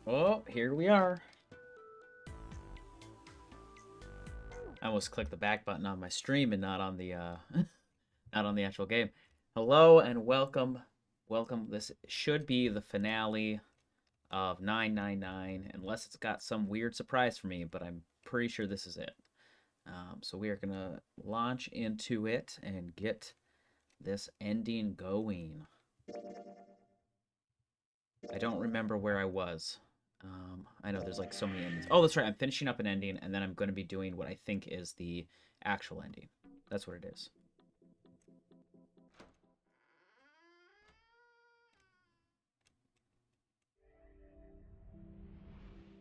Oh, here we are. I almost clicked the back button on my stream and not on the not on the actual game. Hello and welcome. Welcome. This should be the finale of 999 unless it's got some weird surprise for me, but I'm pretty sure this is it. So we are going to launch into it and get this ending going. I don't remember where I was. I know there's like so many endings. Oh, that's right. I'm finishing up an ending, and then I'm going to be doing what I think is the actual ending. That's what it is.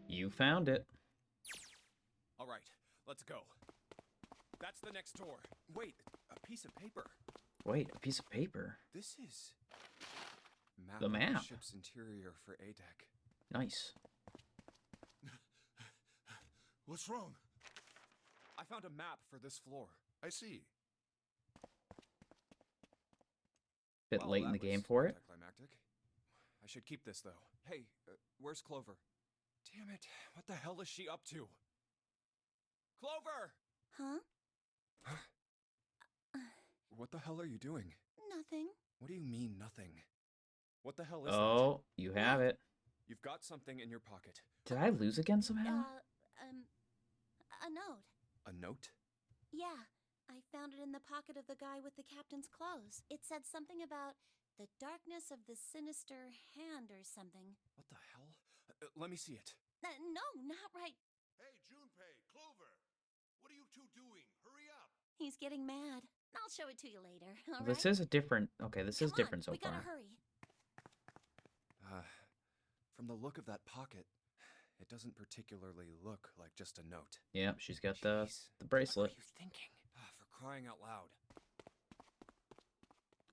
You found it. All right, let's go. That's the next door. Wait, a piece of paper. Wait, a piece of paper. This is The of map. ship's interior for ADEC. Nice. What's wrong? I found a map for this floor. I see. Bit Well, late in that the game was for it. anticlimactic. I should keep this though. Hey, where's Clover? Damn it! What the hell is she up to? Clover! Huh? What the hell are you doing? Nothing. What do you mean nothing? What the hell is Oh, you have it. that? You've got something in your pocket. Did I lose again somehow? A note. A note? Yeah, I found it in the pocket of the guy with the captain's clothes. It said something about the darkness of the sinister hand or something. What the hell? Let me see it. No, not right. Hey, Junpei, Clover. What are you two doing? Hurry up. He's getting mad. I'll show it to you later. All This right? is a different. Okay, this is Come on, different so we gotta far. hurry. From the look of that pocket, it doesn't particularly look like just a note. Yep, she's got the Jeez, bracelet What are you thinking? For crying out loud.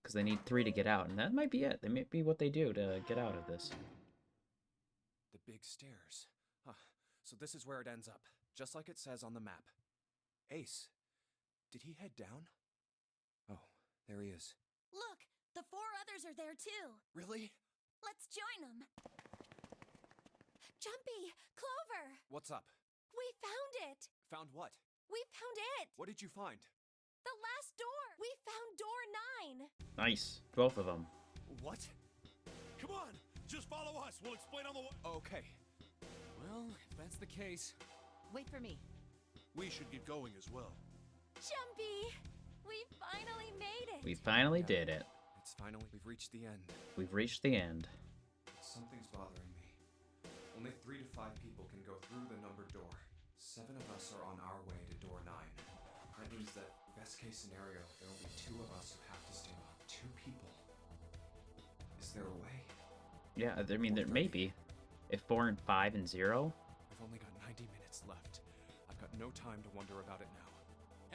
because they need 3 to get out, and that might be it. That might be what they do to get out of this. The big stairs. So this is where it ends up, just like it says on the map. Ace, did he head down? Oh, there he is. Look, the 4 others are there too. Really? Let's join them. Jumpy, Clover, What's up? we found it. Found what? We found it. What did you find? The last door. We found door 9. Nice, both of them. What? Come on, just follow us. We'll explain on the way. Okay. Well, if that's the case... Wait for me. We should get going as well. Jumpy, we finally made it. We finally Yeah. did it. It's finally... We've reached the end. We've reached the end. Something's bothering me. Only 3 to 5 people can go through the numbered door. 7 of us are on our way to door 9. That means that, best case scenario, there will be 2 of us who have to stand on 2 people. Is there a way? Yeah, I mean, there may be. If 4 and 5 and 0. I've only got 90 minutes left. I've got no time to wonder about it now.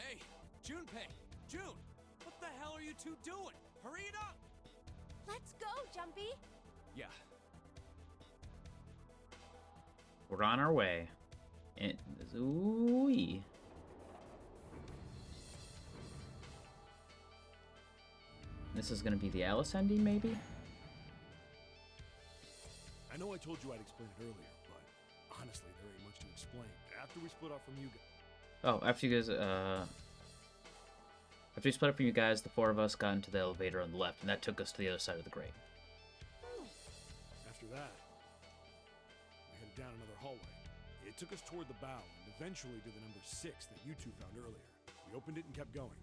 Hey, Junpei! June! What the hell are you two doing? Hurry it up! Let's go, Jumpy. Yeah, We're on our way. And ooh. This is gonna be the Alice ending, maybe? I know I told you I'd explain it earlier, but honestly, there ain't much to explain. After we split off from you guys, Oh, after you guys, after we split up from you guys, the 4 of us got into the elevator on the left, and that took us to the other side of the grate. after that, we headed down another hallway. It took us toward the bow and eventually to the number 6 that you two found earlier. We opened it and kept going.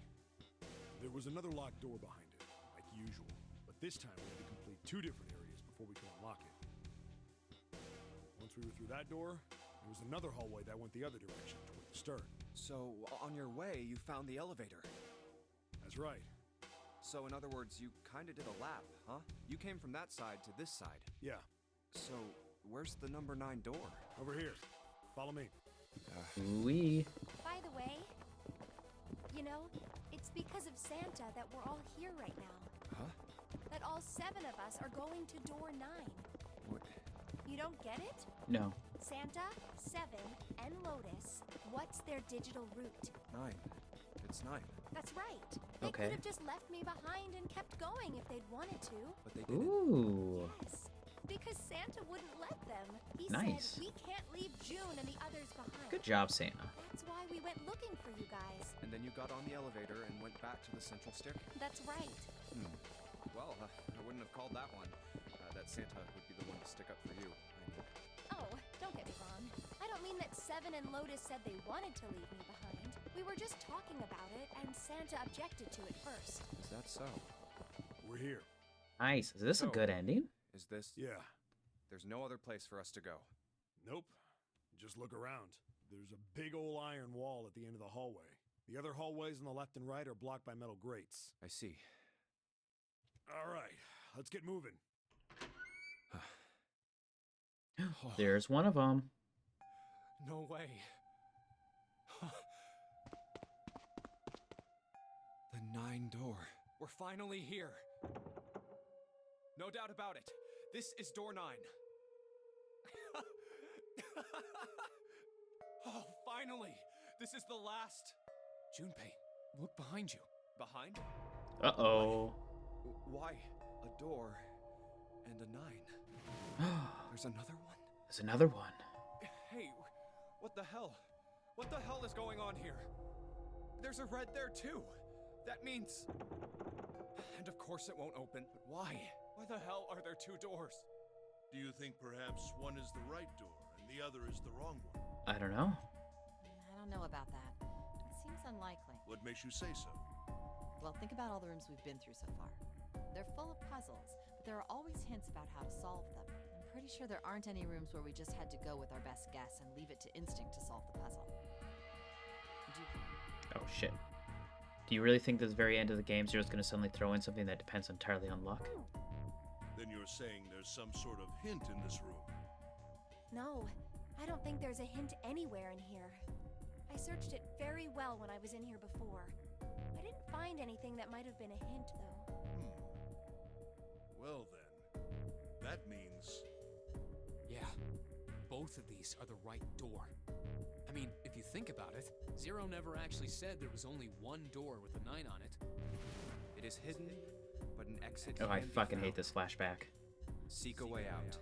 There was another locked door behind it, like usual, but this time we had to complete 2 different areas before we could unlock it. Once we were through that door, there was another hallway that went the other direction, toward the stern. so on your way, you found the elevator. That's right. So in other words, you kinda did a lap, huh? You came from that side to this side. Yeah, So, where's the number 9 door? over here. Follow me. Ooh. By the way, you know, it's because of Santa that we're all here right now. Huh? That all 7 of us are going to door 9. What? You don't get it? No. Santa, 7, and Lotus. What's their digital route? 9. It's 9. That's right. They Okay. could have just left me behind and kept going if they'd wanted to. But they didn't. Ooh. Yes. Because Santa wouldn't let them. He Nice. said we can't leave June and the others behind. Good job, Santa. That's why we went looking for you guys. And then you got on the elevator and went back to the central stick? That's right. Well, I wouldn't have called that one. That Santa would be the one to stick up for you. Oh, don't get me wrong. I don't mean that Seven and Lotus said they wanted to leave me behind. We were just talking about it, and Santa objected to it first. Is that so? We're here. Nice. Is this a So- good ending? Is this... Yeah. There's no other place for us to go. Nope. Just look around. There's a big old iron wall at the end of the hallway. The other hallways on the left and right are blocked by metal grates. I see. All right, let's get moving. There's one of them. No way. The 9 door. We're finally here. No doubt about it. This is door 9. Oh, finally! This is the last. Junpei, look behind you. Behind? Uh-oh. Why? A door and a 9. There's another one? There's another one. Hey, what the hell? What the hell is going on here? There's a red there too. That means... And of course it won't open. But why? Why the hell are there 2 doors? Do you think perhaps one is the right door and the other is the wrong one? I don't know. I don't know about that. It seems unlikely. What makes you say so? Well, think about all the rooms we've been through so far. They're full of puzzles, but there are always hints about how to solve them. I'm pretty sure there aren't any rooms where we just had to go with our best guess and leave it to instinct to solve the puzzle. Oh, shit. Do you really think this very end of the game Zero's going to suddenly throw in something that depends entirely on luck? Then you're saying there's some sort of hint in this room. No, I don't think there's a hint anywhere in here. I searched it very well when I was in here before. I didn't find anything that might have been a hint, though. Well then, that means... Yeah, both of these are the right door. I mean, if you think about it, Zero never actually said there was only one door with a 9 on it. It is hidden, but an exit Oh, I can be fucking found. hate this flashback. Seek a way out.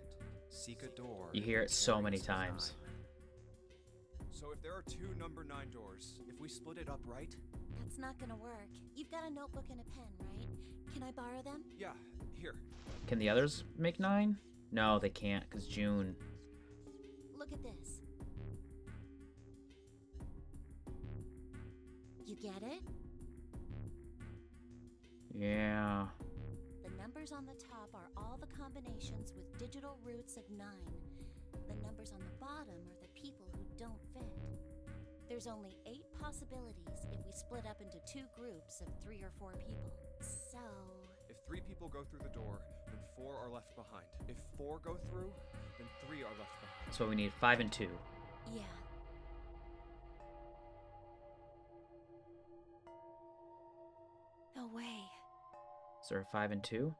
Seek a door. You hear it so carries many the times. 9. So if there are 2 number 9 doors, if we split it up right? That's not gonna work. You've got a notebook and a pen, right? Can I borrow them? Yeah, here. Can the others make 9? No, they can't, because June. Look at this. You get it? Yeah. The numbers on the top are all the combinations with digital roots of 9. The numbers on the bottom are the people who don't fit. There's only 8 possibilities if we split up into 2 groups of 3 or 4 people. So... If 3 people go through the door, then 4 are left behind. If 4 go through, then 3 are left behind. So we need 5 and 2. yeah. No way. Is there a 5 and 2?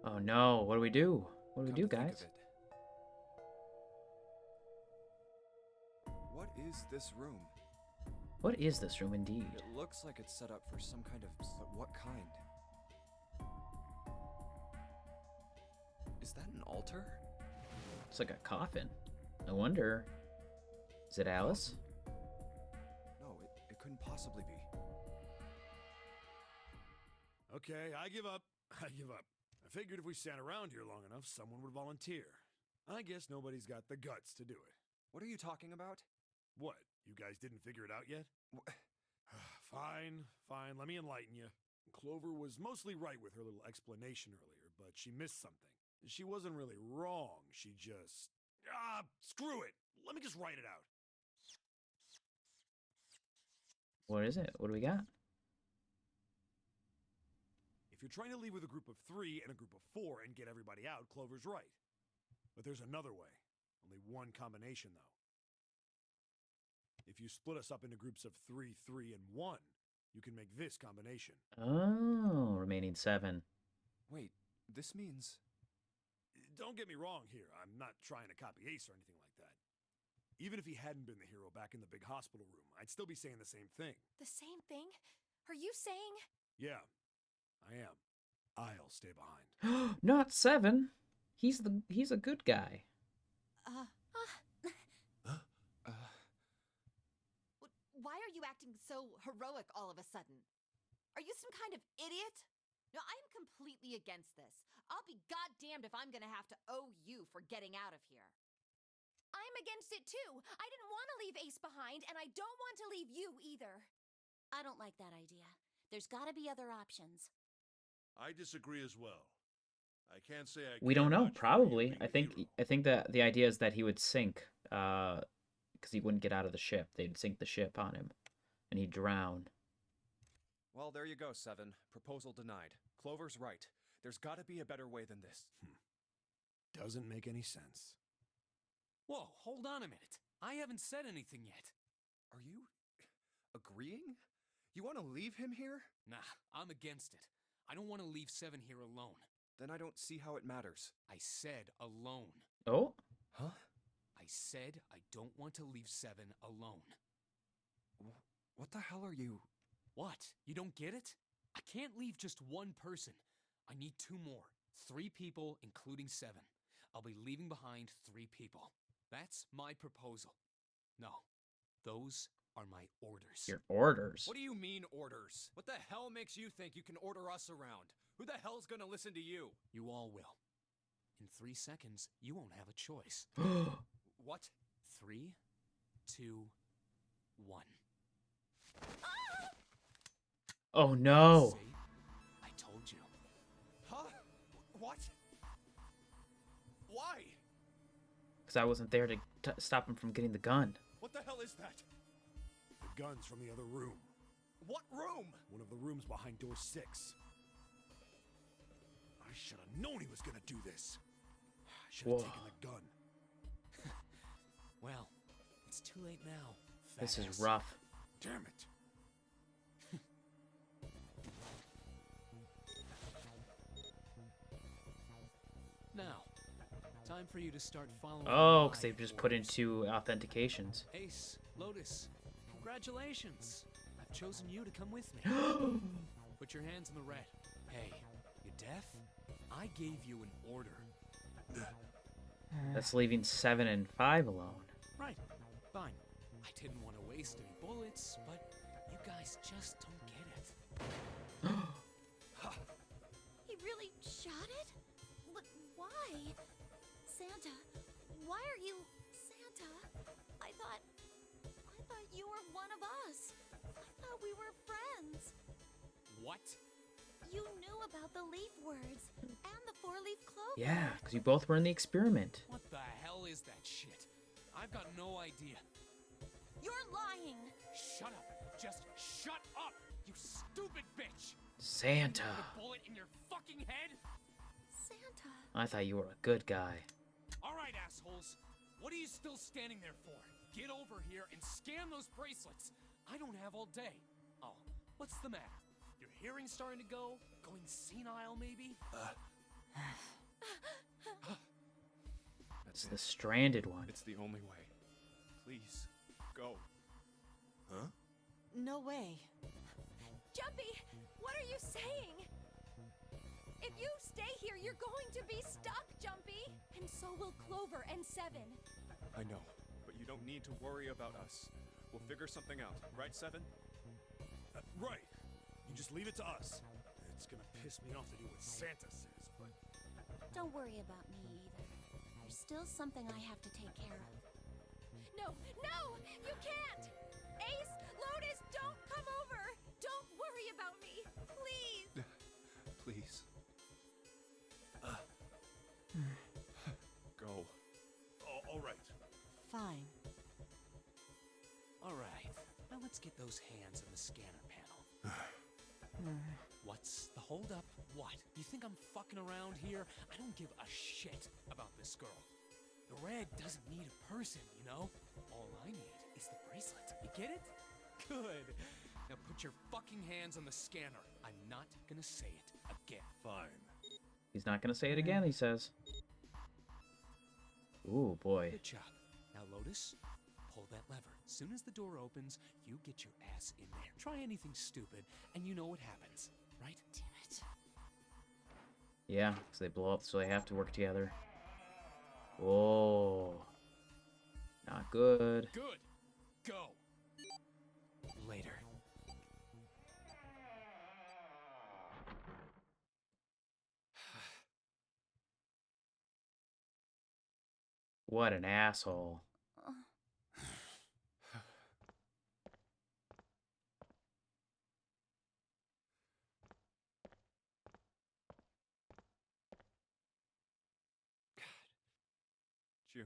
Oh no, what do we do? What do we Come do, to think of guys? it, what is this room? What is this room indeed? It looks like it's set up for some kind of... But what kind? Is that an altar? It's like a coffin. I wonder. Is it Alice? No, it couldn't possibly be. Okay, I give up. I give up. I figured if we sat around here long enough, someone would volunteer. I guess nobody's got the guts to do it. What are you talking about? What? You guys didn't figure it out yet? Fine, fine. Let me enlighten you. Clover was mostly right with her little explanation earlier, but she missed something. She wasn't really wrong. She just... screw it. Let me just write it out. What is it? What do we got? If you're trying to leave with a group of 3 and a group of 4 and get everybody out, Clover's right. But there's another way. Only one combination, though. If you split us up into groups of 3, 3, and 1, you can make this combination. Oh, remaining 7. Wait, this means... Don't get me wrong here. I'm not trying to copy Ace or anything like that. Even if he hadn't been the hero back in the big hospital room, I'd still be saying the same thing. The same thing? Are you saying... Yeah, I am. I'll stay behind. Not 7. He's a good guy. Why are you acting so heroic all of a sudden? Are you some kind of idiot? No, I am completely against this. I'll be goddamned if I'm gonna have to owe you for getting out of here. I'm against it too. I didn't want to leave Ace behind, and I don't want to leave you either. I don't like that idea. There's gotta be other options. I disagree as well. I can't say I We care don't know. much for you Probably. being I a think hero. I think that the idea is that he would sink, because he wouldn't get out of the ship. They'd sink the ship on him, and he'd drown. Well, there you go, Seven. Proposal denied. Clover's right. There's gotta be a better way than this. Doesn't make any sense. Whoa, hold on a minute. I haven't said anything yet. Are you agreeing? You want to leave him here? Nah, I'm against it. I don't want to leave 7 here alone. Then I don't see how it matters. I said alone. Oh, Huh? I said I don't want to leave 7 alone. What the hell are you? What? You don't get it? I can't leave just one person. I need 2 more. 3 people, including 7. I'll be leaving behind 3 people. That's my proposal. No, those are my orders. your orders. What do you mean, orders? What the hell makes you think you can order us around? Who the hell's gonna listen to you? You all will. In 3 seconds, you won't have a choice. What? 3, 2, 1. Oh no. See? I told you. Huh? What? Why? Because I wasn't there to stop him from getting the gun. What the hell is that? The gun's from the other room. What room? One of the rooms behind door 6. I should have known he was gonna do this. I should have Whoa. taken the gun. Well, it's too late now. This is fat ass. rough. Damn it. Now, time for you to start following. Oh, my because they've just put in orders. 2 authentications. Ace, Lotus, congratulations! I've chosen you to come with me. Put your hands in the red. Hey, you deaf? I gave you an order. That's leaving 7 and 5 alone. Right, fine. I didn't want to waste any bullets, but you guys just don't get it. He really shot it? But why? Santa, why are you Santa? I thought you were one of us. I thought we were friends. What? You knew about the leaf words and the 4-leaf clover. Yeah, because you both were in the experiment. What the hell is that shit? I've got no idea. You're lying. Shut up. Just shut up, you stupid bitch. Santa. Put a bullet in your fucking head? Santa. I thought you were a good guy. All right, assholes. What are you still standing there for? Get over here and scan those bracelets. I don't have all day. Oh, what's the matter? Your hearing starting to go? Going senile, maybe? It's the stranded one. It's the only way. Please, go. Huh? No way. Jumpy, what are you saying? If you stay here, you're going to be stuck, Jumpy. And so will Clover and 7. I know, but you don't need to worry about us. We'll figure something out, right, 7? Right. You just leave it to us. It's gonna piss me off to do what Santa says, but Don't worry about me either. There's still something I have to take care of. No, you can't! Ace, Lotus, don't come over! Don't worry about me, please! Please. Go. all right. Fine. All right. Now let's get those hands on the scanner panel. What's the holdup? What? You think I'm fucking around here? I don't give a shit about this girl. The red doesn't need a person, you know? All I need is the bracelet. You get it? Good. Now put your fucking hands on the scanner. I'm not gonna say it again. Fine. He's not going to say it again, he says. Ooh, boy. Good job. Now, Lotus, pull that lever. As soon as the door opens, you get your ass in there. Try anything stupid, and you know what happens. right? Damn it. Yeah, because they blow up, so they have to work together. Whoa. Not good. Good. Go. Later. What an asshole. June.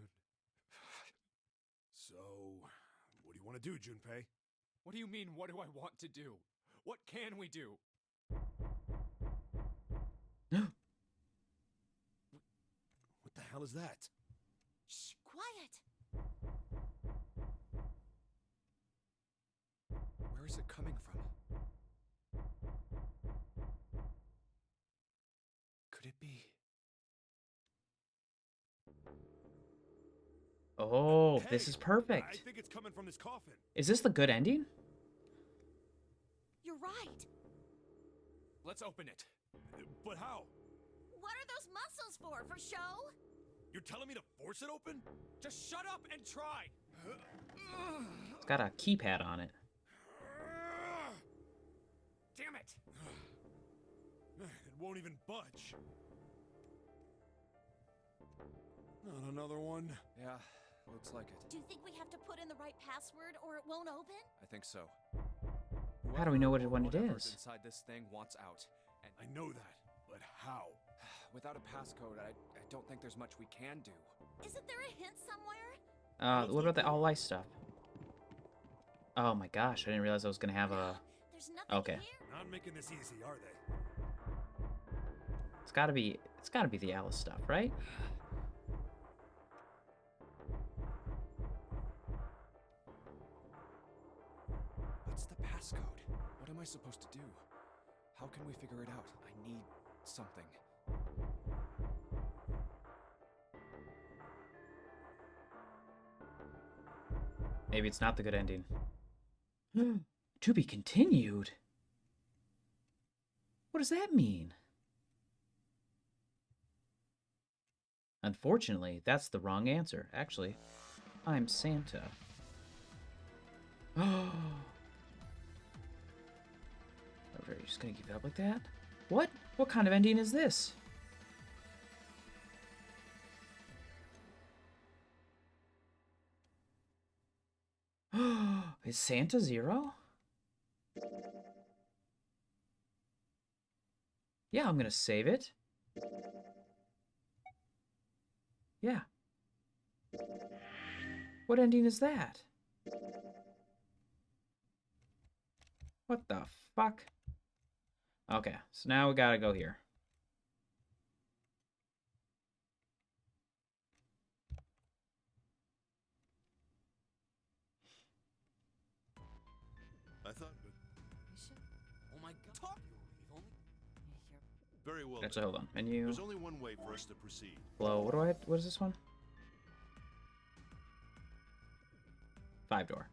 So, what do you want to do, Junpei? What do you mean, what do I want to do? What can we do? What the hell is that? Shh, quiet. Where is it coming from? Could it be? Oh, this Hey, is I perfect. think it's coming from this coffin. Is this the good ending? You're right. Let's open it. But how? What are those muscles for? For show? You're telling me to force it open? Just shut up and try. It's got a keypad on it. Damn it. It won't even budge. Not another one. Yeah, looks like it. Do you think we have to put in the right password or it won't open? I think so. How do we know what one it Whoever's is? inside this thing wants out. And I know that, but how? without a passcode, I don't think there's much we can do. Isn't there a hint somewhere? What about the all life stuff? Oh my gosh, I didn't realize I was gonna have a... There's nothing Okay. here. Not making this easy, are they? It's gotta be the Alice stuff, right? What's the passcode? What am I supposed to do? How can we figure it out? I need something. Maybe it's not the good ending. To be continued? What does that mean? Unfortunately, that's the wrong answer. Actually, I'm Santa. Oh. Are you just gonna give it up like that? What? What kind of ending is this? Is Santa zero? Yeah, I'm gonna save it. Yeah. What ending is that? What the fuck? Okay, so now we gotta go here. I thought. We should. Oh my god. Talk. Only. You're. Very well. Actually, then. hold on. Menu. There's only one way for us to proceed. Flow. What is this one? 5-door.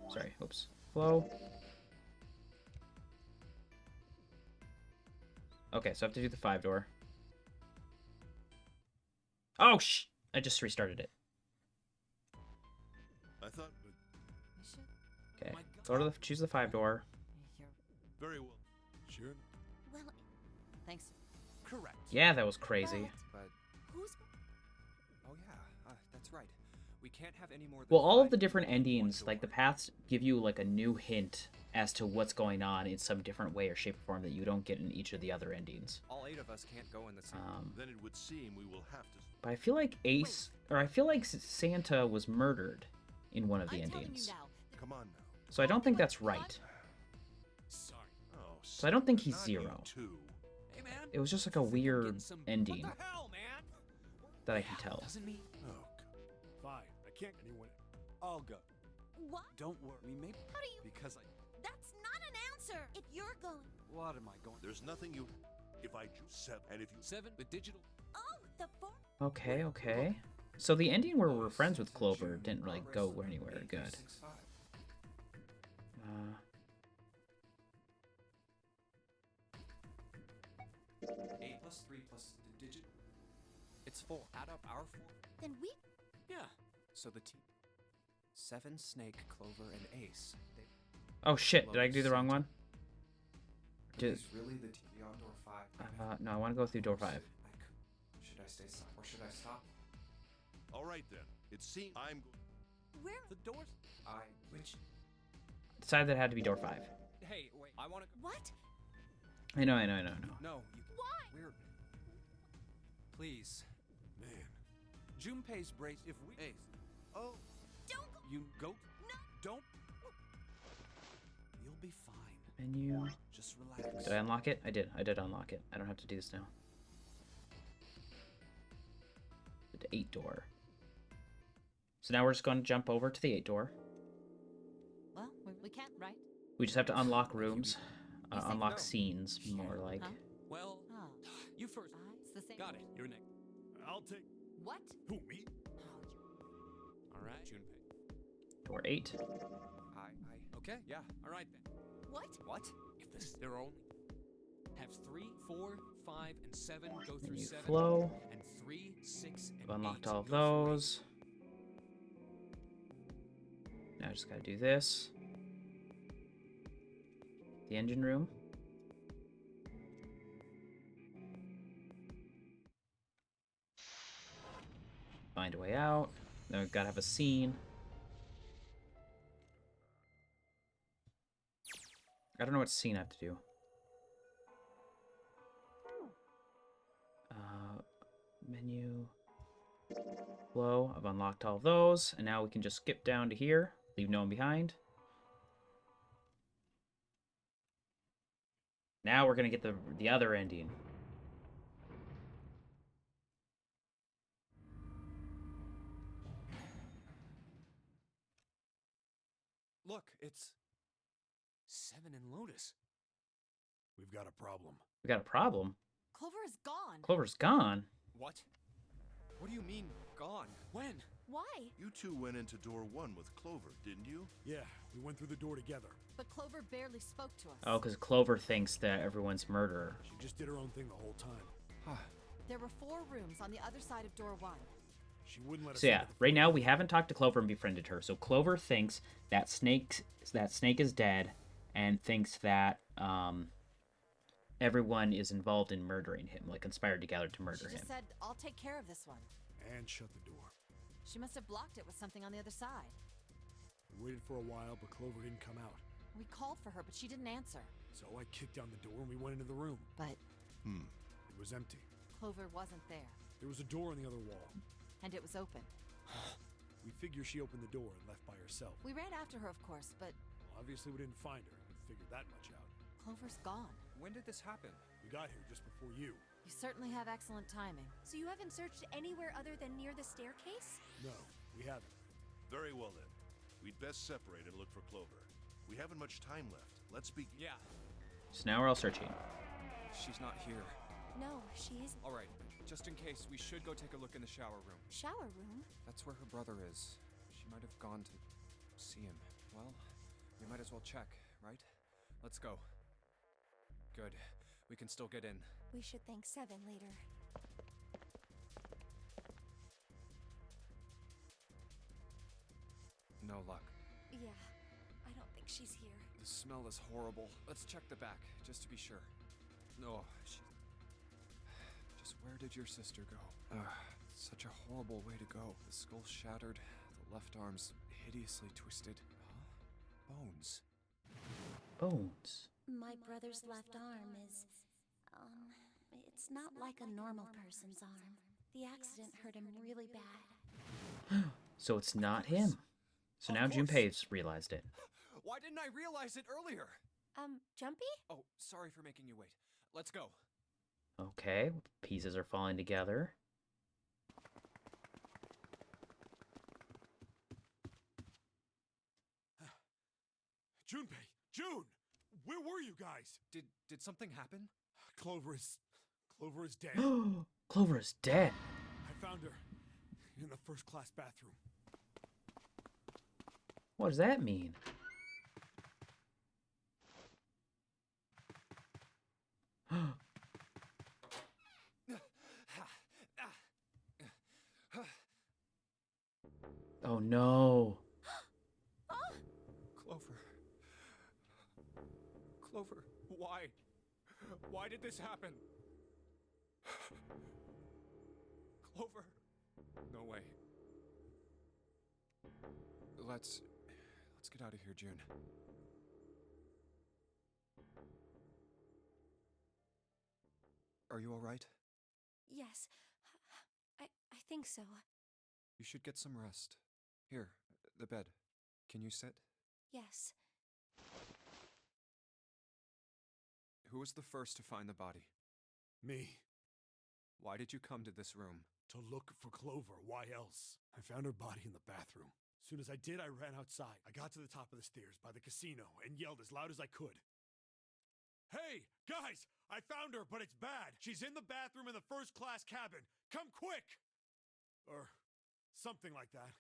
Sorry, oops. Flow. Okay, so I have to do the 5-door. Oh, I just restarted it. I thought. We should. Okay, my go to choose the 5-door. You're. Very well. Sure. Well, Thanks. Correct. Yeah, that was crazy. But, who's... oh yeah, that's right. We can't have any more than Well, all of 5 the different people in one endings, like the door. paths, give you like a new hint as to what's going on in some different way or shape or form that you don't get in each of the other endings. All 8 of us can't go in the same. Then it would seem we will have to. But I feel like I feel like Santa was murdered in one of the I'm telling you endings. now. Come on now. So I don't think that's right. Sorry. Oh. So I don't think he's not you 0. too. Hey man. It was just like a Think I'm weird getting some... ending What the hell, man? that I can tell. Doesn't mean. Oh. Fine. I can't. Anyone. I'll go. What? Don't worry. We may. How do you... Because I. That's not an answer! If you're going... What am I going? There's nothing you. If I choose 7, and if you. 7 with digital. Oh, the 4... Okay. So the ending where we're friends with Clover didn't really go anywhere good. 4 out of our 4. Then we. Yeah. So the team. 7, Snake, Clover, and Ace. They, Oh shit! Did I do the wrong one? are Did- these really the team beyond door 5? No, I want to go through door 5. Should I stay silent or should I stop? All right then. It seems I'm. Where? The doors. Which? Decided that it had to be door 5. Hey, wait. I want to. What? I know. No, you. Why? We're. Please. Man, Junpei's brace. If we. Ace. Oh. Don't go. You go. No. Don't. You'll be fine. Menu. Just relax. Did I unlock it? I did. I did unlock it. I don't have to do this now. The 8 door. So now we're just going to jump over to the 8 door. Well, we can't, right? We just have to unlock rooms. You say Unlock no. scenes, more like. Huh? Well, Oh. you first. It's the same. Got it. You're next. I'll take. What? Who, me? All right. Junpei. Door 8. Okay. Yeah. All right then. What? What? If this there are only have 3, 4, 5, and 7 go through Menu 7. flow. And 3, 6, and I've unlocked 8 all of go through those. Now I just gotta do this. The engine room. Find a way out. Then we've gotta have a scene. I don't know what scene I have to do. Menu. Flow. I've unlocked all of those. And now we can just skip down to here. Leave no one behind. Now we're gonna get the other ending. Look, it's 7 and Lotus. We've got a problem. We got a problem. Clover is gone. Clover's gone. what? What do you mean gone? When? Why? You two went into door 1 with Clover, didn't you? Yeah, we went through the door together. But Clover barely spoke to us. Oh, because Clover thinks that everyone's murderer. She just did her own thing the whole time. There were 4 rooms on the other side of door 1. She wouldn't let us. So yeah, into the right now we haven't talked to Clover and befriended her. So Clover thinks that Snake is dead, and thinks that everyone is involved in murdering him, like conspired together to murder She him. just said, "I'll take care of this one." and shut the door. She must have blocked it with something on the other side. We waited for a while, but Clover didn't come out. We called for her, but she didn't answer. So I kicked down the door and we went into the room. But It was empty. Clover wasn't there, There was a door on the other wall. and it was open. We figure she opened the door and left by herself. We ran after her, of course, but Obviously, we didn't find her. We figured that much out. Clover's gone. When did this happen? We got here just before you. You certainly have excellent timing. So you haven't searched anywhere other than near the staircase? No, we haven't. Very well then. We'd best separate and look for Clover. We haven't much time left. Let's begin. Yeah. So now we're all searching. She's not here. No, she's All right, just in case, we should go take a look in the shower room. shower room. That's where her brother is. She might have gone to see him. Well, we might as well check, right? Let's go. Good. We can still get in. We should thank Seven later. No luck. Yeah, I don't think she's here. The smell is horrible. Let's check the back, just to be sure. No, she... Just where did your sister go? Such a horrible way to go. The skull shattered, the left arm's hideously twisted. Huh? Bones. Bones. My brother's left arm is, it's not like a normal person's arm. The accident hurt him really bad. So it's not him. So Of now course. Junpei's realized it. Why didn't I realize it earlier? Jumpy? Oh, sorry for making you wait. Let's go. Okay, pieces are falling together. Junpei! June! Where were you guys? Did something happen? Clover is dead. Clover is dead. I found her in the first class bathroom. What does that mean? Oh no. Clover. Clover, why? Why did this happen? Clover. No way. Let's get out of here, June. Are you all right? Yes, I think so. You should get some rest. Here, the bed. Can you sit? Yes. Who was the first to find the body? Me. Why did you come to this room? To look for Clover. Why else? I found her body in the bathroom. As soon as I did, I ran outside. I got to the top of the stairs by the casino and yelled as loud as I could. Hey, guys! I found her, but it's bad. She's in the bathroom in the first-class cabin. Come quick! Or something like that.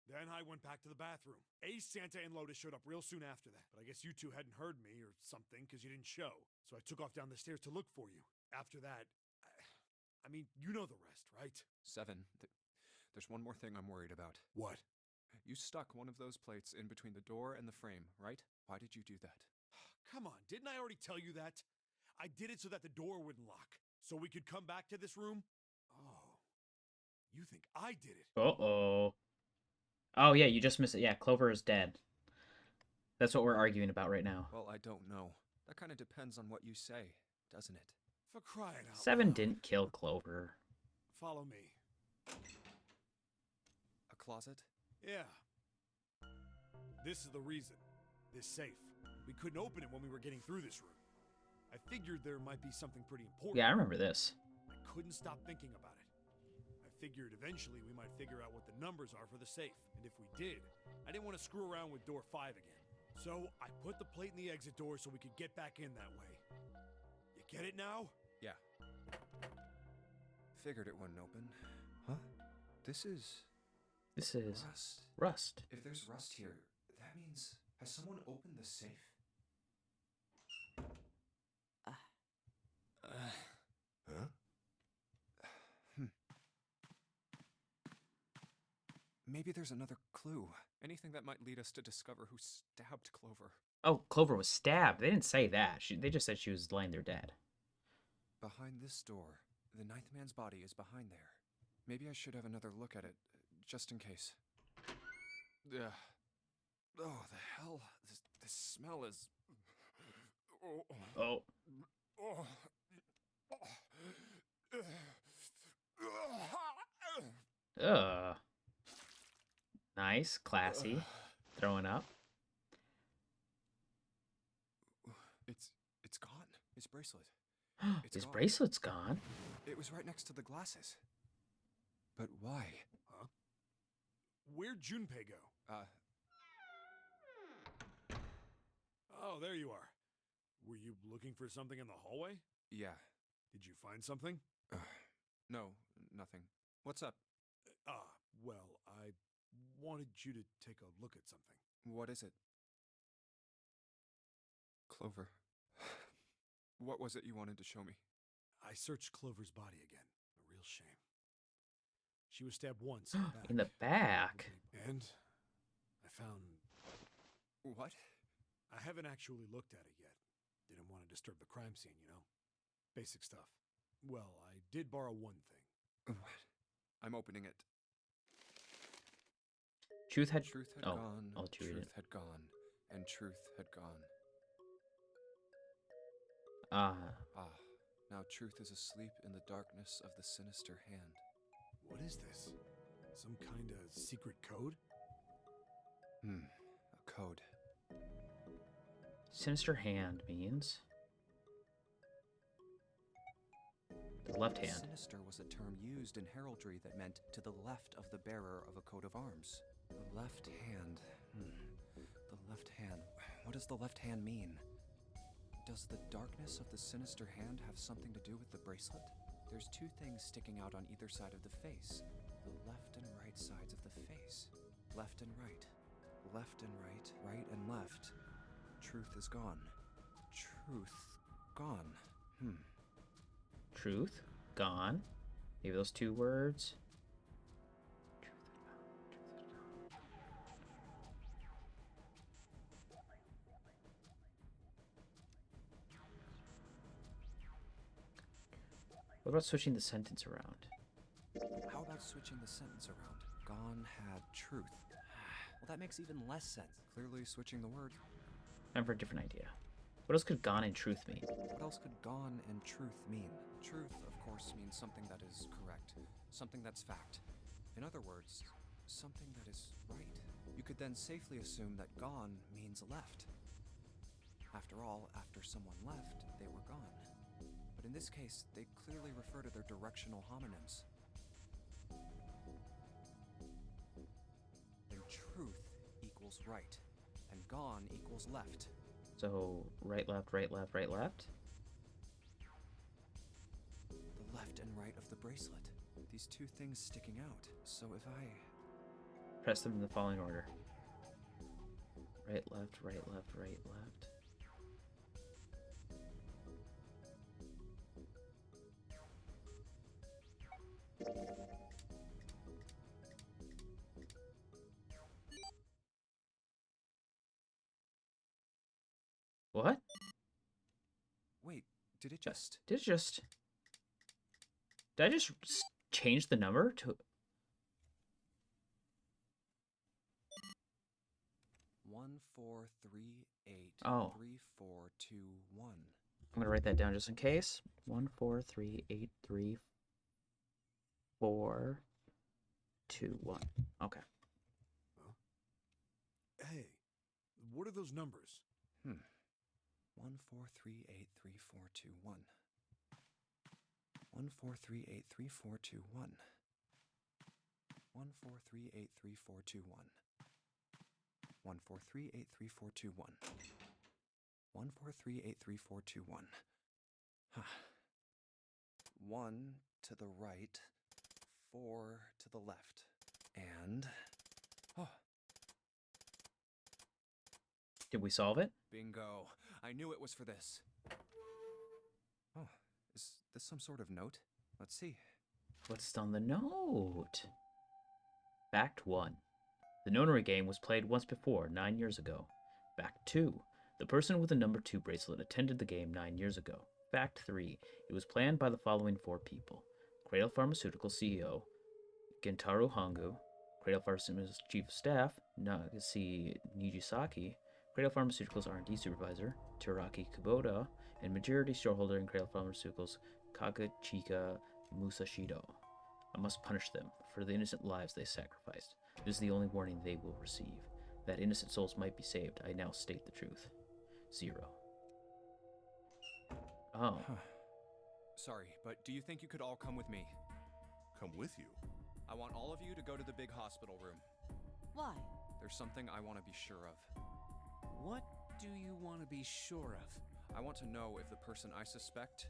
Then I went back to the bathroom. Ace, Santa, and Lotus showed up real soon after that. But I guess you two hadn't heard me or something because you didn't show. So I took off down the stairs to look for you. After that, I mean, you know the rest, right? 7. There's one more thing I'm worried about. What? You stuck one of those plates in between the door and the frame, right? Why did you do that? Come on, didn't I already tell you that? I did it so that the door wouldn't lock. So we could come back to this room? Oh. You think I did it? Uh-oh. Oh, yeah, you just missed it. Yeah, Clover is dead. That's what we're arguing about right now. Well, I don't know. That kind of depends on what you say, doesn't it? For crying out 7 loud. didn't kill Clover. Follow me. A closet? Yeah. This is the reason. This safe. We couldn't open it when we were getting through this room. I figured there might be something pretty important. Yeah, I remember this. I couldn't stop thinking about it. I figured eventually we might figure out what the numbers are for the safe. And if we did, I didn't want to screw around with door 5 again. So I put the plate in the exit door so we could get back in that way. You get it now? Yeah. Figured it wouldn't open. Huh? This is rust. Rust. If there's rust here, that means... Has someone opened the safe? Huh? Maybe there's another clue. Anything that might lead us to discover who stabbed Clover. Oh, Clover was stabbed. They didn't say that. They just said she was laying there dead. Behind this door. The ninth man's body is behind there. Maybe I should have another look at it, just in case. Ugh. Oh, the hell. This smell is... Oh. Ugh. Nice. Classy. Throwing up. It's gone. His bracelet. It's His gone. bracelet's gone. It was right next to the glasses. But why? Huh? Where'd Junpei go? Oh, there you are. Were you looking for something in the hallway? Yeah. Did you find something? No, nothing. What's up? Well, I wanted you to take a look at something. What is it? Clover. What was it you wanted to show me? I searched Clover's body again. A real shame. She was stabbed once in the back. In the back. And I found... What? I haven't actually looked at it yet. Didn't want to disturb the crime scene, you know? Basic stuff. Well, I did borrow one thing. What? I'm opening it. Truth had gone. I'll let you read Truth it. had gone. And truth had gone. Ah. Now truth is asleep in the darkness of the sinister hand. What is this? Some kind of secret code? A code. Sinister hand means the left hand. Sinister was a term used in heraldry that meant to the left of the bearer of a coat of arms. The left hand. The left hand. What does the left hand mean? Does the darkness of the sinister hand have something to do with the bracelet? There's 2 things sticking out on either side of the face. The left and right sides of the face. Left and right. Left and right. Right and left. Truth is gone. Truth gone. Truth gone. Maybe those 2 words. What about switching the sentence around? How about switching the sentence around? Gone had truth. Well, that makes even less sense. Clearly switching the word. Time for a different idea. What else could gone and truth mean? What else could gone and truth mean? Truth, of course, means something that is correct, something that's fact. In other words, something that is right. You could then safely assume that gone means left. After all, after someone left, they were gone. But in this case, they clearly refer to their directional homonyms. Then truth equals right, and gone equals left. So, right, left, right, left, right, left? The left and right of the bracelet. These two things sticking out. So if I... Press them in the following order. Right, left, right, left, right, left. What? Wait, did it just... Did I just change the number to... 1438 Oh. 3421. I'm gonna write that down just in case. 1438341. Okay. Hey, what are those numbers? 14383421. 14383421. 14383421. 14383421. 14383421. One to the right, 4 to the left, and... Oh, Did we solve it? bingo. I knew it was for this. Oh, is this some sort of note? Let's see. What's on the note? Fact 1. The nonary game was played once before, 9 years ago. Fact 2. The person with the number 2 bracelet attended the game 9 years ago. Fact 3. It was planned by the following 4 people. Cradle Pharmaceutical CEO, Gentaro Hongu, Cradle Pharmaceuticals Chief of Staff, Nagase Nijisaki, Cradle Pharmaceuticals R&D Supervisor, Teraki Kubota, and majority shareholder in Cradle Pharmaceuticals, Kagachika Musashido. I must punish them for the innocent lives they sacrificed. This is the only warning they will receive. That innocent souls might be saved. I now state the truth. 0. Oh. Sorry, but do you think you could all come with me? Come with you. I want all of you to go to the big hospital room. Why? There's something I want to be sure of. What do you want to be sure of? I want to know if the person I suspect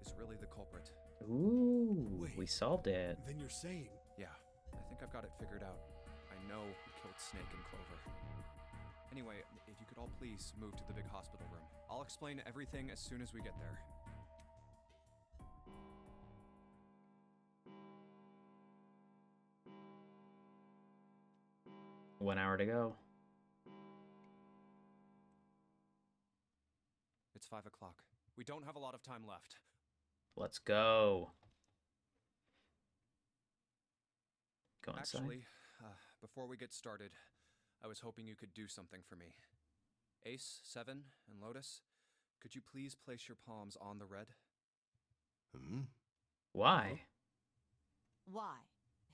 is really the culprit. Ooh, Wait. we solved it. Then you're saying... Yeah, I think I've got it figured out. I know who killed Snake and Clover. Anyway, if you could all please move to the big hospital room. I'll explain everything as soon as we get there. One hour to go. It's 5 o'clock. We don't have a lot of time left. Let's go. Go inside. Actually, before we get started, I was hoping you could do something for me. Ace, Seven, and Lotus, could you please place your palms on the red? Why? Why?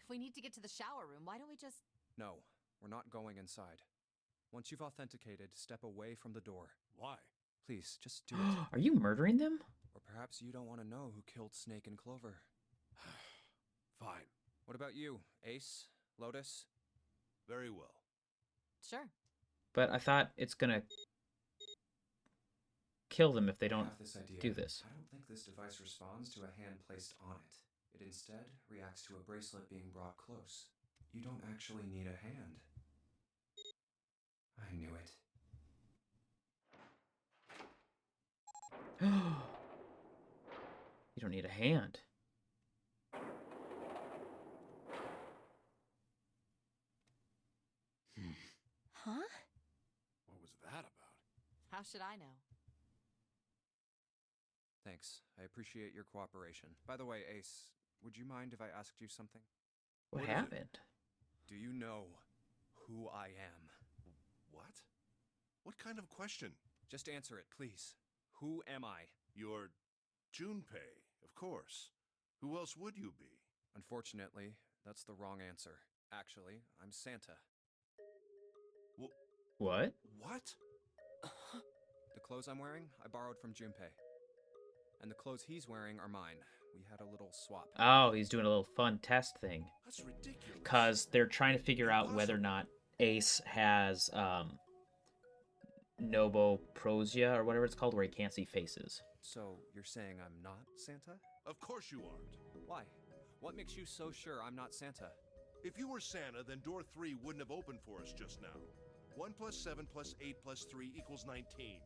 If we need to get to the shower room, why don't we just... No, we're not going inside. Once you've authenticated, step away from the door. Why? Please, just do it. Are you murdering them? Or perhaps you don't want to know who killed Snake and Clover. Fine. What about you, Ace, Lotus? Very well. Sure. But I thought it's gonna kill them if they I don't have this idea. do this. I don't think this device responds to a hand placed on it. It instead reacts to a bracelet being brought close. You don't actually need a hand. I knew it. You don't need a hand. Huh? What was that about? How should I know? Thanks. I appreciate your cooperation. By the way, Ace, would you mind if I asked you something? What What is it? happened? Do you know who I am? What? What kind of question? Just answer it, please. Who am I? You're Junpei, of course. Who else would you be? Unfortunately, that's the wrong answer. Actually, I'm Santa. What? What? The clothes I'm wearing, I borrowed from Junpei. And the clothes he's wearing are mine. We had a little swap. Oh, he's doing a little fun test thing. That's ridiculous. Because they're trying to figure out whether or not Ace has noboprosia or whatever it's called, where he can't see faces. So, you're saying I'm not Santa? Of course you aren't. Why? What makes you so sure I'm not Santa? If you were Santa, then door 3 wouldn't have opened for us just now. 1 plus 7 plus 8 plus 3 equals 19.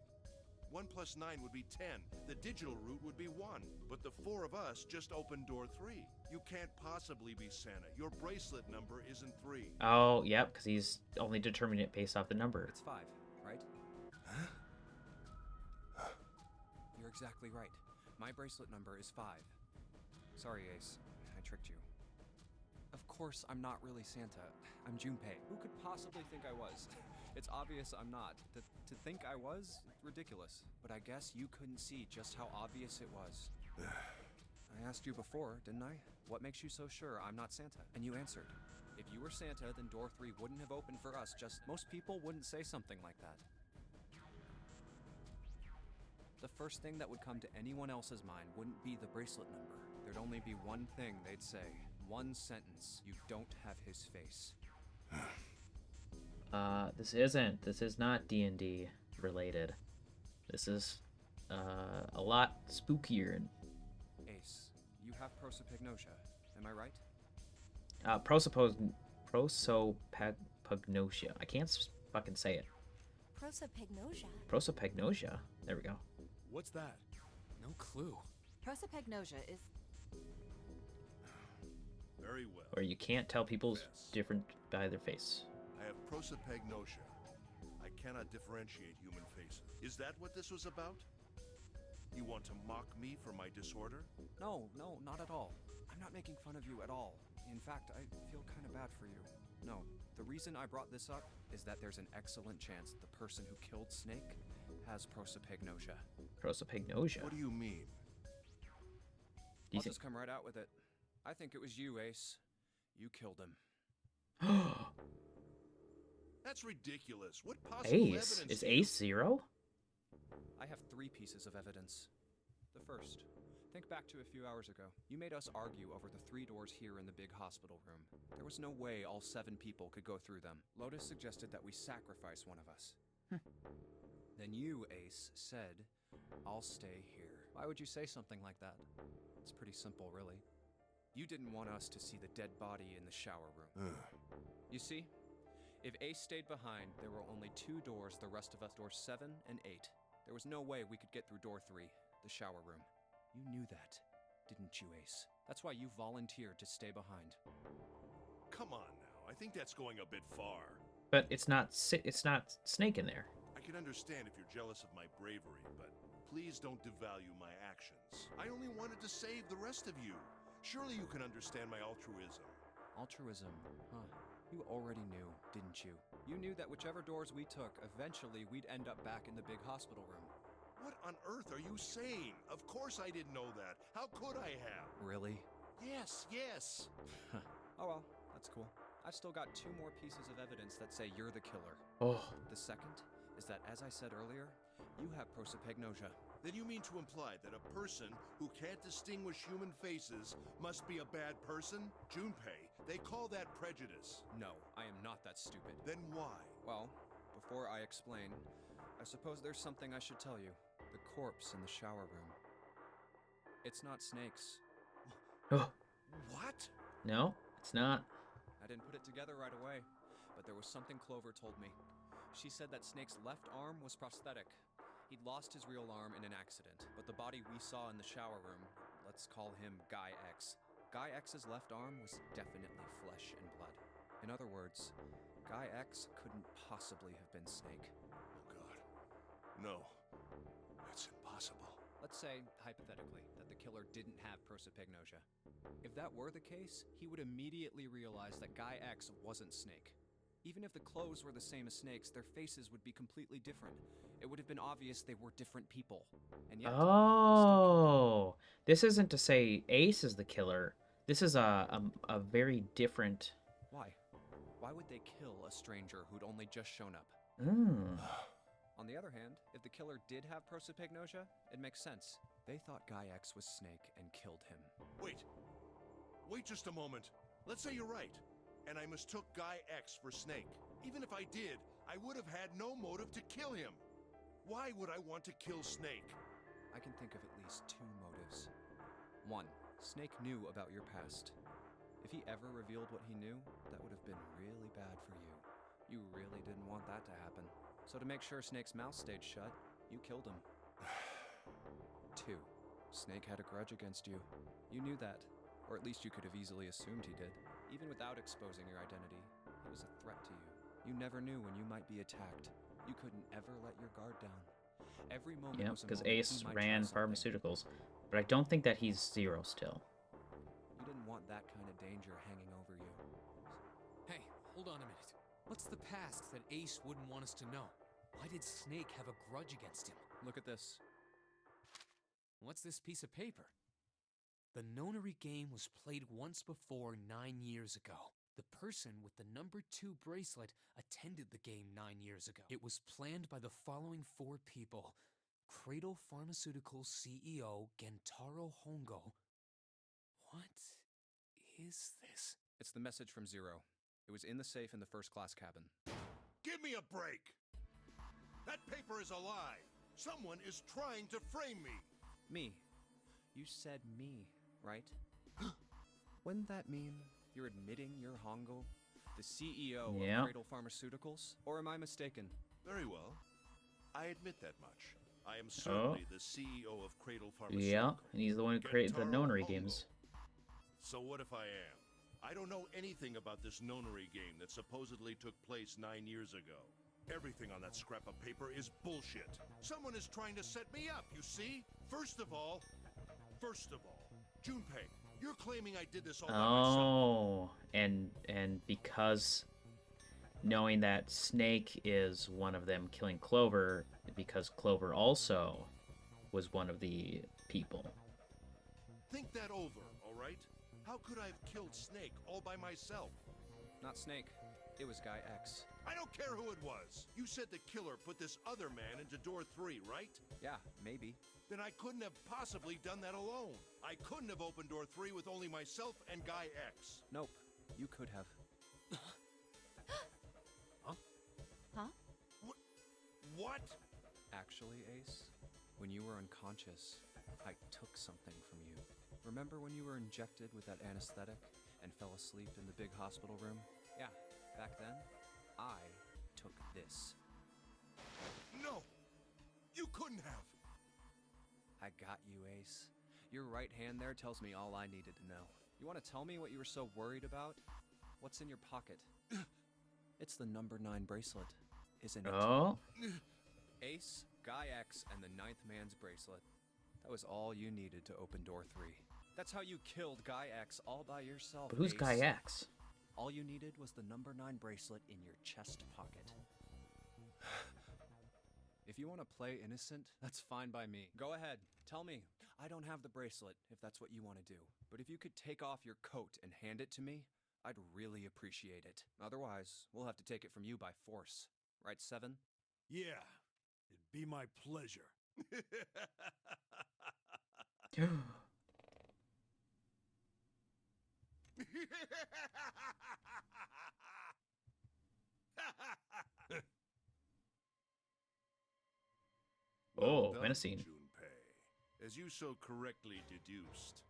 1 plus 9 would be 10. The digital route would be 1. But the 4 of us just opened door 3. You can't possibly be Santa. Your bracelet number isn't 3. Oh, yep, because he's only determining it based off the number. It's 5, right? You're exactly right. My bracelet number is 5. Sorry, Ace. I tricked you. Of course, I'm not really Santa. I'm Junpei. Who could possibly think I was? It's obvious I'm not. To think I was? Ridiculous. But I guess you couldn't see just how obvious it was. I asked you before, didn't I? What makes you so sure I'm not Santa? And you answered. If you were Santa, then door 3 wouldn't have opened for us. Just most people wouldn't say something like that. The first thing that would come to anyone else's mind wouldn't be the bracelet number. There'd only be one thing they'd say. One sentence. You don't have his face. This is not D&D related. This is a lot spookier and Ace, you have prosopagnosia, am I right? prosopagnosia. I can't fucking say it. Prosopagnosia. Prosopagnosia. There we go. What's that? No clue. Prosopagnosia is Very well. Where you can't tell people's Yes. different by their face. I have prosopagnosia. I cannot differentiate human faces. Is that what this was about? You want to mock me for my disorder? No, not at all. I'm not making fun of you at all. In fact, I feel kind of bad for you. No, the reason I brought this up is that there's an excellent chance the person who killed Snake has prosopagnosia. Prosopagnosia. What do you mean? Do you I'll think? just come right out with it. I think it was you, Ace. You killed him. That's ridiculous. What possible Ace evidence? is Ace 0? I have 3 pieces of evidence. The first, think back to a few hours ago. You made us argue over the 3 doors here in the big hospital room. There was no way all 7 people could go through them. Lotus suggested that we sacrifice one of us. Then you, Ace, said, I'll stay here. Why would you say something like that? It's pretty simple, really. You didn't want us to see the dead body in the shower room. You see, if Ace stayed behind, there were only 2 doors, the rest of us doors 7 and 8. There was no way we could get through door 3, the shower room. You knew that, didn't you, Ace? That's why you volunteered to stay behind. Come on now. I think that's going a bit far. But it's not Snake in there. I can understand if you're jealous of my bravery, but please don't devalue my actions. I only wanted to save the rest of you. Surely you can understand my altruism. Altruism, huh? You already knew, didn't you? You knew that whichever doors we took, eventually we'd end up back in the big hospital room. What on earth are you saying? Of course I didn't know that. How could I have? Really? Yes. Oh well, that's cool. I've still got 2 more pieces of evidence that say you're the killer. Oh, The second is that, as I said earlier, you have prosopagnosia. Then you mean to imply that a person who can't distinguish human faces must be a bad person? Junpei, they call that prejudice. No, I am not that stupid. Then why? Well, before I explain, I suppose there's something I should tell you. The corpse in the shower room. It's not Snake's. oh, What? no, it's not. I didn't put it together right away, but there was something Clover told me. She said that Snake's left arm was prosthetic. He'd lost his real arm in an accident, but the body we saw in the shower room, let's call him Guy X. Guy X's left arm was definitely flesh and blood. In other words, Guy X couldn't possibly have been Snake. Oh God. No. That's impossible. Let's say, hypothetically, that the killer didn't have prosopagnosia. If that were the case, he would immediately realize that Guy X wasn't Snake. Even if the clothes were the same as Snake's, their faces would be completely different. It would have been obvious they were different people. And yet, Oh, this isn't to say Ace is the killer. This is a very different. why? Why would they kill a stranger who'd only just shown up? Mm. On the other hand, if the killer did have prosopagnosia, it makes sense. They thought Guy X was Snake and killed him. Wait. Wait just a moment. Let's say you're right, and I mistook Guy X for Snake. Even if I did, I would have had no motive to kill him. Why would I want to kill Snake? I can think of at least two motives. One, Snake knew about your past. If he ever revealed what he knew, that would have been really bad for you. You really didn't want that to happen. So to make sure Snake's mouth stayed shut, you killed him. Two, Snake had a grudge against you. You knew that, or at least you could have easily assumed he did. Even without exposing your identity, he was a threat to you. You never knew when you might be attacked. You couldn't ever let your guard down. Every moment Yeah, was a because moment Ace he might try ran something. pharmaceuticals, but I don't think that he's Zero still. You didn't want that kind of danger hanging over you. Hey, hold on a minute. What's the past that Ace wouldn't want us to know? Why did Snake have a grudge against him? Look at this. What's this piece of paper? The nonary game was played once before 9 years ago. The person with the number 2 bracelet attended the game 9 years ago. It was planned by the following 4 people. Cradle Pharmaceuticals CEO Gentaro Hongo. What is this? It's the message from Zero. It was in the safe in the first class cabin. Give me a break! That paper is a lie! Someone is trying to frame me! Me. You said me, right? Wouldn't that mean you're admitting you're Hongo, the CEO Yeah. of Cradle Pharmaceuticals? Or am I mistaken? Very well. I admit that much. I am certainly the CEO of Cradle Pharmaceuticals. Yeah, and he's the one who created the Gentaro nonary Hongo. games. So what if I am? I don't know anything about this nonary game that supposedly took place 9 years ago. Everything on that scrap of paper is bullshit. Someone is trying to set me up, you see? First of all, Junpei, you're claiming I did this all by myself. Oh, and because knowing that Snake is one of them killing Clover, because Clover also was one of the people. Think that over, all right? How could I have killed Snake all by myself? Not Snake. It was Guy X. I don't care who it was. You said the killer put this other man into door 3, right? Yeah, maybe. Then I couldn't have possibly done that alone. I couldn't have opened door 3 with only myself and Guy X. Nope. You could have. Huh? What? Actually, Ace, when you were unconscious, I took something from you. Remember when you were injected with that anesthetic and fell asleep in the big hospital room? Yeah, back then, I took this. No! You couldn't have! I got you, Ace. Your right hand there tells me all I needed to know. You want to tell me what you were so worried about? What's in your pocket? It's the number 9 bracelet, isn't it? Oh, Ace, Guy X, and the 9th man's bracelet. That was all you needed to open door 3. That's how you killed Guy X all by yourself, but who's Ace. Guy X? All you needed was the number 9 bracelet in your chest pocket. If you want to play innocent, that's fine by me. Go ahead, tell me. I don't have the bracelet, if that's what you want to do. But if you could take off your coat and hand it to me, I'd really appreciate it. Otherwise, we'll have to take it from you by force. Right, Seven? Yeah, it'd be my pleasure. Oh, Well done, menacing. Junpei. As you so correctly deduced,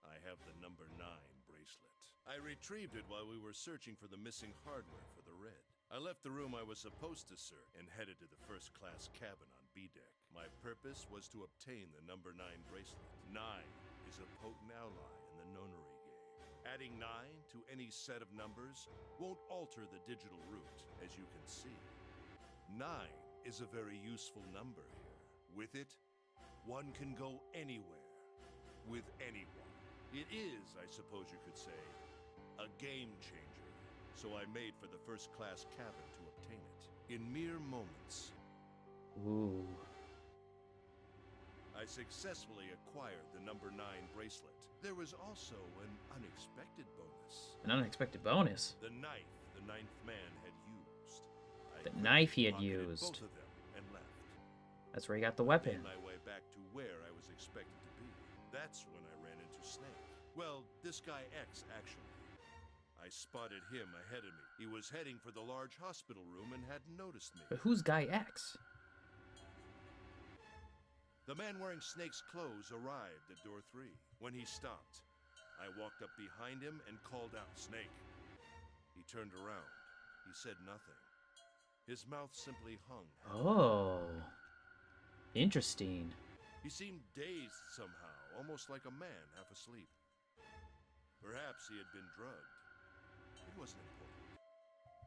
I have the number 9 bracelet. I retrieved it while we were searching for the missing hardware for the Red. I left the room I was supposed to search and headed to the first-class cabin on B-deck. My purpose was to obtain the number 9 bracelet. 9 is a potent ally in the nonary game. Adding 9 to any set of numbers won't alter the digital root, as you can see. 9 is a very useful number here. With it, One can go anywhere, with anyone. It is, I suppose you could say, a game changer. So I made for the first-class cabin to obtain it. In mere moments, Ooh. I successfully acquired the number 9 bracelet. There was also an unexpected bonus. An unexpected bonus. The knife the 9th man had used. I The quickly knife he had pocketed used. both of them and left. That's where he got the weapon. Made my way back to where I was expected to be. That's when I ran into Snake. Well, this guy X, actually. I spotted him ahead of me. He was heading for the large hospital room and hadn't noticed me. But who's Guy X? The man wearing Snake's clothes arrived at door 3. When he stopped, I walked up behind him and called out, "Snake." He turned around. He said nothing. His mouth simply hung. Oh. Interesting. He seemed dazed somehow, almost like a man half asleep. Perhaps he had been drugged. It wasn't important.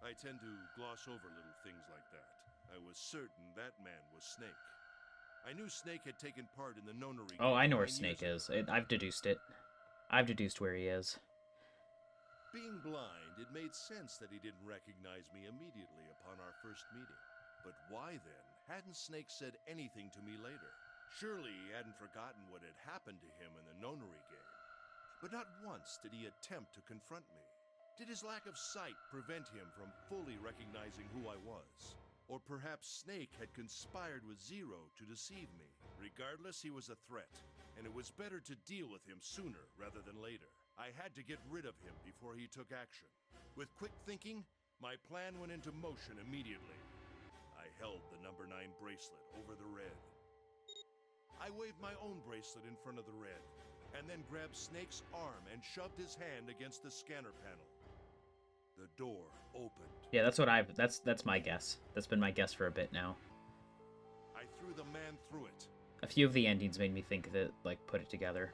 I tend to gloss over little things like that. I was certain that man was Snake. I knew Snake had taken part in the nonary. Oh, I know where 9 Snake years is. ago. I've deduced it. I've deduced where he is. Being blind, it made sense that he didn't recognize me immediately upon our first meeting. But why then hadn't Snake said anything to me later? Surely he hadn't forgotten what had happened to him in the nonary game. But not once did he attempt to confront me. Did his lack of sight prevent him from fully recognizing who I was? Or perhaps Snake had conspired with Zero to deceive me. Regardless, he was a threat, and it was better to deal with him sooner rather than later. I had to get rid of him before he took action. With quick thinking, my plan went into motion immediately. I held the number 9 bracelet over the red. I waved my own bracelet in front of the red, and then grabbed Snake's arm and shoved his hand against the scanner panel. The door opened. Yeah, that's my guess. That's been my guess for a bit now. I threw the man through it. A few of the endings made me think that, like, put it together.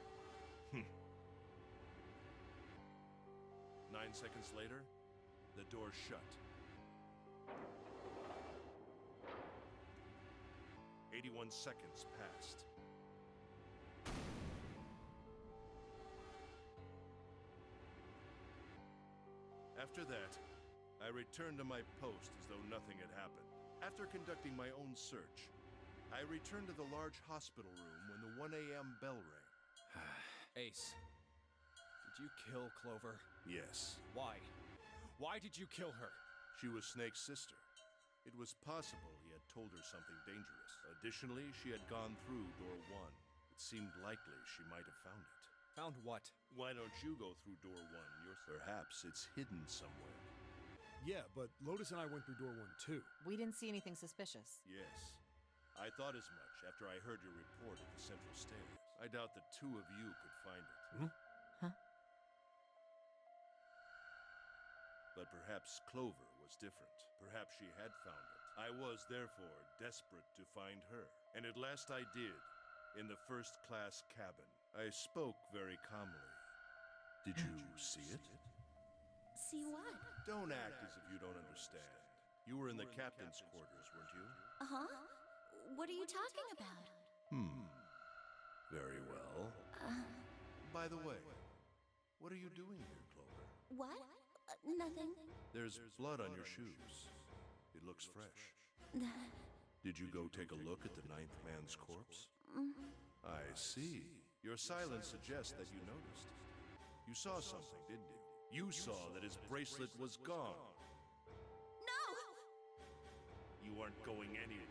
9 seconds later, the door shut. 81 seconds passed. After that, I returned to my post as though nothing had happened. After conducting my own search, I returned to the large hospital room when the 1 a.m. bell rang. Ace, did you kill Clover? Yes, Why? Why did you kill her? she was Snake's sister. It was possible he had told her something dangerous. Additionally, she had gone through door 1. It seemed likely she might have found it. Found what? Why don't you go through door 1? Perhaps it's hidden somewhere. Yeah, but Lotus and I went through door 1 too. We didn't see anything suspicious. Yes. I thought as much after I heard your report at the central stairs. I doubt the 2 of you could find it. Huh? But perhaps Clover was different. Perhaps she had found it. I was, therefore, desperate to find her. And at last I did, in the first-class cabin. I spoke very calmly. Did you see it? See what? Don't act as if you don't understand. You were in the captain's quarters, weren't you? Uh-huh. What are you talking about? Very well. By the way, what are you doing here, Clover? What? Nothing. There's blood on your shoes. It looks fresh. Did you go take a look at the 9th man's corpse? I see. Your silence suggests that you noticed. You saw something, didn't you? You saw that his bracelet was gone. No! You aren't going anywhere.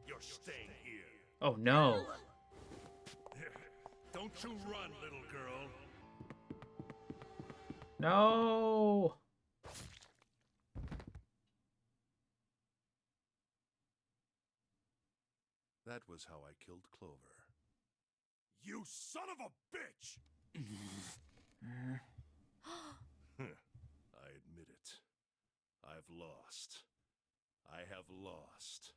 You're staying here. Oh no. Don't you run, little girl. No. That was how I killed Clover. You son of a bitch! I admit it. I've lost. I have lost.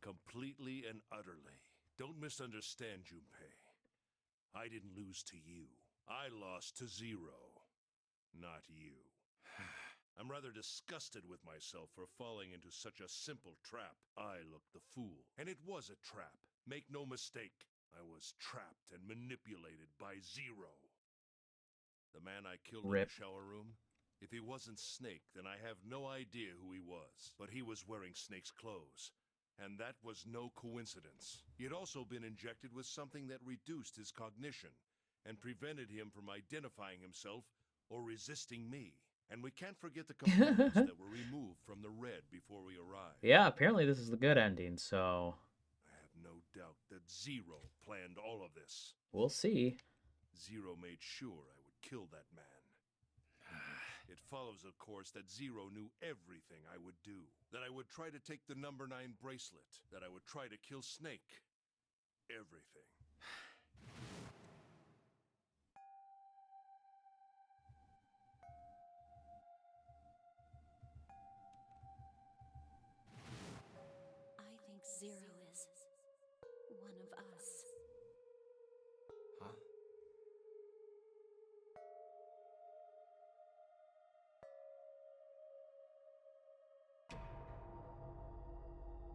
Completely and utterly. Don't misunderstand, Junpei. I didn't lose to you. I lost to Zero. Not you. I'm rather disgusted with myself for falling into such a simple trap. I looked the fool. And it was a trap. Make no mistake, I was trapped and manipulated by Zero. The man I killed in Rip. the shower room? If he wasn't Snake, then I have no idea who he was. But he was wearing Snake's clothes. And that was no coincidence. He had also been injected with something that reduced his cognition and prevented him from identifying himself or resisting me. And we can't forget the components that were removed from the red before we arrived. Yeah, apparently this is the good ending, so I have no doubt that Zero planned all of this. we'll see. Zero made sure I would kill that man. It follows, of course, that Zero knew everything I would do. That I would try to take the number 9 bracelet. That I would try to kill Snake. Everything. I think Zero is one of us. Huh?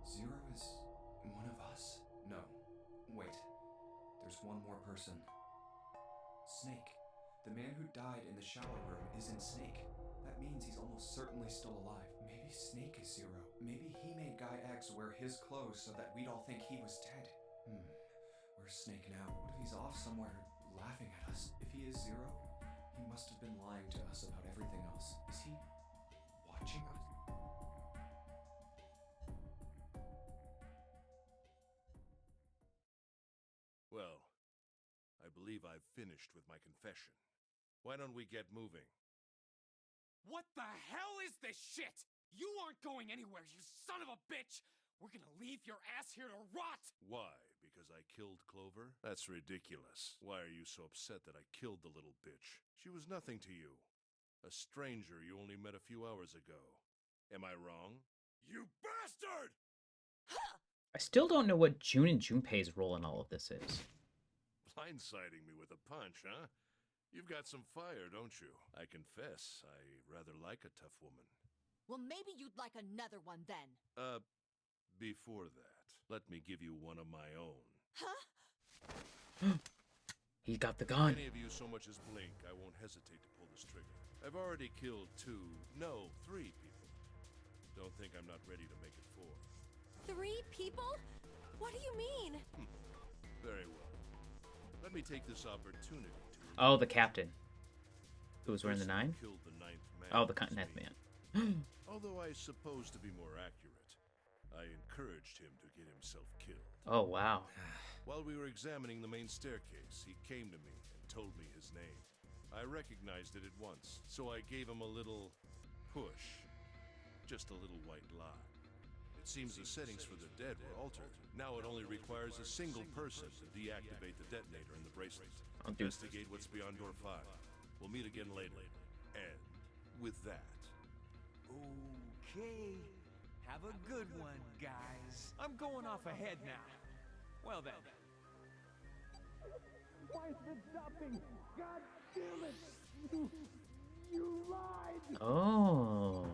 Zero is one of us? No. Wait. There's one more person. Snake. The man who died in the shower room isn't Snake. That means he's almost certainly still alive. Maybe Snake is Zero. Maybe he made Guy X wear his clothes so that we'd all think he was dead. Where's Snake now? What if he's off somewhere laughing at us? If he is Zero, he must have been lying to us about everything else. Is he watching us? Well, I believe I've finished with my confession. Why don't we get moving? What the hell is this shit? You aren't going anywhere, you son of a bitch! We're gonna leave your ass here to rot! Why? Because I killed Clover? That's ridiculous. Why are you so upset that I killed the little bitch? She was nothing to you. A stranger you only met a few hours ago. Am I wrong? You bastard! I still don't know what June and Junpei's role in all of this is. Blindsiding me with a punch, huh? You've got some fire, don't you? I confess, I rather like a tough woman. Well, maybe you'd like another one then. Before that, let me give you one of my own. Huh? He got the gun. Any of you so much as blink, I won't hesitate to pull this trigger. I've already killed 3 people. Don't think I'm not ready to make it 4. 3 people? What do you mean? Very well. Let me take this opportunity to... Oh, the captain. Who was wearing the 9? Killed the 9th man. Oh, the was 9th me. man. Although I suppose to be more accurate, I encouraged him to get himself killed. Oh, wow. While we were examining the main staircase, he came to me and told me his name. I recognized it at once, so I gave him a little push. Just a little white lie. It seems the settings for the dead were altered. Now it only requires a single person to deactivate the detonator in the bracelet. Investigate what's beyond door 5. We'll meet again later. And with that... Okay. Have a good one, guys. I'm going off ahead now. Well then. Why is this stopping? God damn it! You lied! Oh.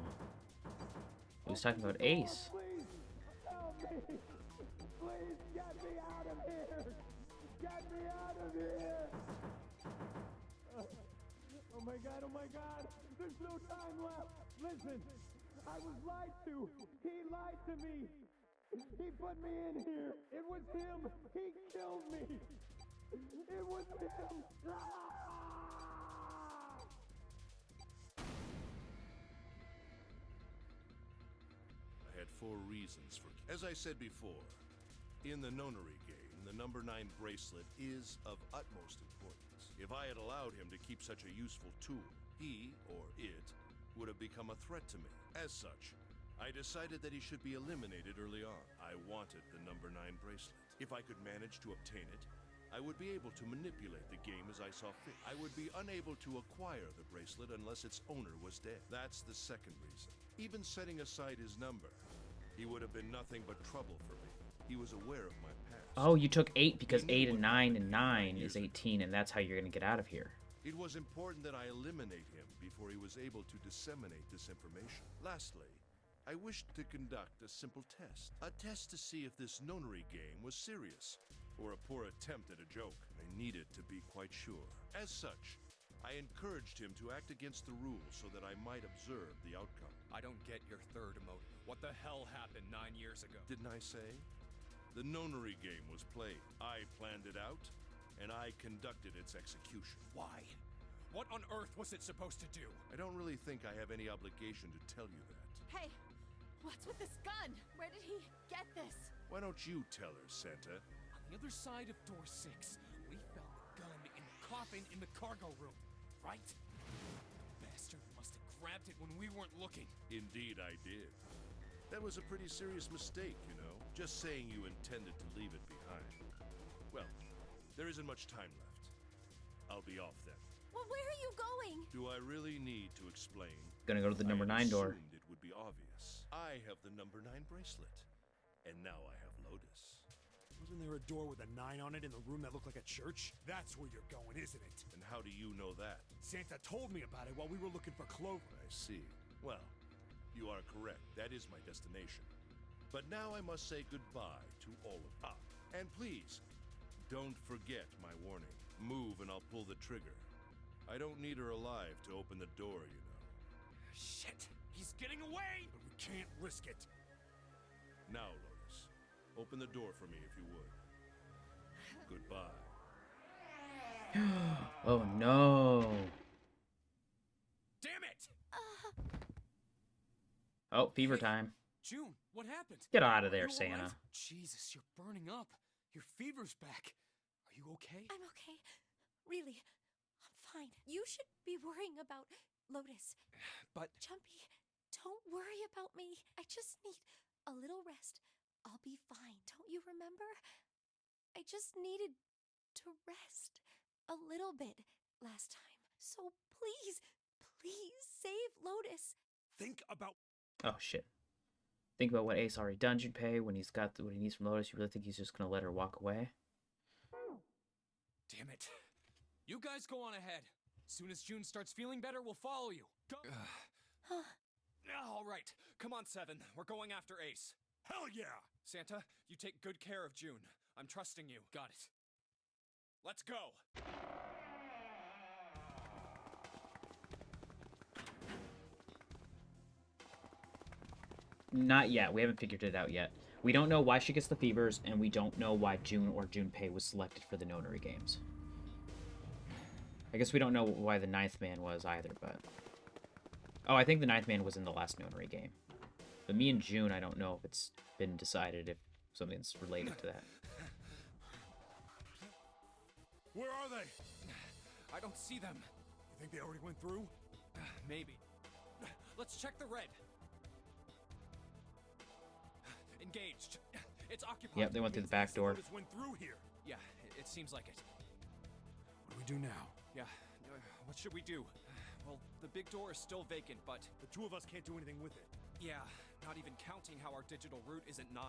He was talking about Ace. Please, help me! Please get me out of here! Get me out of here! Oh my god, oh my god! There's no time left! Listen! I was lied to! He lied to me! He put me in here! It was him! He killed me! It was him! I had 4 reasons for... As I said before, in the nonary game, the number 9 bracelet is of utmost importance. If I had allowed him to keep such a useful tool, he, or it, would have become a threat to me. As such, I decided that he should be eliminated early on. I wanted the number 9 bracelet. If I could manage to obtain it, I would be able to manipulate the game as I saw fit. I would be unable to acquire the bracelet unless its owner was dead. That's the second reason. Even setting aside his number, he would have been nothing but trouble for me. He was aware of my past. Oh, you took 8 because 8 and 9 and 9 is 18, and that's how you're going to get out of here. It was important that I eliminate him before he was able to disseminate this information. Lastly, I wished to conduct a simple test. A test to see if this nonary game was serious, or a poor attempt at a joke. I needed to be quite sure. As such, I encouraged him to act against the rules so that I might observe the outcome. I don't get your third emotive. What the hell happened 9 years ago? Didn't I say? The nonary game was played. I planned it out, and I conducted its execution. Why? What on earth was it supposed to do? I don't really think I have any obligation to tell you that. Hey, what's with this gun? Where did he get this? Why don't you tell her, Santa? On the other side of door 6, we found the gun in the coffin in the cargo room, right? The bastard must have grabbed it when we weren't looking. Indeed, I did. That was a pretty serious mistake, you know. Just saying you intended to leave it behind. Well, there isn't much time left. I'll be off then. Well, where are you going? Do I really need to explain? Gonna go to the number I 9 door. assumed it would be obvious. I have the number 9 bracelet, and now I have Lotus. Wasn't there a door with a 9 on it in the room that looked like a church? That's where you're going, isn't it? And how do you know that? Santa told me about it while we were looking for Clover. I see. Well, you are correct. That is my destination. But now I must say goodbye to all of you. And please, don't forget my warning. Move and I'll pull the trigger. I don't need her alive to open the door, you know. Shit! He's getting away! But we can't risk it. Now, Lotus, open the door for me if you would. Goodbye. Oh no. Damn it! Oh, fever time. June, what happened? Get out of there, You all right? Santa. Jesus, you're burning up. Your fever's back. Are you okay? I'm okay. Really, I'm fine. You should be worrying about Lotus. But Jumpy, don't worry about me. I just need a little rest. I'll be fine. Don't you remember? I just needed to rest a little bit last time. So please, please save Lotus. Think about... Oh shit. Think about what Ace already done, Junpei. When he's got what he needs from Lotus, you really think he's just gonna let her walk away? Damn it. You guys go on ahead. As soon as June starts feeling better, we'll follow you. Go. All right. Come on, Seven. We're going after Ace. Hell yeah! Santa, you take good care of June. I'm trusting you. Got it. Let's go. Not yet. We haven't figured it out yet. We don't know why she gets the fevers, and we don't know why June or Junpei was selected for the notary games. I guess we don't know why the 9th man was either, but... Oh, I think the 9th man was in the last notary game. But me and June, I don't know if it's been decided if something's related to that. Where are they? I don't see them. You think they already went through? Maybe. Let's check the red. Engaged. It's occupied. Yep, they went through the back door. Just went through here. Yeah, it seems like it. What do we do now? Yeah, what should we do? Well, the big door is still vacant, but... The two of us can't do anything with it. Yeah, not even counting how our digital route isn't 9.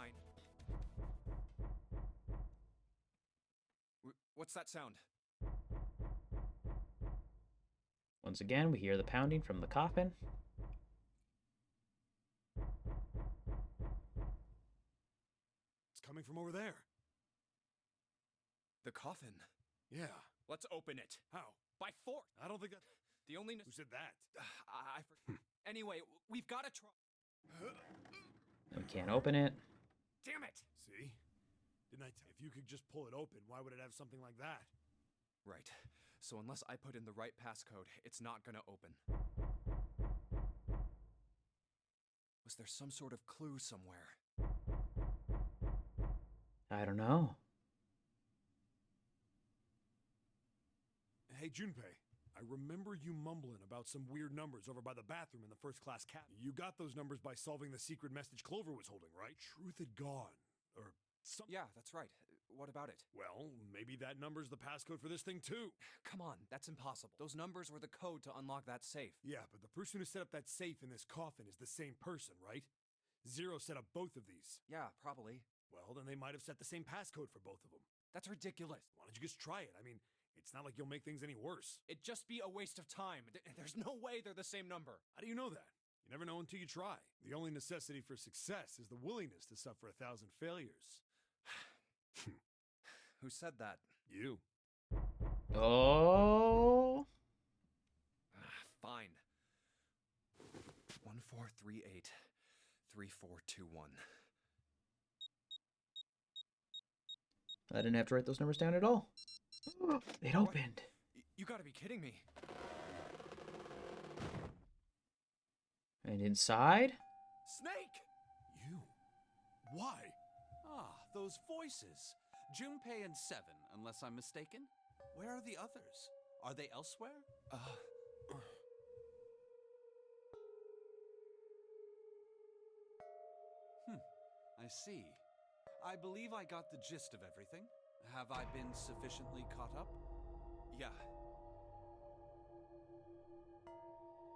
What's that sound? Once again, we hear the pounding from the coffin. It's coming from over there. The coffin. Yeah. Let's open it. How? By force. I don't think that... The only... Who said that? Anyway, we've got to try... We can't open it. Damn it! See? Didn't I if you could just pull it open, why would it have something like that? Right. So unless I put in the right passcode, it's not gonna open. Was there some sort of clue somewhere? I don't know. Hey, Junpei. I remember you mumbling about some weird numbers over by the bathroom in the first-class cabin. You got those numbers by solving the secret message Clover was holding, right? Truth had gone. Or something. Yeah, that's right. What about it? Well, maybe that number's the passcode for this thing, too. Come on, that's impossible. Those numbers were the code to unlock that safe. Yeah, but the person who set up that safe in this coffin is the same person, right? Zero set up both of these. Yeah, probably. Well, then they might have set the same passcode for both of them. That's ridiculous. Why don't you just try it? I mean, it's not like you'll make things any worse. It'd just be a waste of time. There's no way they're the same number. How do you know that? Never know until you try. The only necessity for success is the willingness to suffer 1,000 failures. Who said that? You. Oh. Fine. 1438 3421. I didn't have to write those numbers down at all. It opened. You gotta be kidding me. And inside? Snake! You? Why? Ah, those voices. Junpei and Seven, unless I'm mistaken. Where are the others? Are they elsewhere? I see. I believe I got the gist of everything. Have I been sufficiently caught up? Yeah.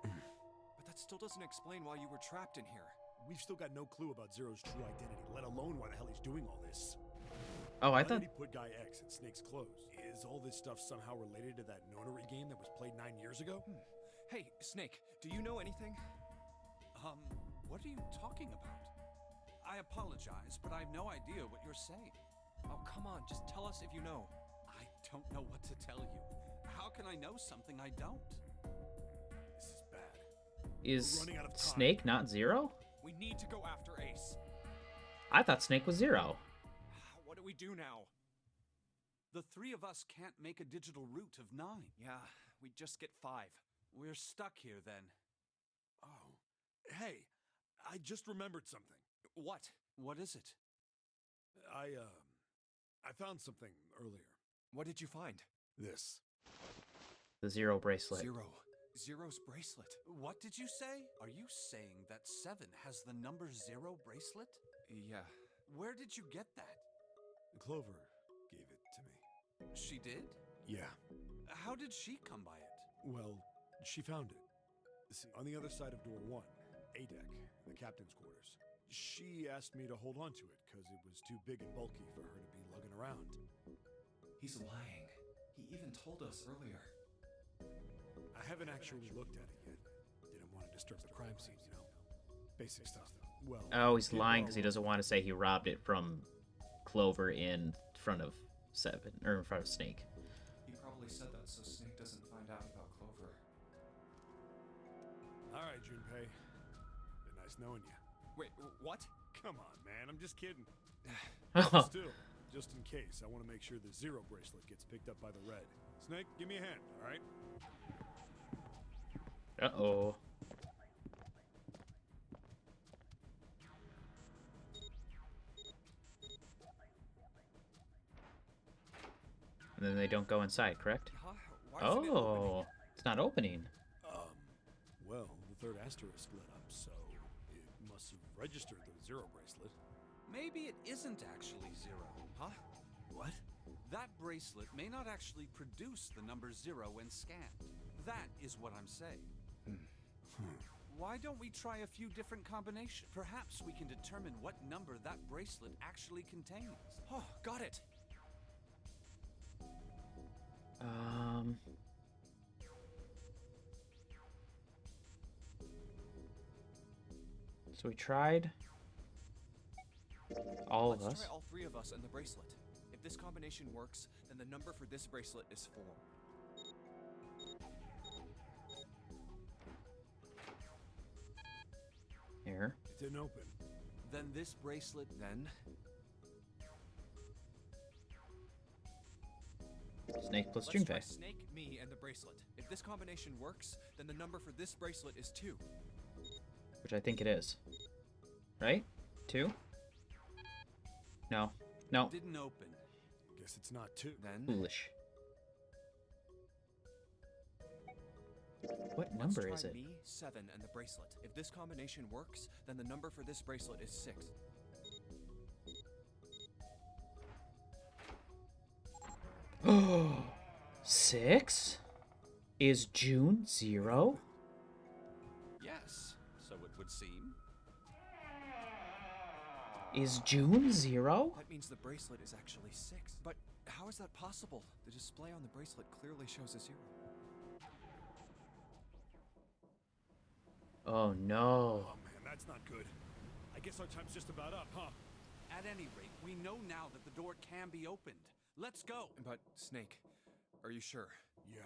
But that still doesn't explain why you were trapped in here. We've still got no clue about Zero's true identity, let alone why the hell he's doing all this. Oh, I Why thought... did he put Guy X in Snake's clothes? Is all this stuff somehow related to that notary game that was played 9 years ago? Hey, Snake, do you know anything? What are you talking about? I apologize, but I have no idea what you're saying. Oh, come on, just tell us if you know. I don't know what to tell you. How can I know something I don't? This is bad. Is running out of time. Snake not Zero? We need to go after Ace. I thought Snake was Zero. What do we do now? The three of us can't make a digital route of 9. Yeah, we just get 5. We're stuck here then. Oh. Hey, I just remembered something. What? What is it? I found something earlier. What did you find? This. The Zero bracelet. Zero's bracelet. What did you say? Are you saying that 7 has the number 0 bracelet? Yeah. Where did you get that? Clover gave it to me. She did? Yeah. How did she come by it? Well, she found it. See, on the other side of door 1, A deck, the captain's quarters. She asked me to hold on to it because it was too big and bulky for her to be lugging around. He's lying. He even told us earlier. I haven't actually looked at it yet. Didn't want to disturb the crime scene, you know? Basic stuff. Well, Oh, he's did lying well because he doesn't want to say he robbed it from Clover in front of Seven, or in front of Snake. He probably said that so Snake doesn't find out about Clover. All right, Junpei. Been nice knowing you. Wait, what? Come on, man. I'm just kidding. Oh, Still, just in case, I want to make sure the Zero bracelet gets picked up by the Red. Snake, give me a hand, all right? uh-oh. And then they don't go inside, correct? Huh? Why isn't it opening? Oh, it's not opening. Well, the third asterisk lit up, so it must have registered the Zero bracelet. Maybe it isn't actually 0. Huh? What? That bracelet may not actually produce the number 0 when scanned. That is what I'm saying. Why don't we try a few different combinations? Perhaps we can determine what number that bracelet actually contains. Oh, got it. So we tried all of Let's us. try all 3 of us and the bracelet. If this combination works, then the number for this bracelet is 4. Here. It didn't open. Then this bracelet... Then Snake plus let's try Junpei. Snake, me, and the bracelet. If this combination works, then the number for this bracelet is 2. Which I think it is. Right? 2? No. No. Didn't open. Guess it's not 2. Then Foolish. What let's number try is it? me, 7, and the bracelet. If this combination works, then the number for this bracelet is 6. Oh, 6? Is June 0? Yes, so it would seem. Is June 0? That means the bracelet is actually 6. But how is that possible? The display on the bracelet clearly shows a 0. Oh no. Oh man, that's not good. I guess our time's just about up, huh? At any rate, we know now that the door can be opened. Let's go. But, Snake, are you sure? Yeah.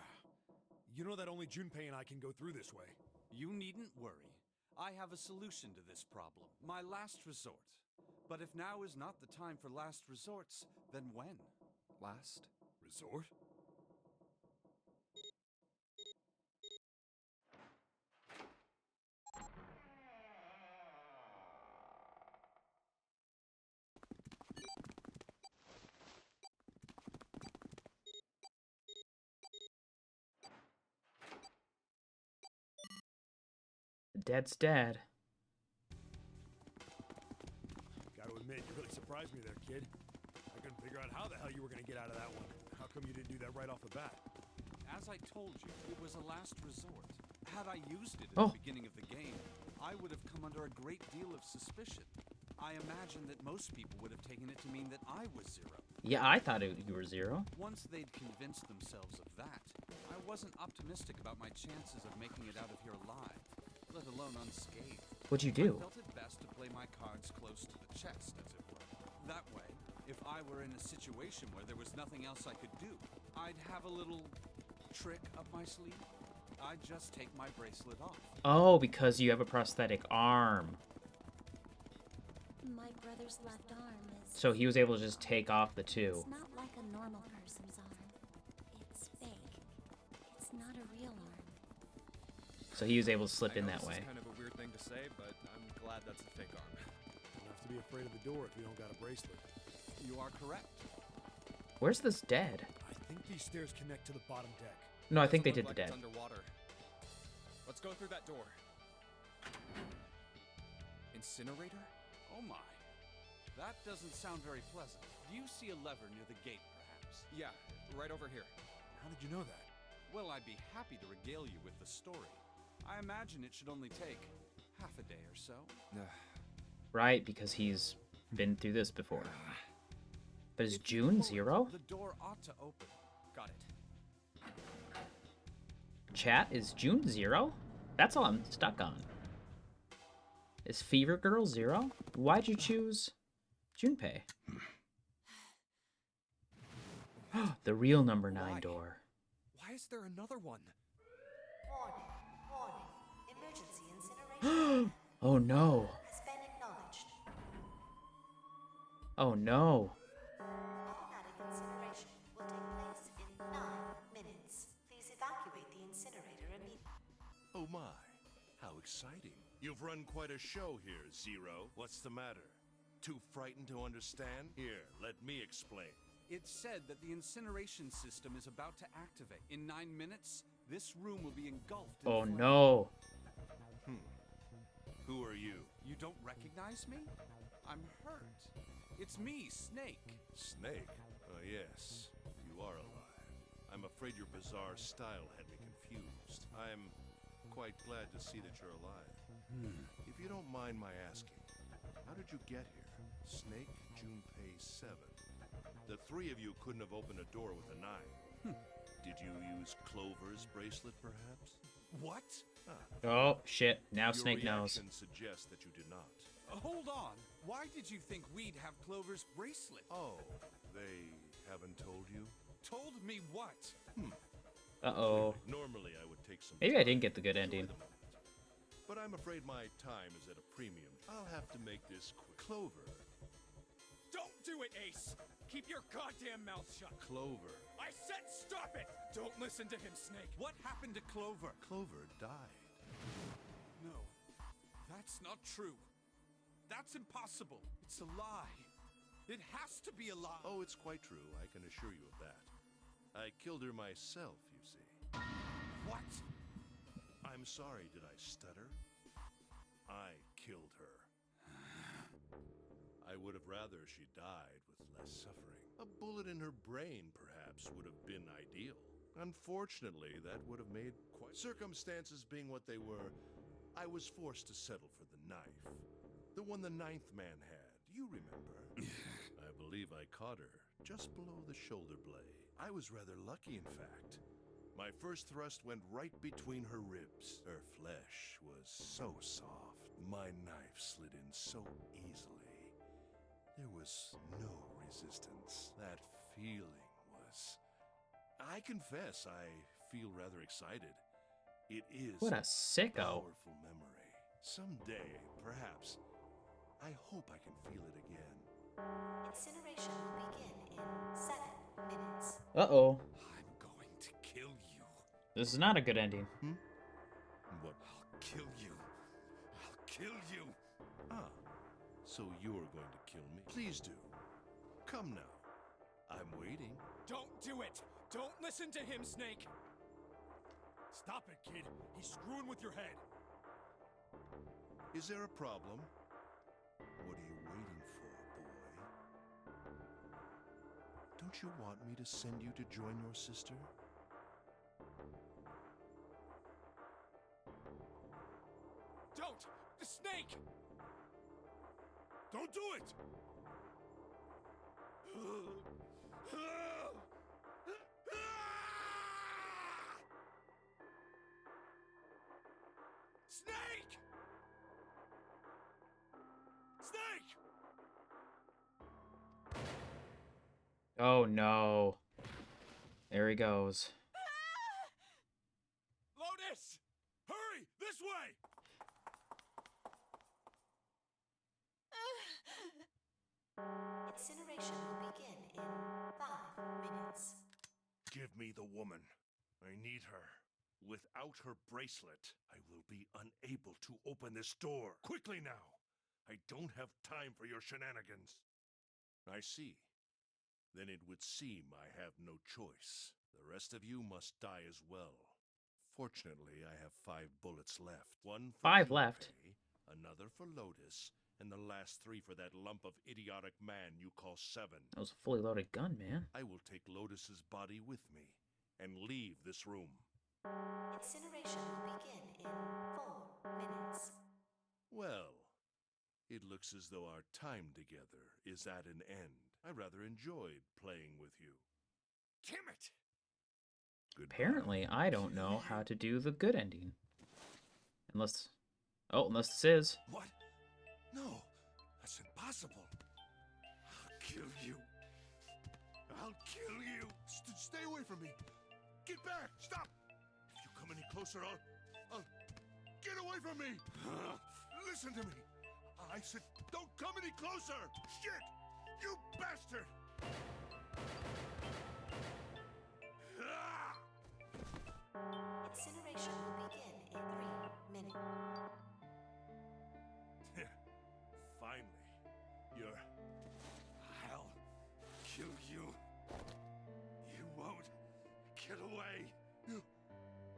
You know that only Junpei and I can go through this way. You needn't worry. I have a solution to this problem. My last resort. But if now is not the time for last resorts, then when? Last? Resort? Dead's dead. Gotta admit, you really surprised me there, kid. I couldn't figure out how the hell you were gonna get out of that one. How come you didn't do that right off the bat? As I told you, it was a last resort. Had I used it at Oh. the beginning of the game, I would have come under a great deal of suspicion. I imagine that most people would have taken it to mean that I was Zero. Yeah, I thought you were Zero. Once they'd convinced themselves of that, I wasn't optimistic about my chances of making it out of here alive, let alone unscathed. What'd you do? I felt it best to play my cards close to the chest, as it were. That way, if I were in a situation where there was nothing else I could do, I'd have a little trick up my sleeve. I'd just take my bracelet off. Oh, because you have a prosthetic arm. My brother's left arm is... So he was able to just take off the two. It's not like a normal person's arm. It's fake. It's not a real arm. So he was able to slip I in know that this way. is kind of a weird thing to say, but I'm glad that's a fake arm. Don't have to be afraid of the door if you don't got a bracelet. You are correct. Where's this dead? I think these stairs connect to the bottom deck. No, I think they Doesn't did look the like dead. it's underwater. Let's go through that door. Incinerator? Oh my. That doesn't sound very pleasant. Do you see a lever near the gate, perhaps? Yeah, right over here. How did you know that? Well, I'd be happy to regale you with the story. I imagine it should only take half a day or so. Right, because he's been through this before. But is If you June pull it, Zero? The door ought to open. Got it. Chat, is June Zero? That's all I'm stuck on. Is Fever Girl Zero? Why'd you choose Junpei? The real number 9 Why? door. Why is there another one? Warning, warning. Emergency incineration Oh no. has been acknowledged. Oh no. Automatic incineration will take place in 9 minutes. Please evacuate the incinerator immediately. Oh my, how exciting. You've run quite a show here, Zero. What's the matter? Too frightened to understand? Here, let me explain. It's said that the incineration system is about to activate. In 9 minutes, this room will be engulfed in Oh flame. no. Who are you? You don't recognize me? I'm hurt. It's me, Snake. Snake? Oh, yes. You are alive. I'm afraid your bizarre style had me confused. I'm quite glad to see that you're alive. If you don't mind my asking, how did you get here? Snake, Junpei 7. The three of you couldn't have opened a door with a 9. Did you use Clover's bracelet, perhaps? What? Oh shit. Now Your Snake knows. reaction suggests that you did not. Hold on. Why did you think we'd have Clover's bracelet? Oh, they haven't told you? Told me what? Uh-oh. Normally I would take some Maybe I time didn't get the good to ending. enjoy the moment. But I'm afraid my time is at a premium. I'll have to make this quick. Clover. Don't do it, Ace! Keep your goddamn mouth shut! Clover. I said stop it! Don't listen to him, Snake! What happened to Clover? Clover died. No, that's not true. That's impossible. It's a lie. It has to be a lie. Oh, it's quite true. I can assure you of that. I killed her myself, you see. What? I'm sorry, did I stutter? I killed her. I would have rather she died with less suffering. A bullet in her brain, perhaps, would have been ideal. Unfortunately, that would have made quite... Circumstances being what they were, I was forced to settle for the knife. The one the ninth man had, you remember. I believe I caught her just below the shoulder blade. I was rather lucky, in fact. My first thrust went right between her ribs. Her flesh was so soft. My knife slid in so easily. There was no resistance. That feeling was... I confess, I feel rather excited. It is What a sicko. powerful memory. Someday, perhaps, I hope I can feel it again. Incineration will begin in 7 minutes. Uh-oh. I'm going to kill you. This is not a good ending. What? I'll kill you. I'll kill you. Ah, so you're going to kill me? Please do. Come now. I'm waiting. Don't do it! Don't listen to him, Snake! Stop it, kid. He's screwing with your head. Is there a problem? What are you waiting for, boy? Don't you want me to send you to join your sister? Don't! The snake! Don't do it! Snake! Snake! Oh no. There he goes. Lotus! Hurry! This way! Incineration will begin in 5 minutes. Give me the woman. I need her. Without her bracelet, I will be unable to open this door. Quickly now! I don't have time for your shenanigans. I see. Then it would seem I have no choice. The rest of you must die as well. Fortunately, I have 5 bullets left. 1 for 5 Junpei, left. another for Lotus, and the last 3 for that lump of idiotic man you call Seven. That was a fully loaded gun, man. I will take Lotus's body with me and leave this room. Incineration will begin in 4 minutes. Well, it looks as though our time together is at an end. I rather enjoyed playing with you. Damn it! Goodbye. Apparently, I don't know how to do the good ending. Unless... Oh, unless this is. What? No, that's impossible. I'll kill you. I'll kill you. Stay away from me. Get back. Stop. If you come any closer, I'll... Get away from me. Listen to me. I said, don't come any closer. Shit. You bastard. Incineration will begin in 3 minutes. Finally, I'll kill you. You won't get away.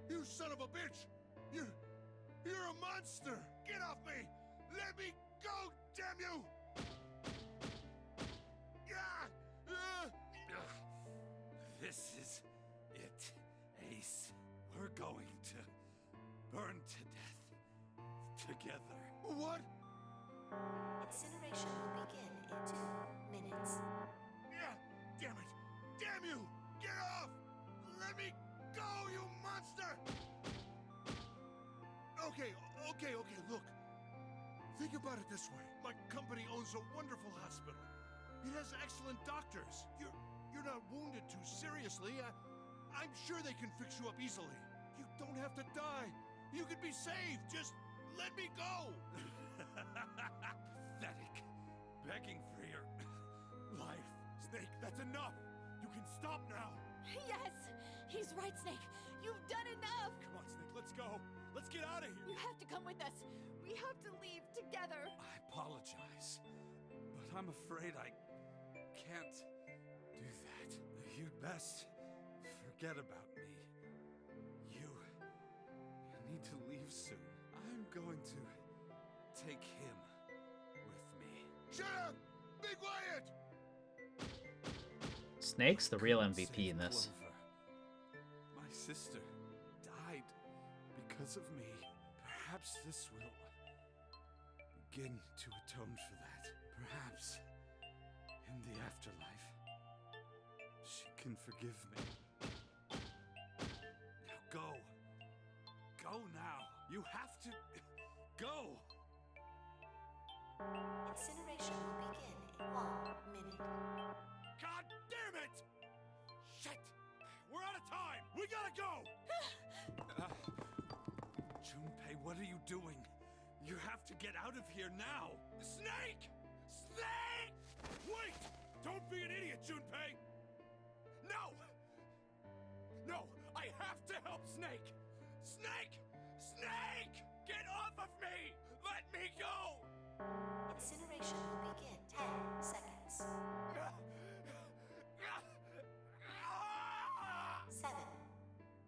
You son of a bitch! You're a monster! Get off me! Let me go, damn you! This is it, Ace. We're going to burn to death together. What? Incineration will begin in 2 minutes. Yeah, damn it! Damn you! Get off! Let me go, you monster! Okay, look. Think about it this way. My company owns a wonderful hospital. It has excellent doctors. You're not wounded too seriously. I'm sure they can fix you up easily. You don't have to die. You can be saved. Just let me go. Pathetic. Begging for your life. Snake, that's enough! You can stop now! Yes! He's right, Snake! You've done enough! Come on, Snake, let's go! Let's get out of here! You have to come with us! We have to leave together! I apologize, but I'm afraid I can't do that. You'd best forget about me. You need to leave soon. I'm going to take him with me. Shut up! Be quiet! Snake's the real Couldn't MVP save in this. Clover. My sister died because of me. Perhaps this will begin to atone for that. Perhaps in the afterlife, she can forgive me. Go. Go now. You have to go. Incineration will begin in 1 minute. God damn it! Shit! We're out of time! We gotta go! Junpei, what are you doing? You have to get out of here now. Snake! Snake! Wait! Don't be an idiot, Junpei! No! No! I have to help Snake! Snake! Snake! Get off of me! Let me go! Incineration will begin 10 seconds. 7,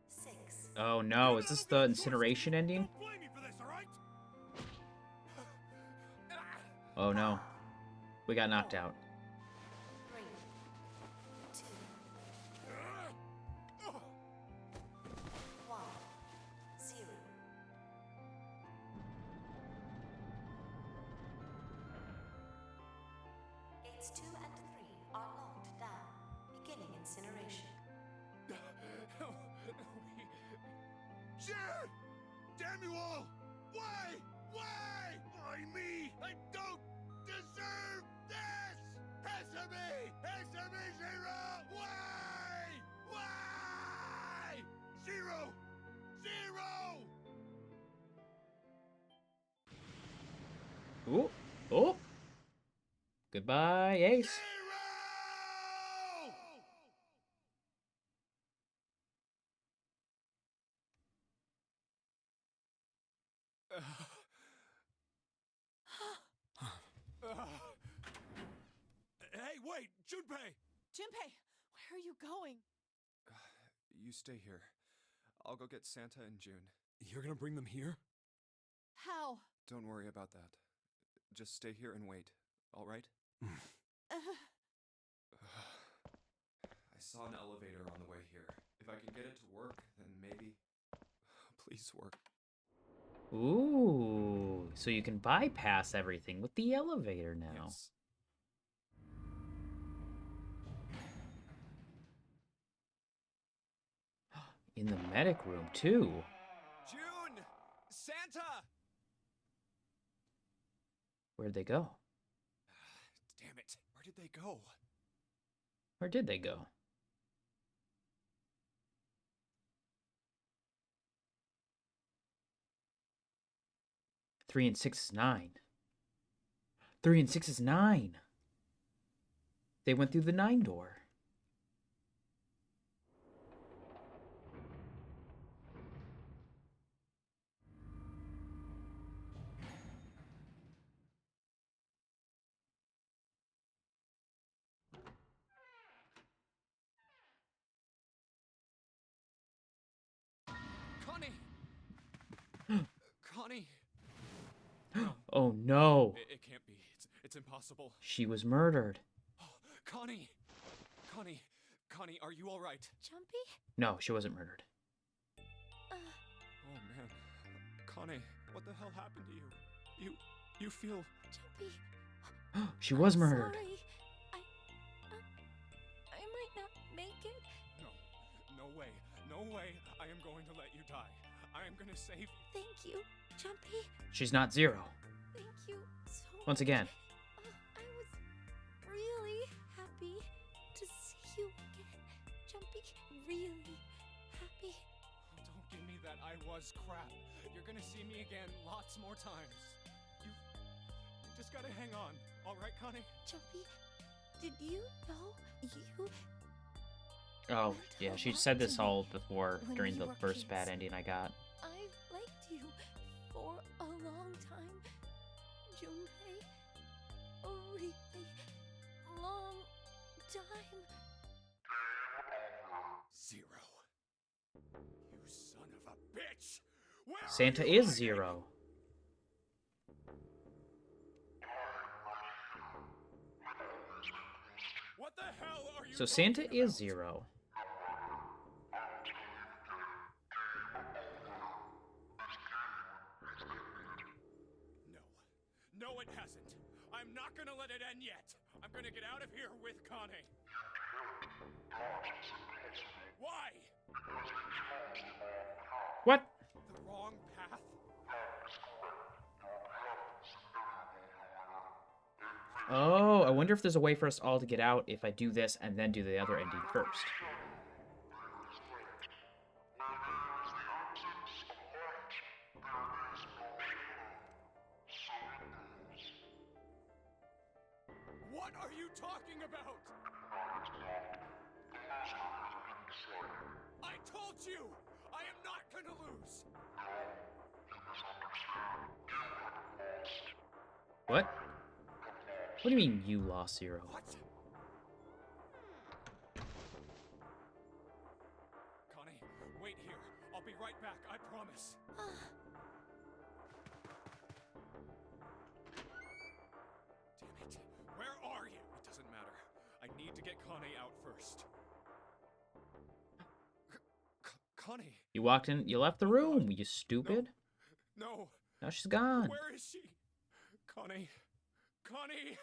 6. Oh no, is this the incineration ending? Don't blame me for this, all right? Oh no. We got knocked out. 3, 2, 1, 0. Gates 2 and 3 are locked down, beginning incineration. Shit! Damn you all! Why? Why? Why me? I don't deserve this! Answer me! Answer me, Zero! Why? Why? Zero! Zero! Ooh. Oh. Goodbye, Ace. Hey, wait! Junpei! Junpei, where are you going? You stay here. I'll go get Santa and June. You're gonna bring them here? How? Don't worry about that. Just stay here and wait, all right? I saw an elevator on the way here. If I can get it to work, then maybe... Please work. Ooh. So you can bypass everything with the elevator now. Yes. In the medic room, too. June! Santa! Where'd they go? Damn it. Where did they go? Where did they go? Three and 6 is 9. 3 and 6 is 9. They went through the 9 door. Connie! Connie! Oh no. It can't be. It's impossible. She was murdered. Connie! Connie, are you alright? Jumpy? No, she wasn't murdered. Oh man. Connie, what the hell happened to you? You feel... Jumpy. She was murdered. Sorry. I might not make it. No way. No way I am going to let you die. I am gonna save you. Thank you, Jumpy. She's not Zero. Thank you so Once again. I was really happy to see you again. Jumpy, really happy. Don't give me that I was crap. You're gonna see me again lots more times. You just gotta hang on. All right, Connie? Jumpy, did you know you... Oh, yeah, she said this all before, When during we the were first bad kids. ending I got. I've liked you for a long time, Junpei. A really long time. Zero. You son of a bitch! Where are Santa you is hiding? Zero. What the hell are you So Santa talking is about? Zero. No, it hasn't. I'm not gonna let it end yet. I'm gonna get out of here with Connie. Why? What? The wrong path? Oh, I wonder if there's a way for us all to get out if I do this and then do the other ending first. What are you talking about? I told you! I am not gonna lose! What? What do you mean you lost Zero? What? Connie, wait here. I'll be right back, I promise. Damn it. Where are you? It doesn't matter. I need to get Connie out first. Connie! You walked in, you left the room, you stupid. No! Now she's gone. Where is she? Connie! Connie!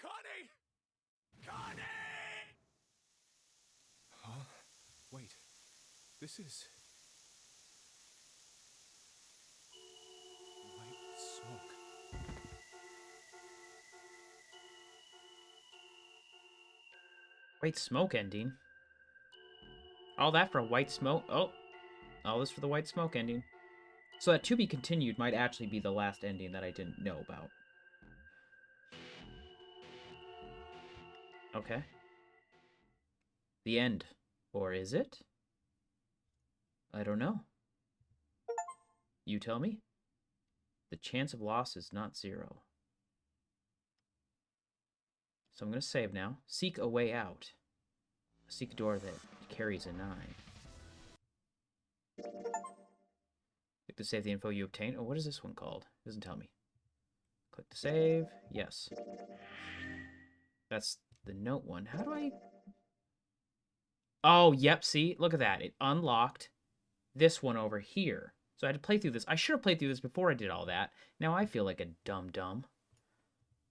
Connie! Connie! Huh? Wait. This is... white smoke. White smoke ending. All that for a white smoke. Oh, all this for the white smoke ending. So that to be continued might actually be the last ending that I didn't know about. Okay. The end. Or is it? I don't know. You tell me. The chance of loss is not 0. So I'm going to save now. Seek a way out. Seek a door that carries a 9. Click to save the info you obtained. Oh, what is this one called? It doesn't tell me. Click to save. Yes. That's the note one. How do I... Oh, yep, see? Look at that. It unlocked this one over here. So I had to play through this. I should have played through this before I did all that. Now I feel like a dum-dum.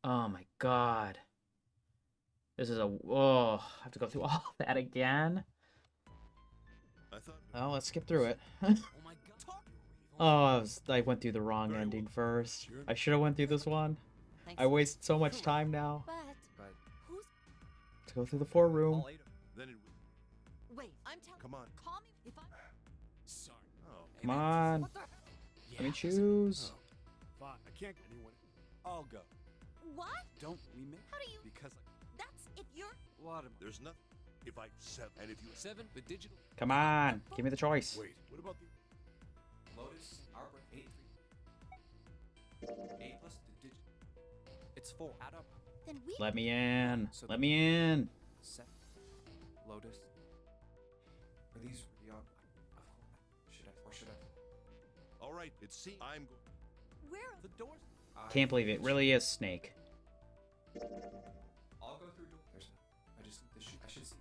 Oh, my God. This is a... Oh, I have to go through all that again. Oh, let's skip through it. Oh, I went through the wrong ending first. I should have went through this one. I wasted so much time now. But who's... Let's go through the 4 room. Then it... Wait, I'm telling. Come on. Call me if I. Sorry. Oh. Come on. Let me choose. Fine, I can't get anyone. I'll go. What? Don't we make? How do you... Because That's if you're... what? There's nothing. If I 7 and if you 7, the digital. Come on. Give me the choice. Wait, what about the... Lotus, Arbor, 8, 3. 8 plus the digit. It's 4. Add up. Then we... Let me in. Let me in. 7. Lotus. Are these beyond? Should I? Or should I? all right, it seems I'm going. Where... The doors. Can't believe it really is Snake. I'll go through. There's. I just. I should see.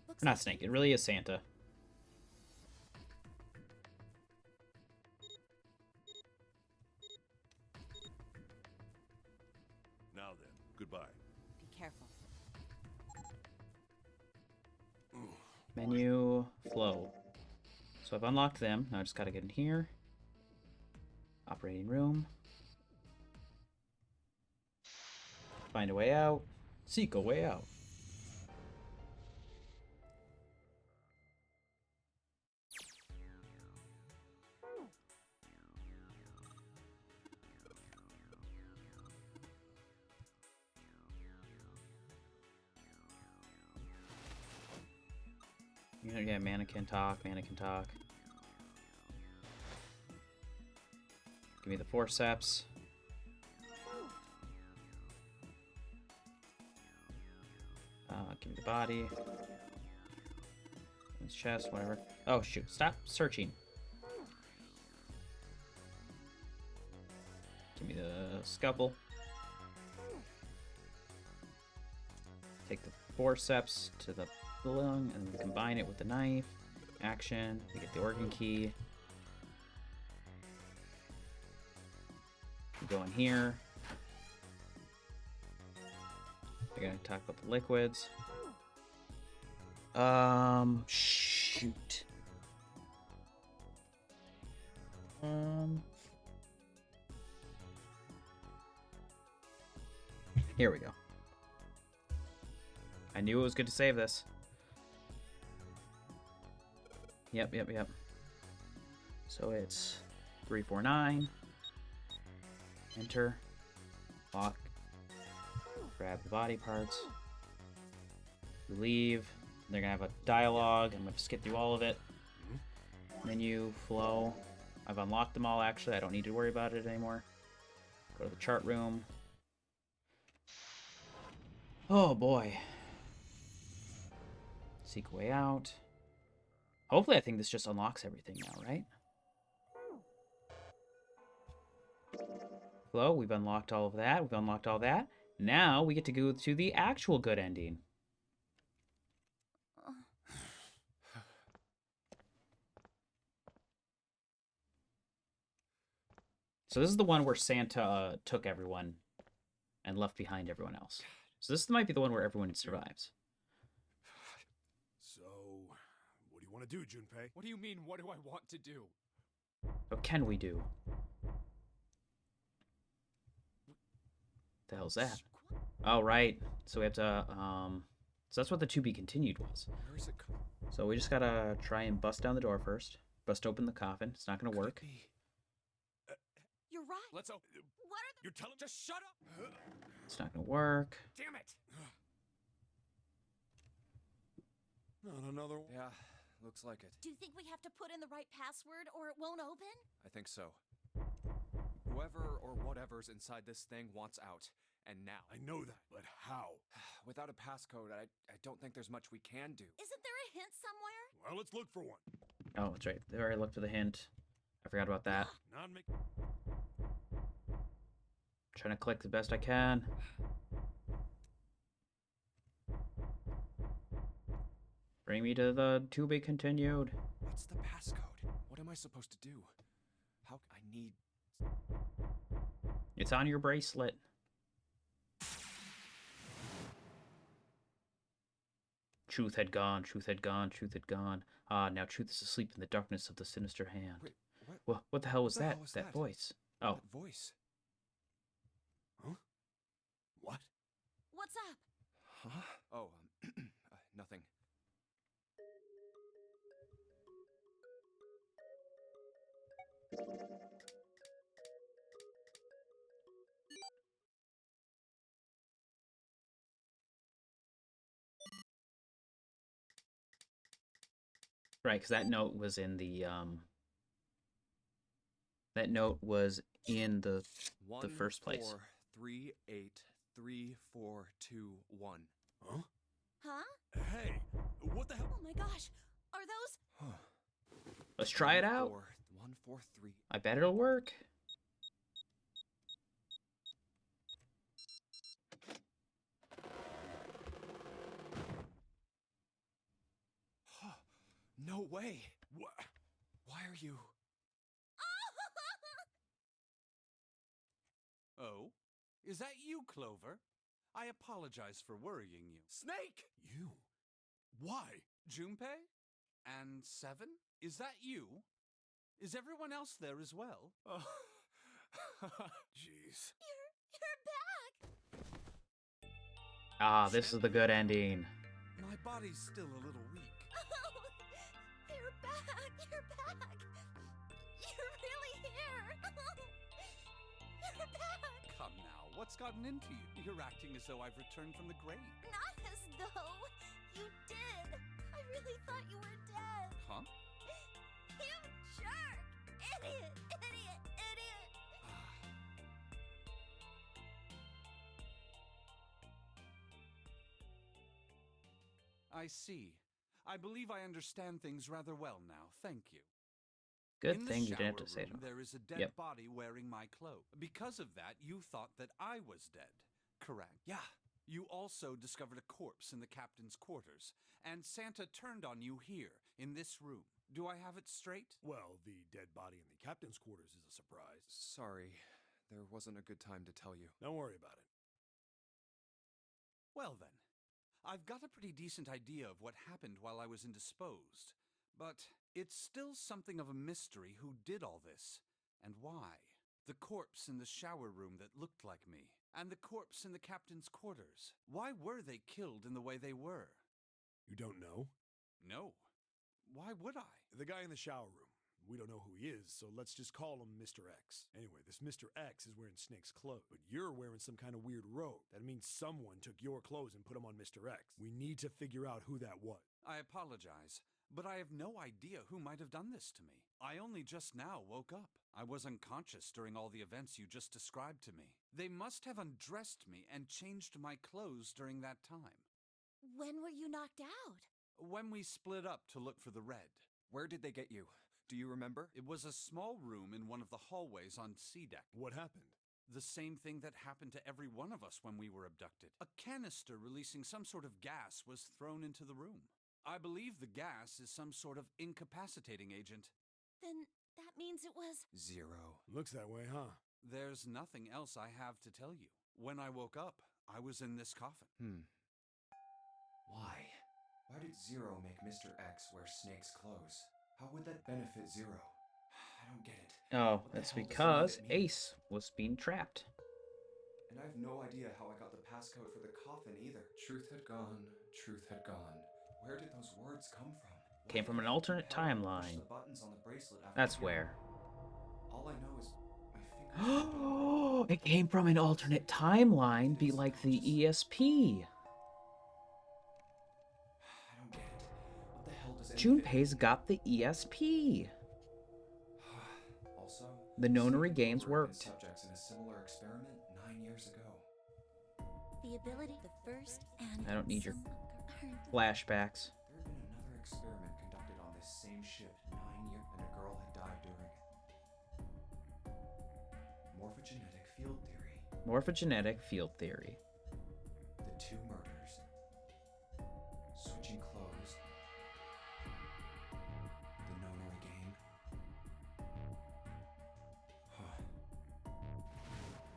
Looks Not like Snake. It really is Santa. Now then, goodbye. Be careful. Menu. Flow. So I've unlocked them. Now I just gotta get in here. Operating room. Find a way out. Seek a way out. Yeah, mannequin talk, mannequin talk. Give me the forceps. Give me the body. His chest, whatever. Oh, shoot. Stop searching. Give me the scalpel. Take the forceps to the lung and then combine it with the knife. Action. We get the organ key. We go in here. We're gonna talk about the liquids. Shoot. Here we go. I knew it was good to save this. Yep. So it's 349. Enter. Lock. Grab the body parts. You leave. They're gonna have a dialogue. I'm gonna skip through all of it. Menu, flow. I've unlocked them all actually. I don't need to worry about it anymore. Go to the chart room. Oh boy. Seek a way out. Hopefully I think this just unlocks everything now, right? Flow, we've unlocked all of that. We've unlocked all that. Now we get to go to the actual good ending. So this is the one where Santa took everyone and left behind everyone else. So this might be the one where everyone survives. So, what do you want to do, Junpei? What do you mean, what do I want to do? What can we do? The hell's that? Oh, right. So we have to, so that's what the to be continued was. Where is it? So we just gotta try and bust down the door first. Bust open the coffin. It's not gonna work. You're right. Let's open. What are the... You're telling? Just shut up! It's not gonna work. Damn it! Not another one. Yeah, looks like it. Do you think we have to put in the right password or it won't open? I think so. Whoever or whatever's inside this thing wants out. And now. I know that, but how? Without a passcode, I don't think there's much we can do. Isn't there a hint somewhere? Well, let's look for one. Oh, that's right. There, I looked for the hint. I forgot about that. Not make. Trying to click the best I can. Bring me to the to be continued. What's the passcode? What am I supposed to do? How I need... It's on your bracelet. Truth had gone, truth had gone, truth had gone. Ah, now truth is asleep in the darkness of the sinister hand. Wait, what? What the hell was What the that? hell was that that? voice. Oh, That voice. Huh? What? What's up? Huh? Oh, nothing. right, because that note was in the that note was in the first place. 1 4 3 8 3 4 2 1. Huh? Huh? Hey, what the hell? Oh my gosh. Are those... Let's try it out. 1 4 3. I bet it'll work. No way. Why are you? Oh? Is that you, Clover? I apologize for worrying you. Snake! You? Why? Junpei? And Seven? Is that you? Is everyone else there as well? Oh. Jeez. You're back. Ah, this is the good ending. My body's still a little weak. Oh, you're back. You're back. You're really here. You're back. Come now, what's gotten into you? You're acting as though I've returned from the grave. Not as though. You did. I really thought you were dead. Huh? You jerk. Idiot. Idiot. Idiot. I see. I believe I understand things rather well now. Thank you. Good In the thing you didn't have shower to say room, it. there is a dead Yep. body wearing my clothes. Because of that, you thought that I was dead. Correct. Yeah. You also discovered a corpse in the captain's quarters, and Santa turned on you here, in this room. Do I have it straight? Well, the dead body in the captain's quarters is a surprise. Sorry. There wasn't a good time to tell you. Don't worry about it. Well then, I've got a pretty decent idea of what happened while I was indisposed, but it's still something of a mystery who did all this. And why? The corpse in the shower room that looked like me, and the corpse in the captain's quarters. Why were they killed in the way they were? You don't know? No. Why would I? The guy in the shower room. We don't know who he is, so let's just call him Mr. X. Anyway, this Mr. X is wearing Snake's clothes, but you're wearing some kind of weird robe. That means someone took your clothes and put them on Mr. X. We need to figure out who that was. I apologize, but I have no idea who might have done this to me. I only just now woke up. I was unconscious during all the events you just described to me. They must have undressed me and changed my clothes during that time. When were you knocked out? When we split up to look for the red. Where did they get you? Do you remember? It was a small room in one of the hallways on C deck. What happened? The same thing that happened to every one of us when we were abducted. A canister releasing some sort of gas was thrown into the room. I believe the gas is some sort of incapacitating agent. Then that means it was... Zero. Looks that way, huh? There's nothing else I have to tell you. When I woke up, I was in this coffin. Why? Why did Zero make Mr. X wear Snake's clothes? How would that benefit Zero? I don't get it. Oh, What the that's hell does because any of it mean? Ace was being trapped. And I have no idea how I got the passcode for the coffin either. Truth had gone, truth had gone. Where did those words come from? Why Came from did an I alternate push timeline. the buttons on the bracelet after That's Zero? where. All I know is my fingers. Oh, it came from an alternate timeline, be like the ESP. I don't get it. What the hell does any of it Junpei's mean? got the ESP. Also, The nonary Snake games and Clover had been worked. subjects in a similar experiment 9 years ago. The ability, the first and... I don't need your some current- flashbacks. There had been another experiment conducted on this same ship 9 years, and a girl had died during it. Morphogenetic field theory. Morphogenetic field theory. The two murders. Switching clothes. The nonary game.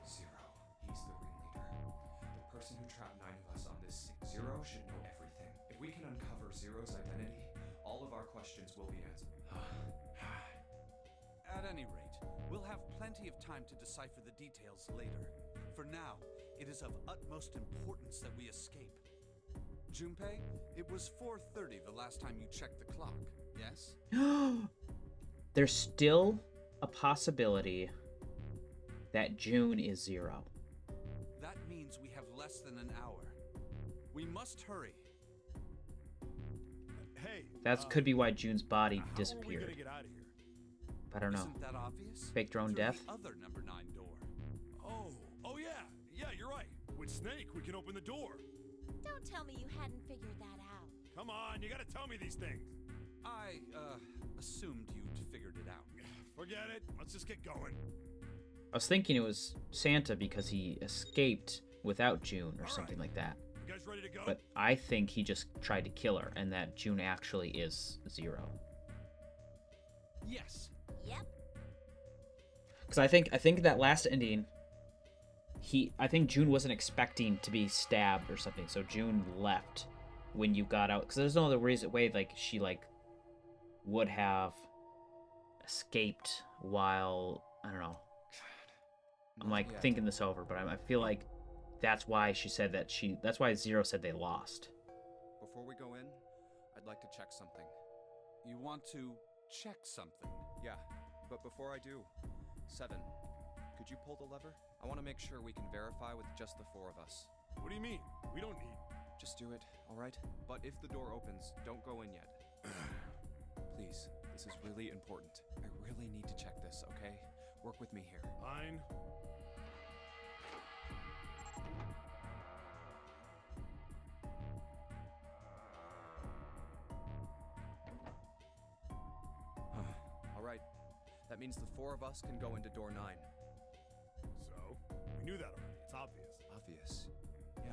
Zero. He's the ringleader. The person who trapped 9 of us on this Zero should know everything. If we can uncover Zero's identity, all of our questions will be answered. At any rate, we'll have plenty of time to decipher the details later. For now, it is of utmost importance that we escape. Junpei, it was 4:30 the last time you checked the clock, yes? There's still a possibility that June is Zero. That means we have less than an hour. We must hurry. Hey. That could be why June's body How are we disappeared. gonna get out of here? I don't know. Isn't that obvious? Fake drone Through death? the other number 9 door. Oh yeah. Yeah, you're right. With Snake, we can open the door. Don't tell me you hadn't figured that out. Come on, you gotta tell me these things. I, assumed you'd figured it out. Forget it. Let's just get going. I was thinking it was Santa because he escaped without June or something like that. You guys ready to go? But I think he just tried to kill her and that June actually is Zero. Yes. Yep. Because I think that last ending, I think June wasn't expecting to be stabbed or something, so June left when you got out. Because there's no other way like she like would have escaped while I don't know. I'm like Yeah. thinking this over, but I feel like that's why she said that that's why Zero said they lost. Before we go in, I'd like to check something. You want to check something? Yeah, but before I do, Seven, could you pull the lever? I want to make sure we can verify with just the 4 of us. What do you mean? We don't need... Just do it, alright? But if the door opens, don't go in yet. Please, this is really important. I really need to check this, okay? Work with me here. Fine. Alright, that means the 4 of us can go into door 9. So? We knew that already. It's obvious. Obvious. Yeah,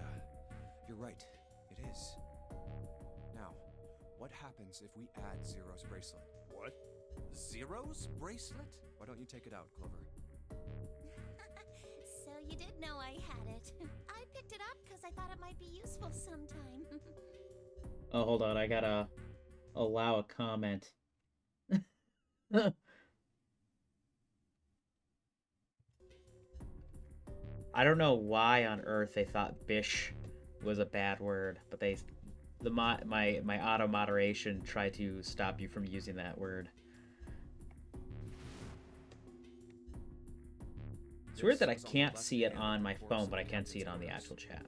you're right. It is. Now, what happens if we add Zero's bracelet? What? Zero's bracelet? Why don't you take it out, Clover? So you did know I had it. I picked it up because I thought it might be useful sometime. Oh, hold on, I gotta allow a comment. I don't know why on earth they thought bish was a bad word, but my auto moderation tried to stop you from using that word. It's weird that I can't see it on my phone, but I can see it on the actual chat.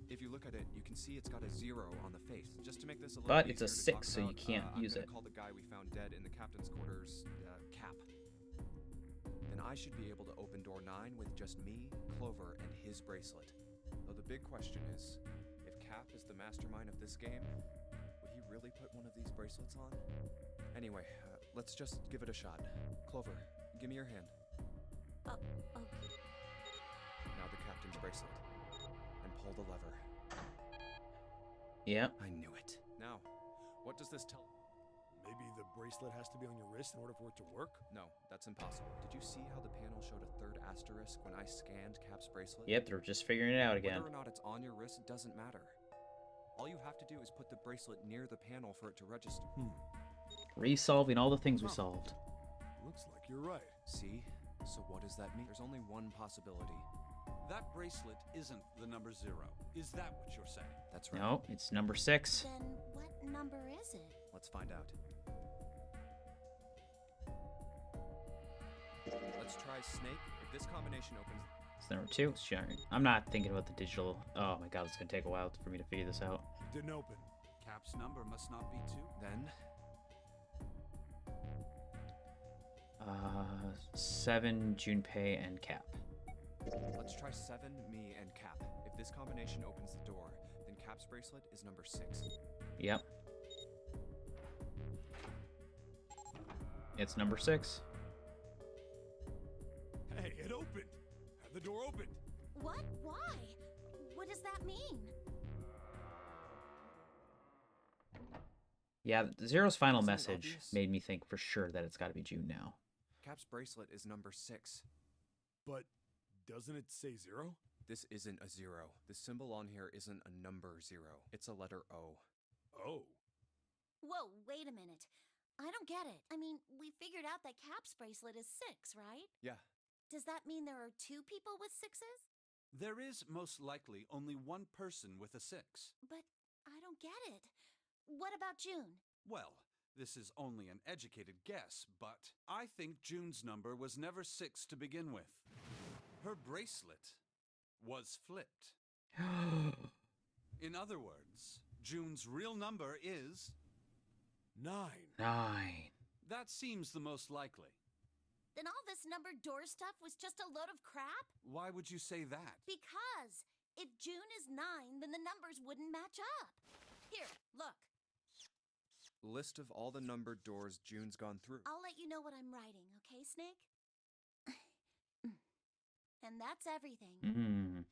If you look at it, you can see it's got a 0 on the face. Just to make this a little But it's a easier to talk 6, so you about, can't use I'm it. gonna call the guy we found dead in the captain's quarters, Cap. Then I should be able to open door 9 with just me, Clover, and his bracelet. Though the big question is, if Cap is the mastermind of this game, would he really put one of these bracelets on? Anyway, let's just give it a shot. Clover, give me your hand. Okay. Now the captain's bracelet. And pull the lever. Yep. I knew it. Now, what does this tell? Maybe the bracelet has to be on your wrist in order for it to work? No, that's impossible. Did you see how the panel showed a third asterisk when I scanned Cap's bracelet? Yep, they're just figuring it out again. Whether or not it's on your wrist doesn't matter. All you have to do is put the bracelet near the panel for it to register. Resolving all the things we solved. Looks like you're right. See? So what does that mean? There's only one possibility. That bracelet isn't the number 0. Is that what you're saying? That's right. No, it's number 6. Then what number is it? Let's find out. Let's try Snake. If this combination opens... It's number 2. Sure. I'm not thinking about the digital. Oh my god, it's gonna take a while for me to figure this out. It didn't open. Cap's number must not be 2. Then... 7, Junpei, and Cap. Let's try 7, me, and Cap. If this combination opens the door, then Cap's bracelet is number 6. Yep. It's number 6. Hey, it opened! The door opened! What? Why? What does that mean? Yeah, Zero's final Isn't it message obvious? made me think for sure that it's got to be June now. Cap's bracelet is number 6. But doesn't it say 0? This isn't a 0. The symbol on here isn't a number 0. It's a letter O. Oh. Whoa, wait a minute. I don't get it. I mean, we figured out that Cap's bracelet is 6, right? Yeah. Does that mean there are 2 people with 6s? There is most likely only one person with a 6. But I don't get it. What about June? Well, this is only an educated guess, but I think June's number was never 6 to begin with. Her bracelet was flipped. In other words, June's real number is 9. 9. That seems the most likely. Then all this number door stuff was just a load of crap? Why would you say that? Because if June is 9, then the numbers wouldn't match up. Here, look. List of all the numbered doors June's gone through. I'll let you know what I'm writing, okay, Snake? And that's everything. Mm.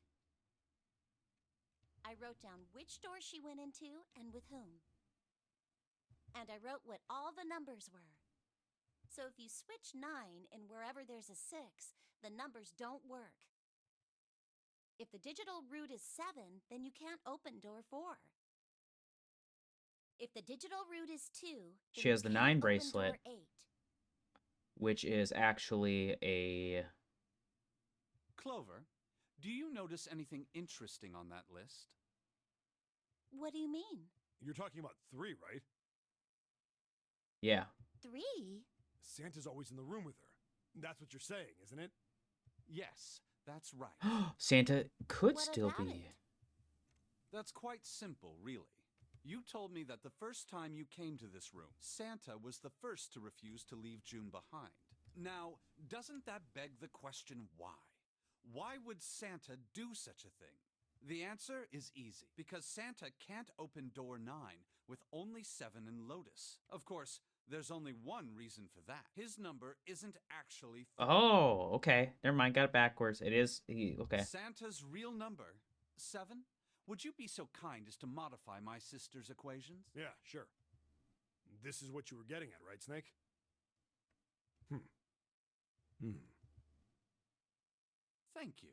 I wrote down which door she went into and with whom. And I wrote what all the numbers were. So if you switch 9 in wherever there's a 6, the numbers don't work. If the digital root is 7, then you can't open door 4. If the digital root is 2, then She has you the can't 9 open bracelet, door 8. which is actually a... Clover, do you notice anything interesting on that list? What do you mean? You're talking about 3, right? Yeah. 3? Santa's always in the room with her. That's what you're saying, isn't it? Yes, that's right. Santa could What still about be. it? That's quite simple, really. You told me that the first time you came to this room, Santa was the first to refuse to leave June behind. Now, doesn't that beg the question why? Why would Santa do such a thing? The answer is easy, because Santa can't open door 9 with only 7 in Lotus. Of course, there's only one reason for that. His number isn't actually 3. Oh, okay. Never mind. Got it backwards. It is... Okay. Santa's real number, 7? Would you be so kind as to modify my sister's equations? Yeah, sure. This is what you were getting at, right, Snake? Thank you.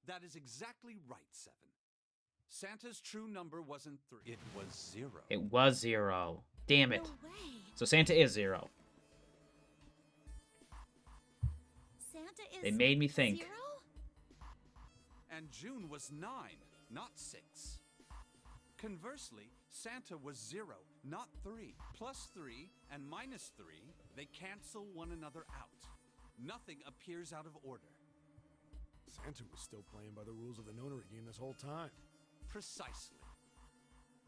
That is exactly right, 7. Santa's true number wasn't 3. It was 0. It was 0. Damn it. No way. So Santa is 0. Santa They made me think. 0? And June was 9, not 6. Conversely, Santa was 0, not 3. Plus 3 and minus 3, they cancel one another out. Nothing appears out of order. Santa was still playing by the rules of the nonary game this whole time. Precisely.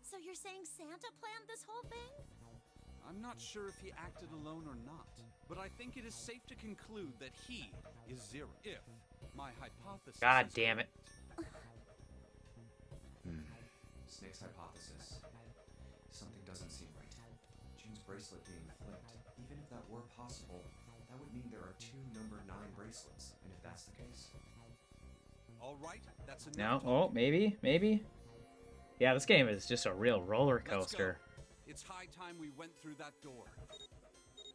So you're saying Santa planned this whole thing? I'm not sure if he acted alone or not, but I think it is safe to conclude that he is 0. If my hypothesis God is damn it. Snake's hypothesis. Something doesn't seem right. June's bracelet being flipped. Even if that were possible, that would mean there are 2 number 9 bracelets. And if that's the case, all right, that's enough. No. talking. Oh, maybe. Yeah, this game is just a real roller Let's go. coaster. It's high time we went through that door.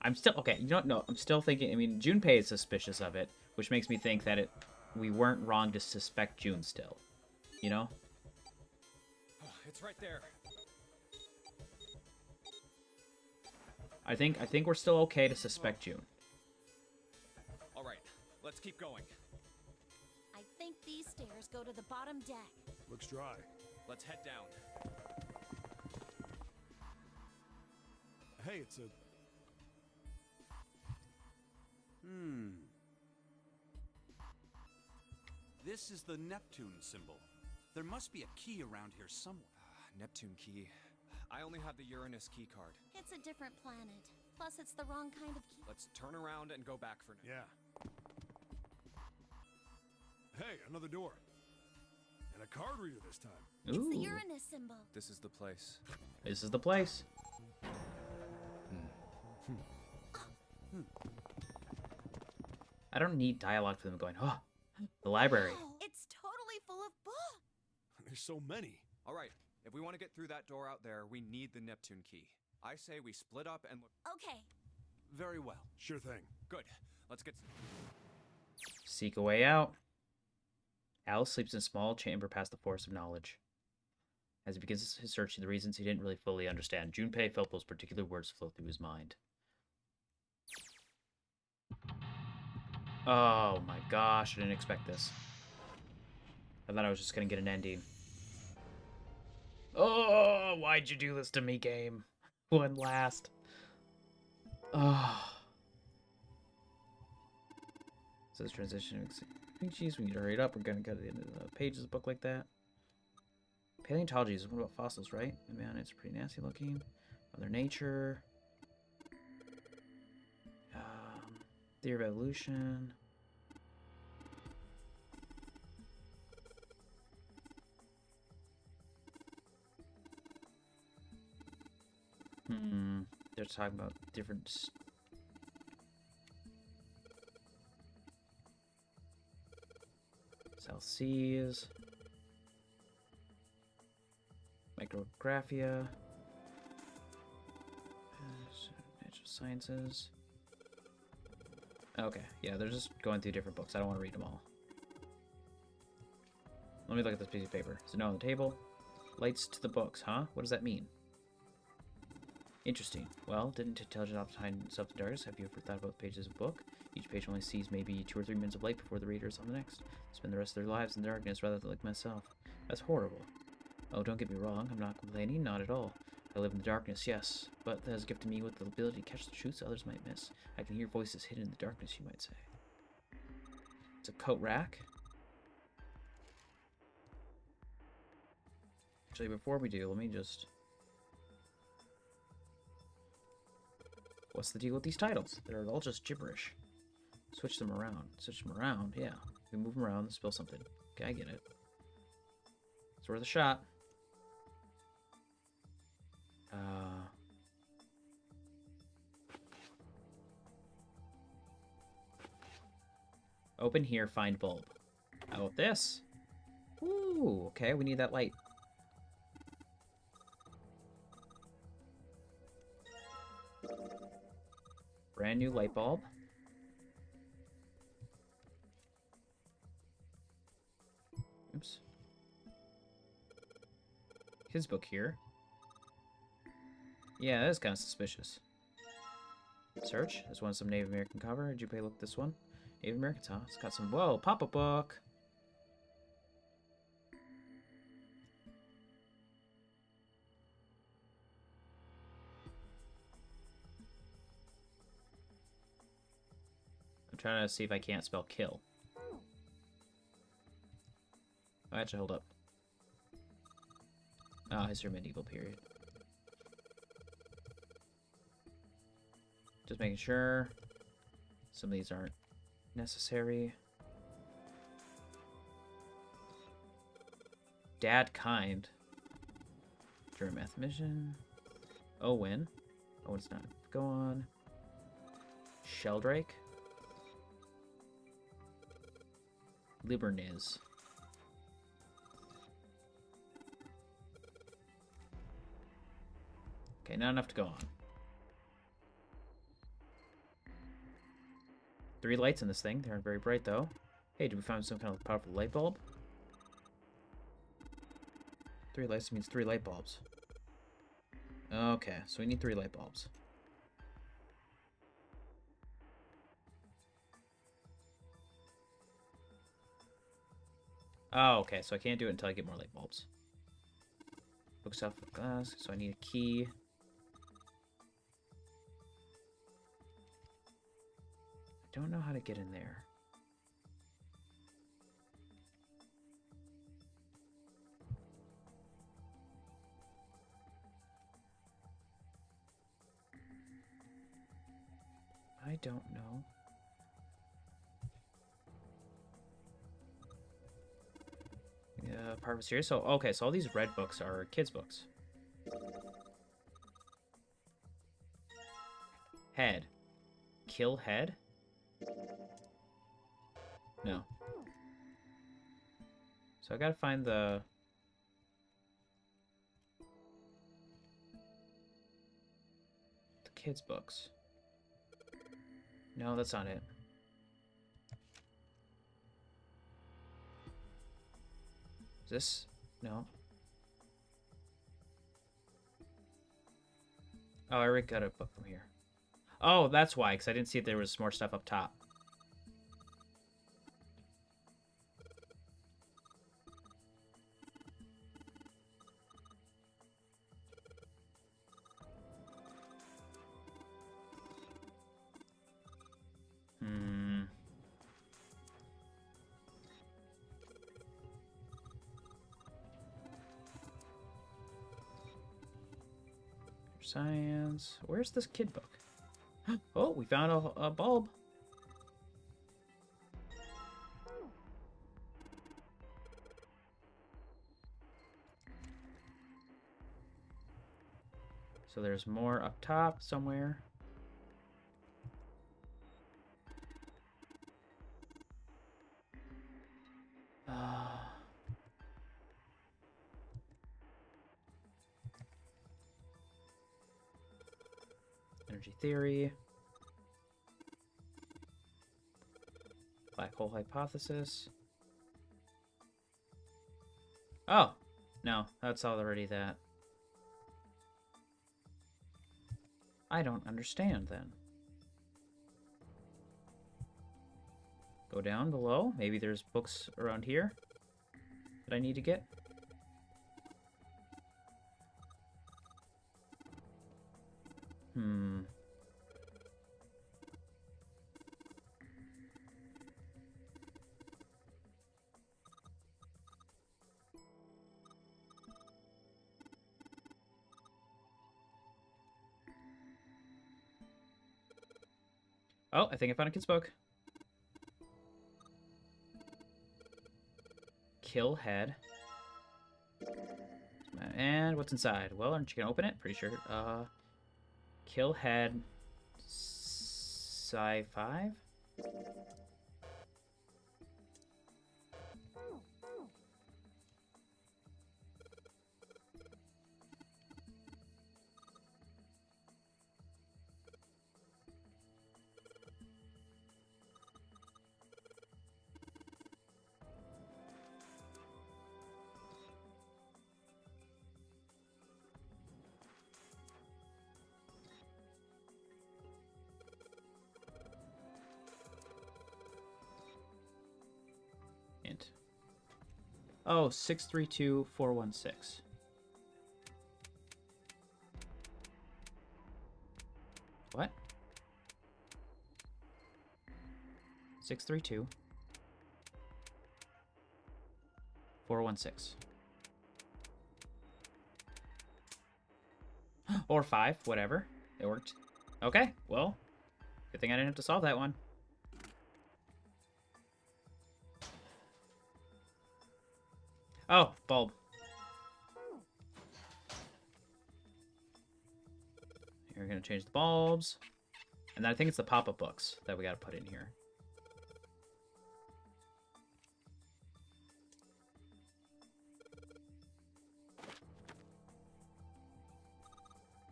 I'm still okay. You don't know. I'm still thinking. I mean, Junpei is suspicious of it, which makes me think that we weren't wrong to suspect June still. You know? It's right there. I think we're still okay to suspect June. All right, let's keep going. I think these stairs go to the bottom deck. Looks dry. Let's head down. Hey, it's a... This is the Neptune symbol. There must be a key around here somewhere. Neptune key. I only have the Uranus key card. It's a different planet. Plus, it's the wrong kind of key. Let's turn around and go back for now. Yeah. Hey, another door. And a card reader this time. It's the Ooh, Uranus symbol. This is the place. this is the place. I don't need dialogue for them going, oh, the library. Oh, it's totally full of books. There's so many. All right, if we want to get through that door out there, we need the Neptune key. I say we split up and look. Okay. Very well. Sure thing. Good. Let's get. Seek a way out. Alice sleeps in a small chamber past the forest of knowledge. As he begins his search for the reasons he didn't really fully understand, Junpei felt those particular words flow through his mind. Oh my gosh, I didn't expect this. I thought I was just gonna get an ending. Oh, why'd you do this to me, game? One last. Oh. Says transition. Jeez, we need to hurry it up. We're gonna go to the end of the pages of a book like that. Paleontology is one about fossils, right? Man, it's pretty nasty looking. Mother Nature. Theory of evolution. They're talking about different. South Seas. Micrographia. Natural sciences. Okay, yeah, they're just going through different books. I don't want to read them all. Let me look at this piece of paper. Is it no on the table? Lights to the books, huh? What does that mean? Interesting. Well, didn't intelligent object hide itself in darkness? Have you ever thought about the pages of a book? Each page only sees maybe 2 or 3 minutes of light before the reader is on the next. Spend the rest of their lives in darkness rather than like myself. That's horrible. Oh, don't get me wrong. I'm not complaining. Not at all. I live in the darkness, yes, but that has gifted me with the ability to catch the truths others might miss. I can hear voices hidden in the darkness, you might say. It's a coat rack. Actually, before we do, let me just... What's the deal with these titles? They're all just gibberish. Switch them around. Switch them around, yeah. We move them around, spill something. Okay, I get it. It's worth a shot. Open here, find bulb. How about this? Ooh, okay, we need that light. Brand new light bulb. Oops. His book here. Yeah, that is kind of suspicious. Search. This one's some Native American cover. Did you pay look at this one? Native Americans, huh? It's got some... Whoa, pop-up book! I'm trying to see if I can't spell kill. Oh, actually, hold up. Oh, history medieval period. Just making sure some of these aren't necessary. Dad kind. German mathematician. Owen. Owen's not. Go on. Sheldrake. Liberniz. Okay, not enough to go on. 3 lights in this thing. They aren't very bright, though. Hey, did we find some kind of powerful light bulb? 3 lights means 3 light bulbs. Okay, so we need 3 light bulbs. Oh, okay, so I can't do it until I get more light bulbs. Bookshelf with glass, so I need a key. I don't know how to get in there. I don't know. Yeah, part of a series. So, okay, so all these red books are kids' books. Head. Kill head? No. So I gotta find the... kids' books. No, that's not it. Is this? No. Oh, I already got a book from here. Oh, that's why, because I didn't see if there was more stuff up top. Science. Where's this kid book? Oh, we found a bulb. So there's more up top somewhere. Energy theory. Black hole hypothesis. Oh, no, that's already that. I don't understand then. Go down below. Maybe there's books around here that I need to get. Oh, I think I found a kid's book. Kill head. And what's inside? Well, aren't you gonna open it? Pretty sure. Kill head. Sci-5? Oh, 632416. What? 632 416. Or 5, whatever. It worked. Okay, well, good thing I didn't have to solve that one. Oh, bulb. Here, we're gonna change the bulbs. And then I think it's the pop-up books that we gotta put in here.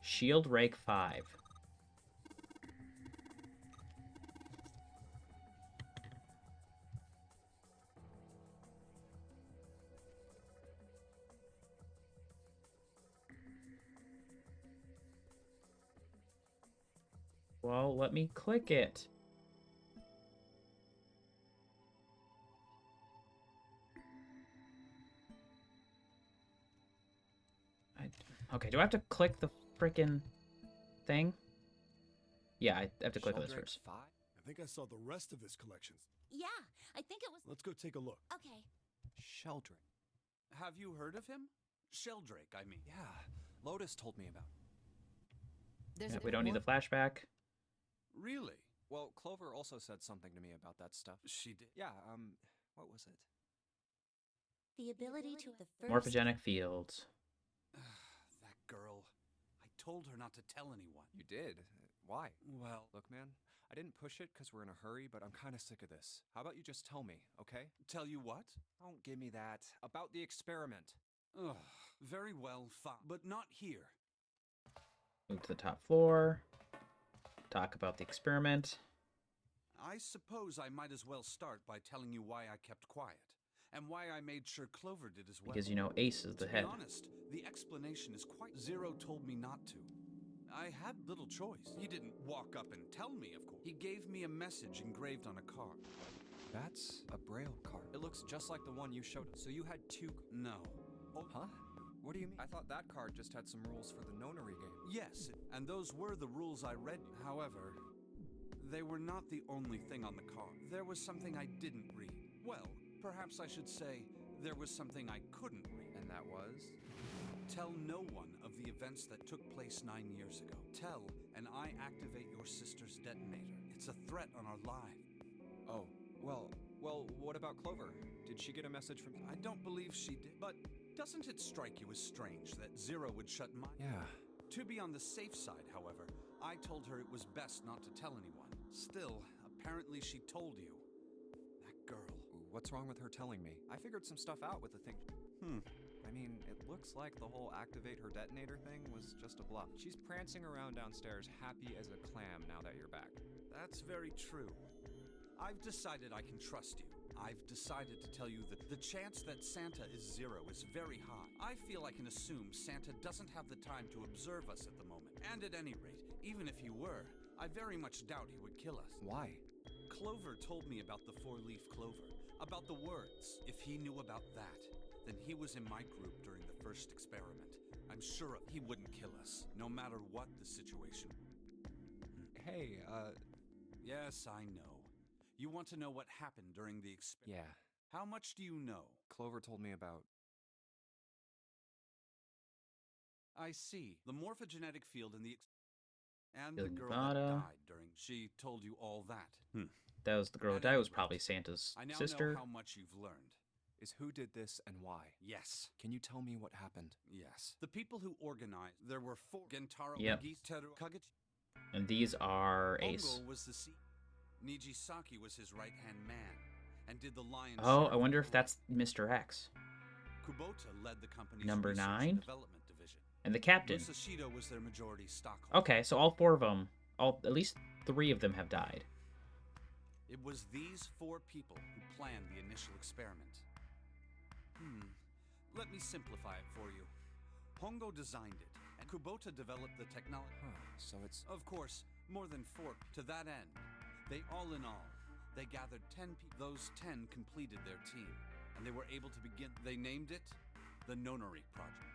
Shield Rake 5. Well, let me click it. Okay, do I have to click the frickin' thing? Yeah, I have to click on this first. I think I saw the rest of his collections. Yeah, I think it was. Let's go take a look. Okay. Sheldrake. Have you heard of him? Sheldrake, I mean. Yeah, Lotus told me about. Yeah, we don't need the flashback. Really? Well, Clover also said something to me about that stuff. She did? Yeah, what was it? The ability to the first. Morphogenic fields. That girl. I told her not to tell anyone. You did? Why? Well, Look, man, I didn't push it because we're in a hurry, but I'm kind of sick of this. How about you just tell me, okay? tell you what? Don't give me that. About the experiment. Ugh, very well, fine. But not here. Move to the top floor. Talk about the experiment. I suppose I might as well start by telling you why I kept quiet. And why I made sure Clover did as well. Because you know Ace is the head. To be honest, the explanation is quite... Zero told me not to. I had little choice. He didn't walk up and tell me, of course. He gave me a message engraved on a card. That's a Braille card. It looks just like the one you showed us. So you had two... No. Oh, Huh? What do you mean? I thought that card just had some rules for the nonary game. yes, and those were the rules I read you. However, they were not the only thing on the card. There was something I didn't read. Well, perhaps I should say there was something I couldn't read. And that was? Tell no one of the events that took place 9 years ago. Tell, and I activate your sister's detonator. It's a threat on our lives. Oh, well, what about Clover? Did she get a message from... I don't believe she did, but doesn't it strike you as strange that Zero would shut my... Yeah. To be on the safe side, however, I told her it was best not to tell anyone. Still, apparently she told you. That girl. What's wrong with her telling me? I figured some stuff out with the thing. I mean, it looks like the whole activate her detonator thing was just a bluff. She's prancing around downstairs happy as a clam now that you're back. That's very true. I've decided I can trust you. I've decided to tell you that the chance that Santa is Zero is very high. I feel I can assume Santa doesn't have the time to observe us at the moment. And at any rate, even if he were, I very much doubt he would kill us. Why? Clover told me about the four-leaf clover, about the words. If he knew about that, then he was in my group during the first experiment. I'm sure he wouldn't kill us, no matter what the situation. Hey, Yes, I know. You want to know what happened during the experiment? yeah. How much do you know? Clover told me about... I see. The morphogenetic field in the... And Billy the girl that Nevada. died during... She told you all that. That was the girl who At died. any Was rate, probably Santa's I now sister. know how much you've learned. Is who did this and why? Yes. Can you tell me what happened? Yes. The people who organized... There were four... Gentaro, Yep. Nagi, Teru, Kagachi... And these are Ace. Hongo was the Nijisaki was his right-hand man, and did the lion's Oh, share I of wonder the if that's Mr. X. Kubota led the company's Number research 9? and development division. And the captain. Musashido was their majority stockholder. Okay, so all four of them, at least 3 of them have died. It was these 4 people who planned the initial experiment. Let me simplify it for you. Hongo designed it, and Kubota developed the technology. Huh, so it's... Of course, more than 4. To that end, they all in all They gathered 10 people. Those 10 completed their team, and they were able to begin. They named it the Nonary Project.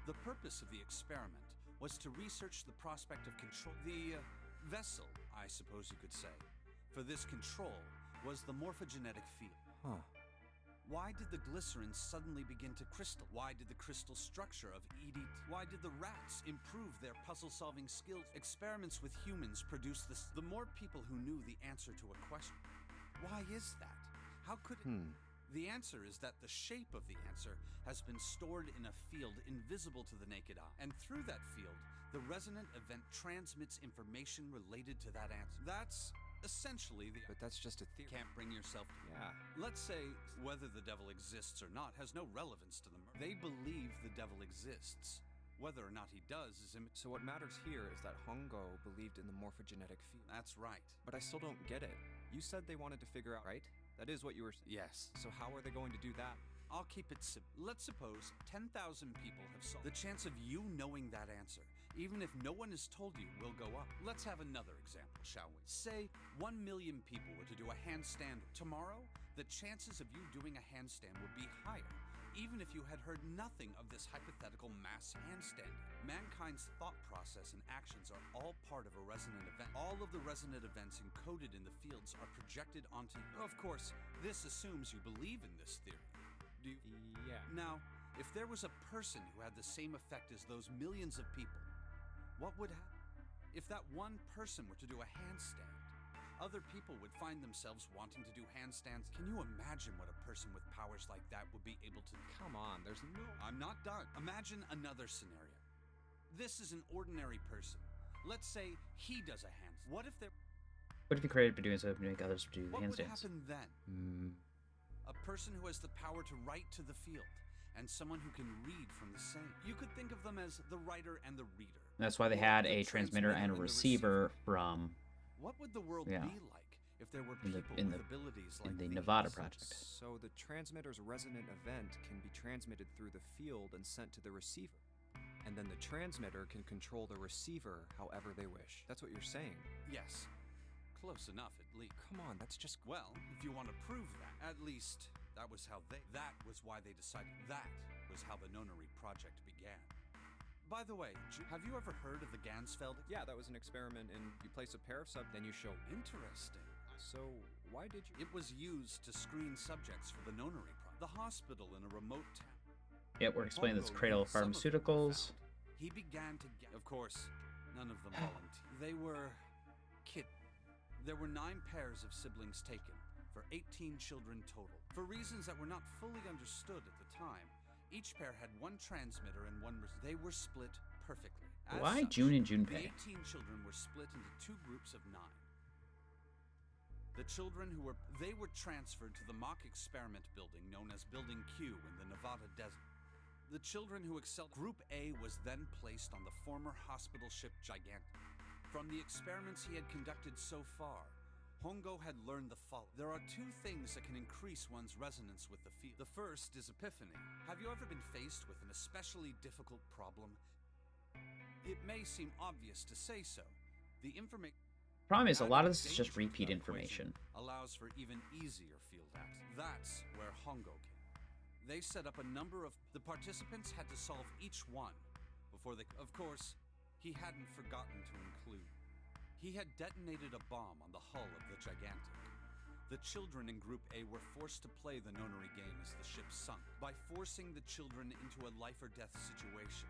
The purpose of the experiment was to research the prospect of control. The vessel, I suppose you could say, for this control was the morphogenetic field. Huh. Why did the glycerin suddenly begin to crystal? Why did the crystal structure of EDT? Why did the rats improve their puzzle-solving skills? Experiments with humans produced this. The more people who knew the answer to a question. Why is that? How could it? The answer is that the shape of the answer has been stored in a field invisible to the naked eye. And through that field, the resonant event transmits information related to that answer. That's essentially the... But that's just a theory. Can't bring yourself... Yeah. Let's say whether the devil exists or not has no relevance to them. They believe the devil exists. Whether or not he does is... So what matters here is that Hongo believed in the morphogenetic field. That's right. But I still don't get it. You said they wanted to figure out, right? That is what you were saying. Yes. So how are they going to do that? I'll keep it simple. Let's suppose 10,000 people have solved. The chance of you knowing that answer, even if no one has told you, will go up. Let's have another example, shall we? Say 1 million people were to do a handstand. Tomorrow, the chances of you doing a handstand would be higher, even if you had heard nothing of this hypothetical mass handstanding. Mankind's thought process and actions are all part of a resonant event. All of the resonant events encoded in the fields are projected onto you. Of course, this assumes you believe in this theory. Do you? Yeah. Now, if there was a person who had the same effect as those millions of people, what would happen? If that one person were to do a handstand, other people would find themselves wanting to do handstands. Can you imagine what a person with powers like that would be able to... Come on, there's no... I'm not done. Imagine another scenario. This is an ordinary person. Let's say he does a handstand. What if there... What if you created Bedoing so to make others do What would handstands? happen then? A person who has the power to write to the field, and someone who can read from the same. You could think of them as the writer and the reader. That's why they Or had the a transmitter and a the receiver from What would the world Yeah. be like if there were In the- people in with the- abilities like in the these? Nevada project. So the transmitter's resonant event can be transmitted through the field and sent to the receiver. And then the transmitter can control the receiver however they wish. That's what you're saying. Yes. Close enough, at least. Come on, that's just... Well, if you want to prove that, at least that was how they... That was why they decided. That was how the Nonary Project began. By the way, have you ever heard of the Gansfeld? Yeah, that was an experiment in you place a pair of then you show... Interesting. So, why did you... It was used to screen subjects for the Nonary Project. The hospital in a remote town. Yep, we're explaining this Hongo Cradle of used some of them he Pharmaceuticals. found. He began to get... Of course, none of them volunteered. They were... There were 9 pairs of siblings taken, for 18 children total. For reasons that were not fully understood at the time, each pair had 1 transmitter and 1 they were split perfectly. As Why such, June and the Junpei? 18 children were split into 2 groups of 9. The children who were transferred to the mock experiment building known as Building Q in the Nevada desert. The children who excelled Group A was then placed on the former hospital ship Gigantic. From the experiments he had conducted so far, Hongo had learned the following. There are 2 things that can increase one's resonance with the field. The first is epiphany. Have you ever been faced with an especially difficult problem? It may seem obvious to say so. The information... Problem is, a lot of this is just repeat information. Allows for even easier field access. That's where Hongo came. They set up a number of... The participants had to solve each one before they... Of course, he hadn't forgotten to include. He had detonated a bomb on the hull of the Gigantic. The children in Group A were forced to play the Nonary game as the ship sunk. By forcing the children into a life-or-death situation,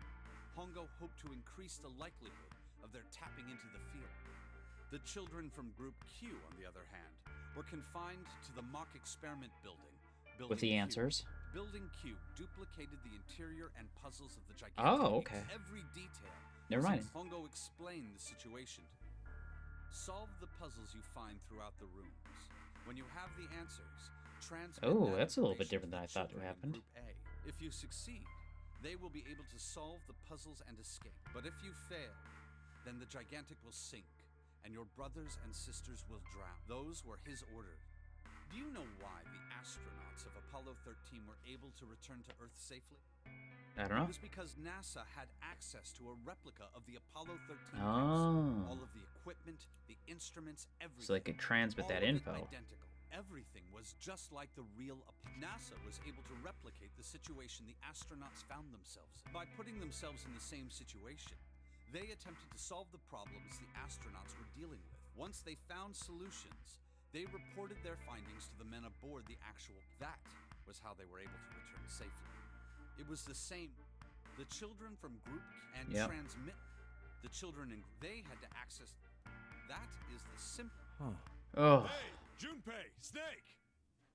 Hongo hoped to increase the likelihood of their tapping into the field. The children from Group Q, on the other hand, were confined to the mock experiment building. With the Q. answers. Building Q duplicated the interior and puzzles of the Gigantic. Oh, okay. Every detail. Never mind. Hongo explained the situation to them. Solve the puzzles you find throughout the rooms. When you have the answers, transmit Oh, that that's a little bit information different than to I thought children in happened. Group A. If you succeed, they will be able to solve the puzzles and escape. But if you fail, then the Gigantic will sink, and your brothers and sisters will drown. Those were his orders. Do you know why the astronauts of Apollo 13 were able to return to Earth safely? I don't know. It was because NASA had access to a replica of the Apollo 13 Oh. capsule. All of the equipment, the instruments, everything. So they could transmit all that of it info. identical. everything was just like the real NASA was able to replicate the situation the astronauts found themselves in. By putting themselves in the same situation, they attempted to solve the problems the astronauts were dealing with. Once they found solutions, they reported their findings to the men aboard the actual. That was how they were able to return safely. It was the same. The children from group and transmit. The children in they had to access. That is the simple. Oh. Hey, Junpei, Snake!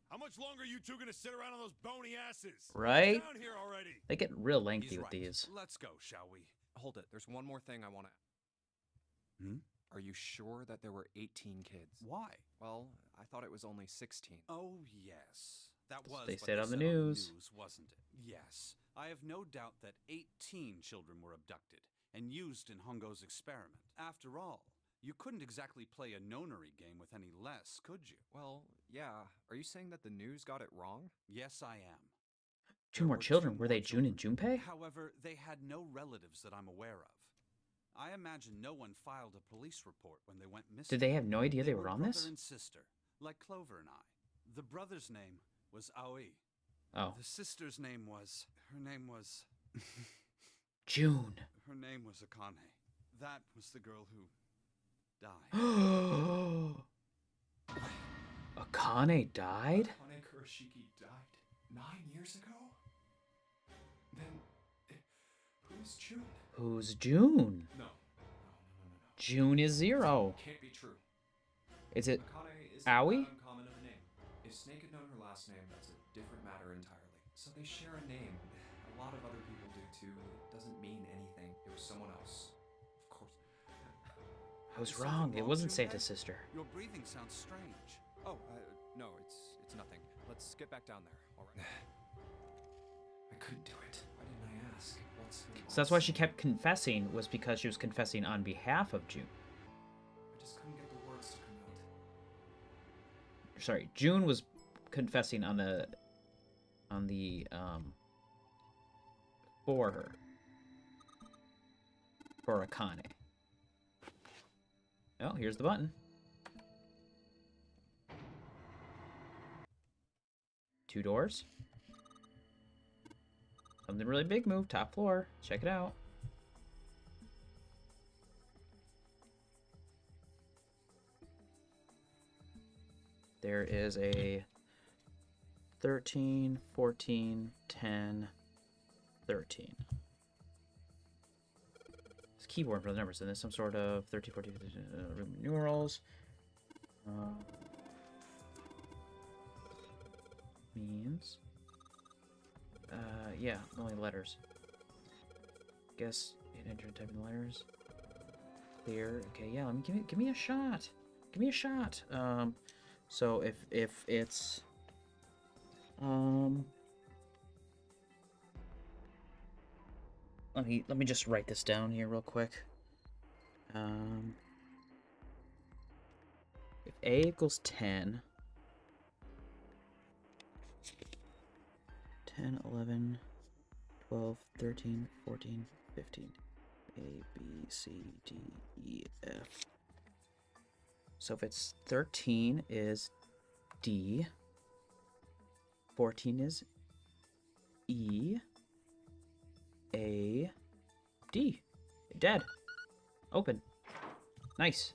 How much longer are you two gonna sit around on those bony asses? Right? Get down here already! They get real lengthy He's with right. these. Let's go, shall we? Hold it. There's one more thing I want to. Are you sure that there were 18 kids? Why? Well, I thought it was only 16. Oh, yes. That was They what said on the news. Wasn't it? Yes. I have no doubt that 18 children were abducted and used in Hongo's experiment. After all, you couldn't exactly play a nonary game with any less, could you? Well, yeah. Are you saying that the news got it wrong? Yes, I am. Two more children. Were they June and Junpei? However, they had no relatives that I'm aware of. I imagine no one filed a police report when they went missing. Did they have no idea they were on this? Brother and sister, like Clover and I. The brother's name was Aoi. Oh. The sister's name was... Her name was... June. Her name was Akane. That was the girl who died. Akane died? Akane Kurashiki died 9 years ago? Then, who's June? Who's June? No. June is 0. Can't be true. Is it Akane is Aoi? not uncommon of a name. If Snake had known her last name, that's a different matter entirely. So they share a name. A lot of other people do too. It doesn't mean anything. It was someone else. Of course. I was wrong. It wasn't Santa's sister. Your breathing sounds strange. Oh, no, it's nothing. Let's get back down there. All right. I couldn't do it. Why didn't I ask? What's her So that's why last she name? kept confessing, was because she was confessing on behalf of June. I just couldn't get the words to come out. Sorry, June was confessing on the for her. For Akane. Oh, here's the button. 2 doors. Something really big move, top floor. Check it out. There is a 13, 14, 10, 13. It's keyboard for the numbers, and there's some sort of 13, 14, 15, numerals. Means. Yeah, only letters. Guess it entered type in the letters. Clear. Okay, yeah. Let me give me a shot. Give me a shot. So if it's let me just write this down here real quick. If A equals 10, 10, 11, 12, 13, 14, 15. A, B, C, D, E, F. So if it's 13 is D, 14 is E, A, D. Dead. Open. Nice.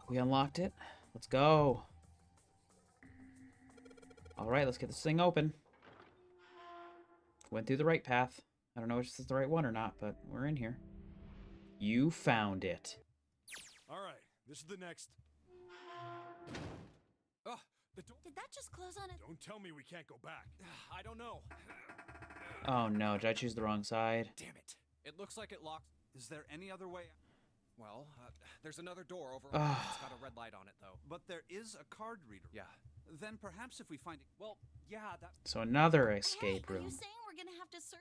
We unlocked it. Let's go. Alright, let's get this thing open. Went through the right path. I don't know if this is the right one or not, but we're in here. You found it. Alright, this is the next. The door. Did that just close on it? Don't tell me we can't go back. I don't know. Oh no, did I choose the wrong side? Damn it. It looks like it locked. Is there any other way? Well, there's another door over. Ugh. It's got a red light on it, though. But there is a card reader. Yeah. Then perhaps if we find it. Well, yeah, that. So another escape Hey, are you room. saying we're gonna have to search?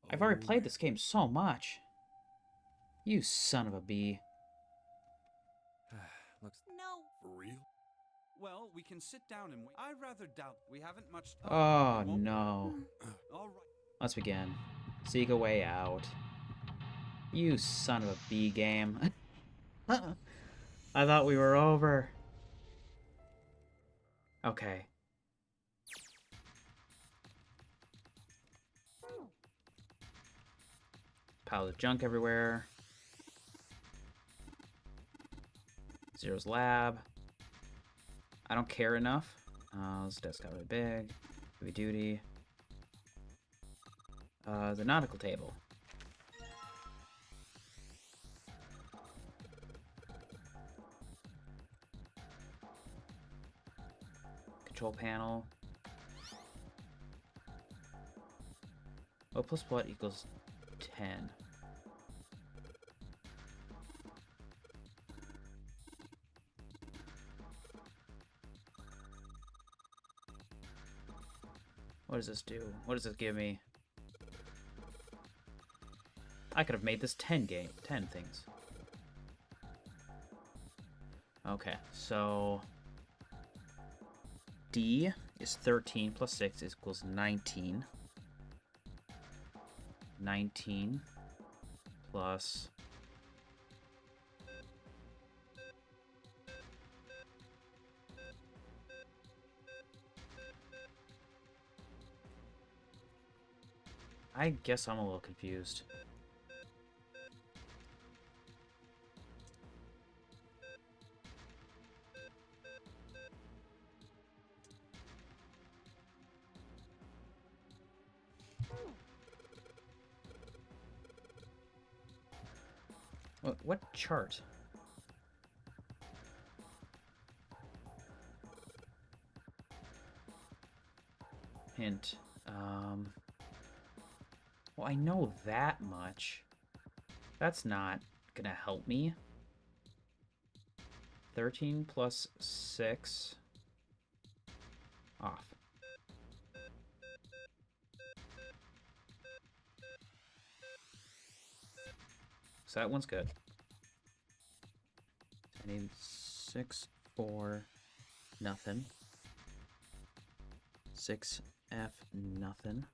I've already played this game so much. You son of a bee. Looks. No. For real? Well, we can sit down and wait. I rather doubt we haven't much time. Oh Won't we? no. All right. Let's begin. Seek a way out. You son of a B game. I thought we were over. Okay. Piles of junk everywhere. Zero's lab. I don't care enough. This desk got really big. Heavy duty. The nautical table. Control panel. What plus what equals 10? What does this do? What does this give me? I could have made this 10 things. Okay, so D is 13 plus 6 equals 19. 19 plus I guess I'm a little confused. What chart? Hint. Well, I know that much. That's not gonna help me. 13 plus 6 off. So that one's good. I need 6, 4, nothing. 6F, nothing.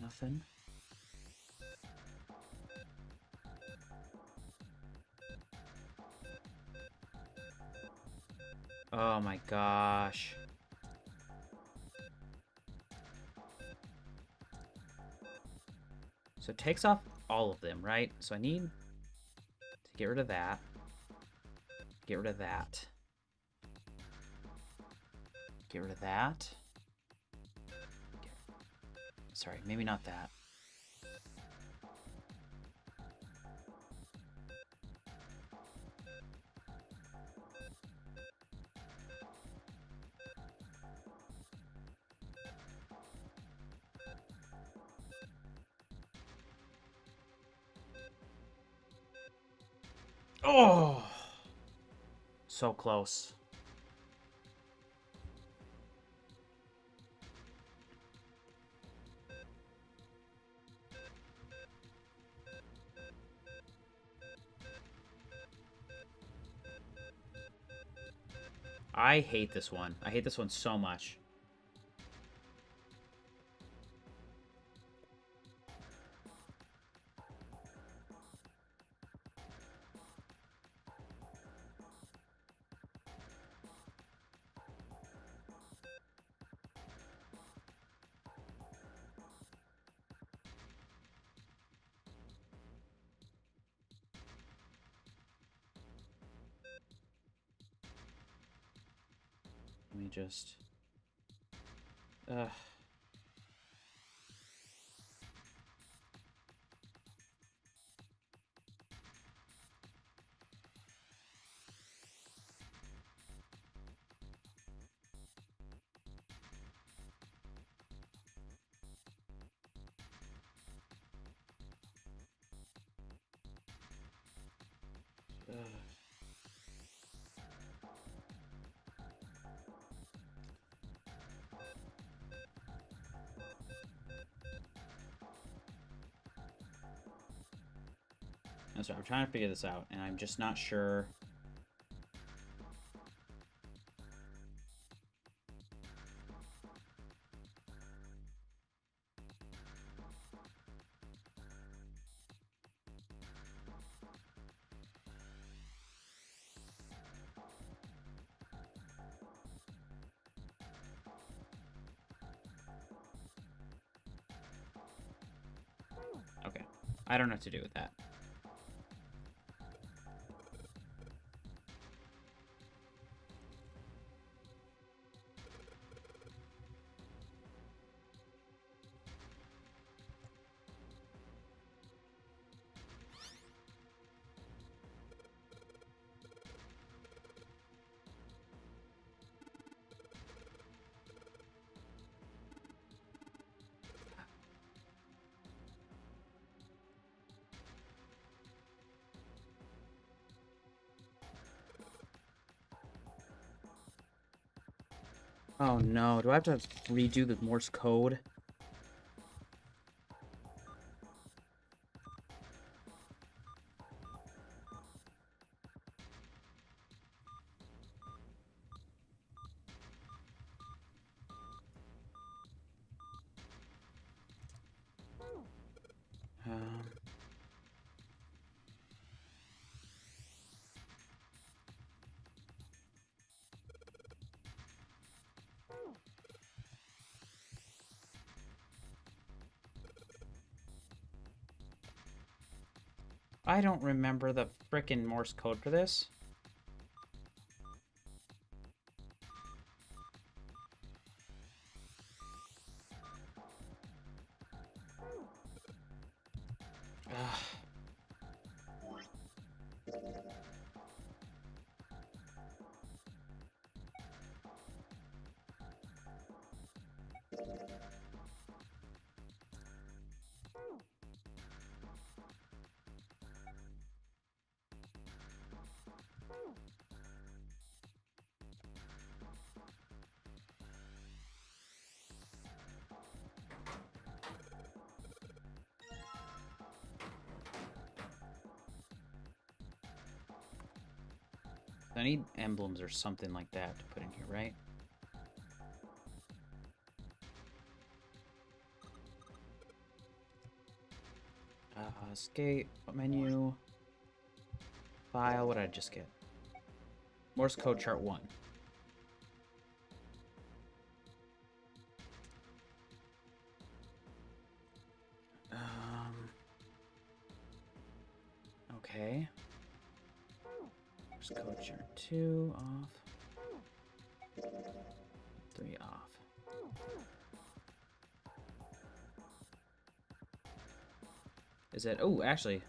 Nothing. Oh my gosh. So it takes off all of them, right? So I need to get rid of that. Get rid of that. Get rid of that. Sorry, maybe not that. Oh! So close. I hate this one. I hate this one so much. Let me just... I'm sorry, I'm trying to figure this out, and I'm just not sure. Okay. I don't know what to do with that. Oh no, do I have to redo the Morse code? Um, I don't remember the frickin' Morse code for this. Ugh. I need emblems or something like that to put in here, right? Escape, menu, file, what did I just get? Morse code chart 1. Okay. Morse code chart 2 off. 3 off. Is it? Oh, actually.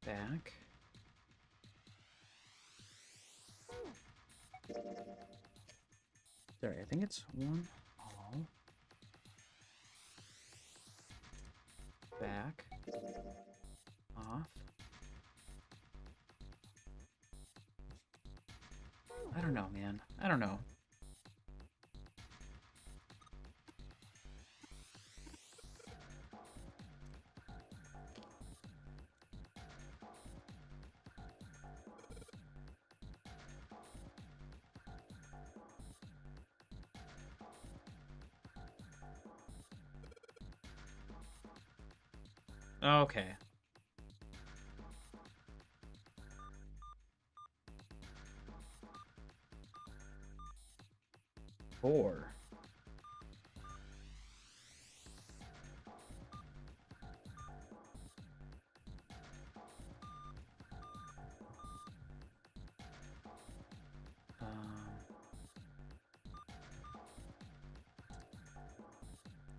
Back. Sorry, I think it's 1 all. Back. Off. I don't know, man. I don't know. Okay. Four.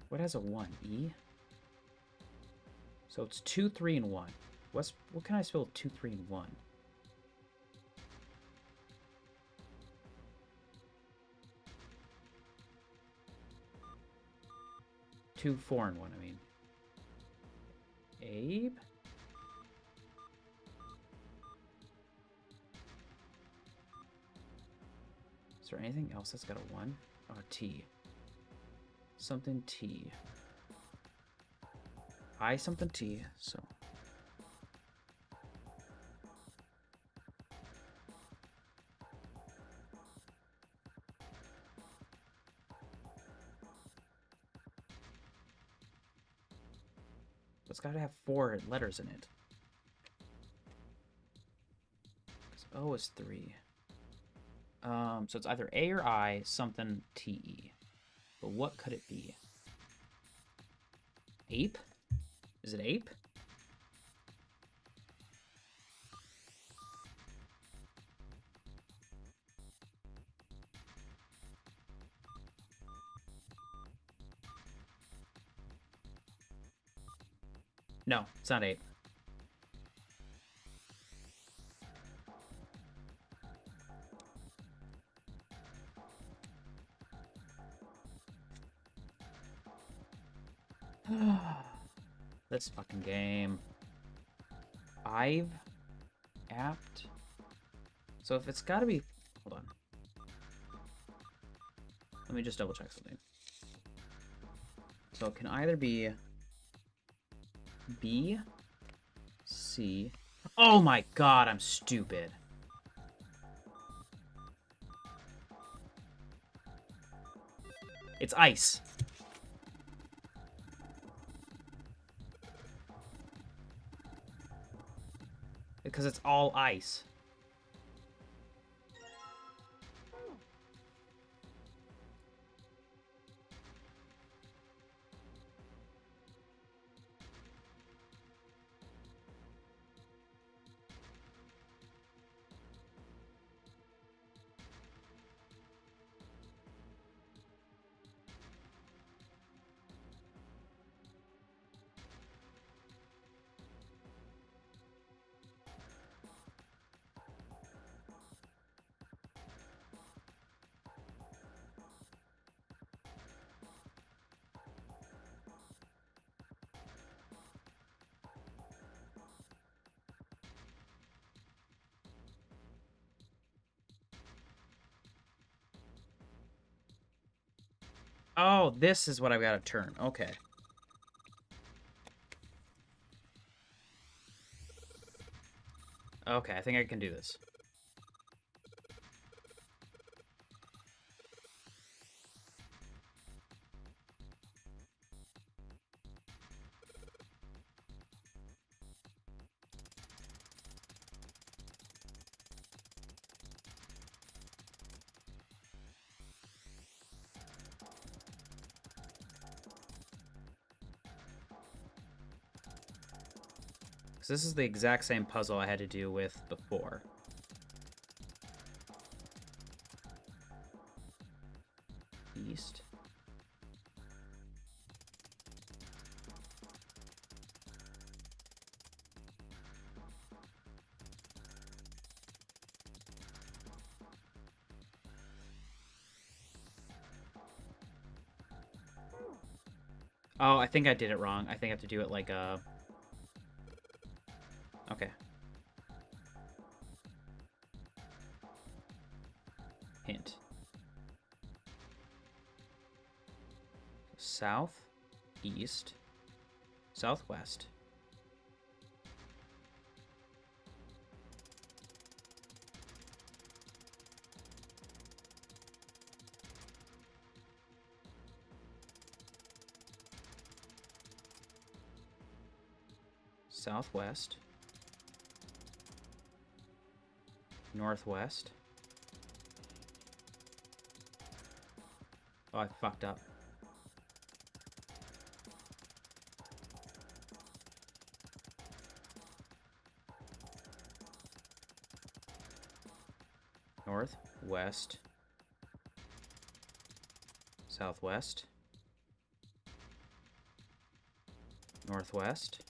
What has a 1? E? So it's 2, 3, and 1. What can I spell 2, 3, and 1? Two, 4, and 1, I mean. Abe? Is there anything else that's got a 1? Oh, a T. Something T. I something T, so. It's got to have 4 letters in it. 'Cause O is 3. So it's either A or I, something T-E. But what could it be? Ape? Is it ape? No, it's not ape. This fucking game. I've apt. So if it's gotta be, hold on. Let me just double check something. So it can either be B, C. Oh my god, I'm stupid. It's ice. Because it's all ice. Oh, this is what I've got to turn. Okay. Okay, I think I can do this. So this is the exact same puzzle I had to do with before. East. Oh, I think I did it wrong. I think I have to do it like a... Okay. Hint. South, east, southwest. Southwest. Northwest. Oh, I fucked up. North, west, southwest, northwest,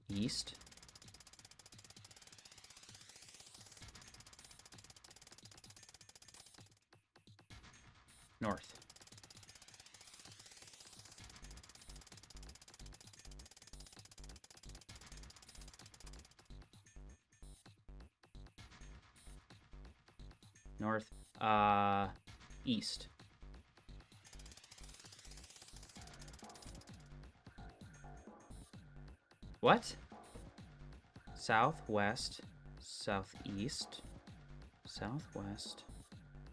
east, north. North, east. What? Southwest, southeast, southwest,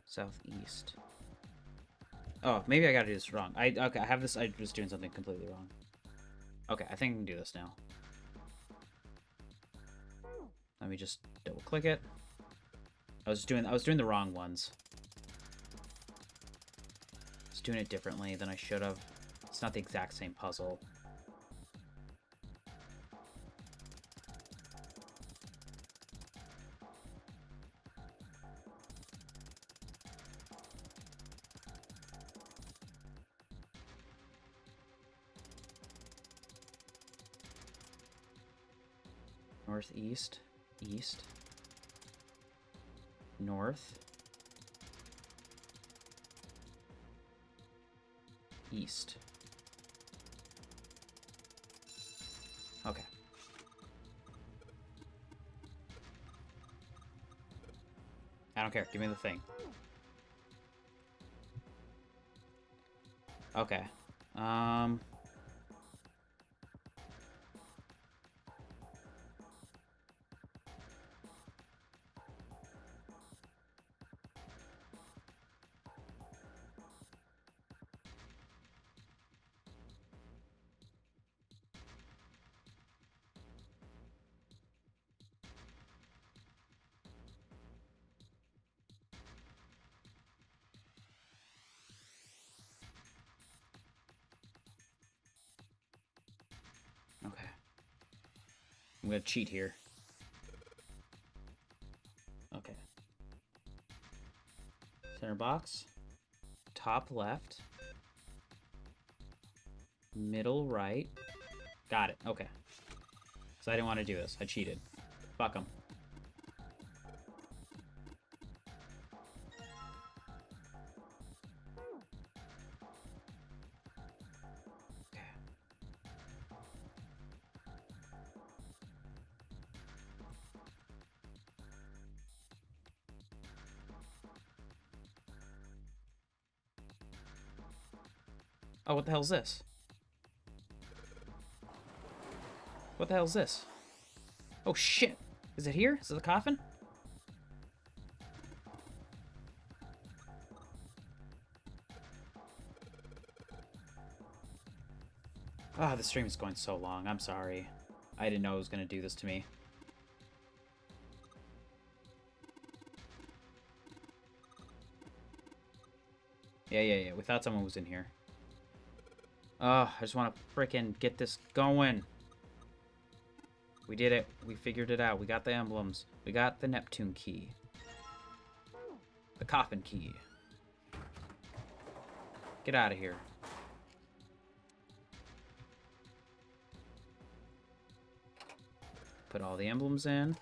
southeast. Oh, maybe I gotta do this wrong. Okay, I have this. I was doing something completely wrong. Okay, I think I can do this now. Let me just double click it. I was doing the wrong ones. I was doing it differently than I should have. It's not the exact same puzzle. Northeast, east, north, east. Okay. I don't care. Give me the thing. Okay. Okay. I'm gonna cheat here. Okay. Center box. Top left. Middle right. Got it. Okay. So I didn't want to do this. I cheated. Fuck them. Oh, what the hell is this? What the hell is this? Oh, shit. Is it here? Is it the coffin? Ah, the stream is going so long. I'm sorry. I didn't know it was going to do this to me. Yeah. We thought someone was in here. Oh, I just want to frickin' get this going. We did it. We figured it out. We got the emblems. We got the Neptune key. The coffin key. Get out of here. Put all the emblems in.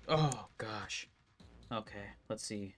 Oh, gosh. Okay, let's see.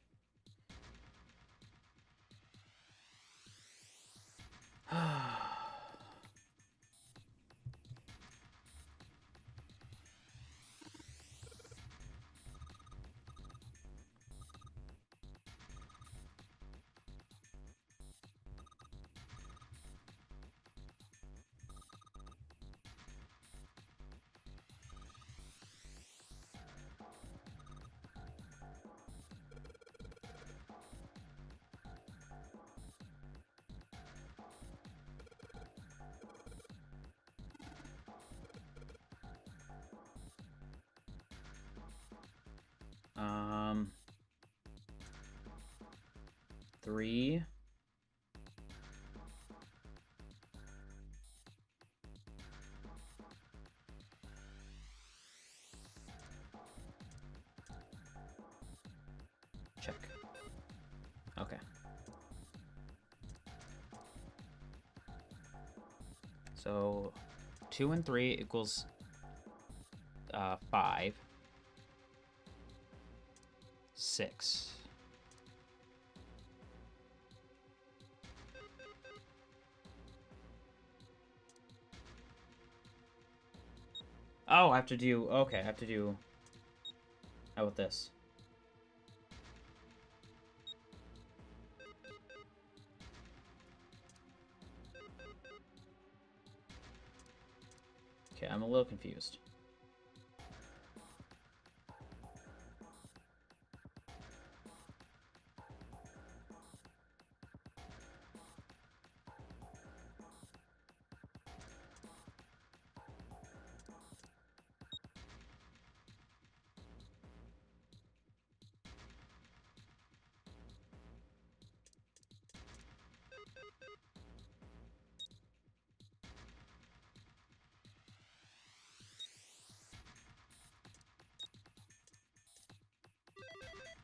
Three. Check. Okay. So 2 and 3 equals 5. 6. Oh, I have to do... Okay, I have to do... How about this? Okay, I'm a little confused.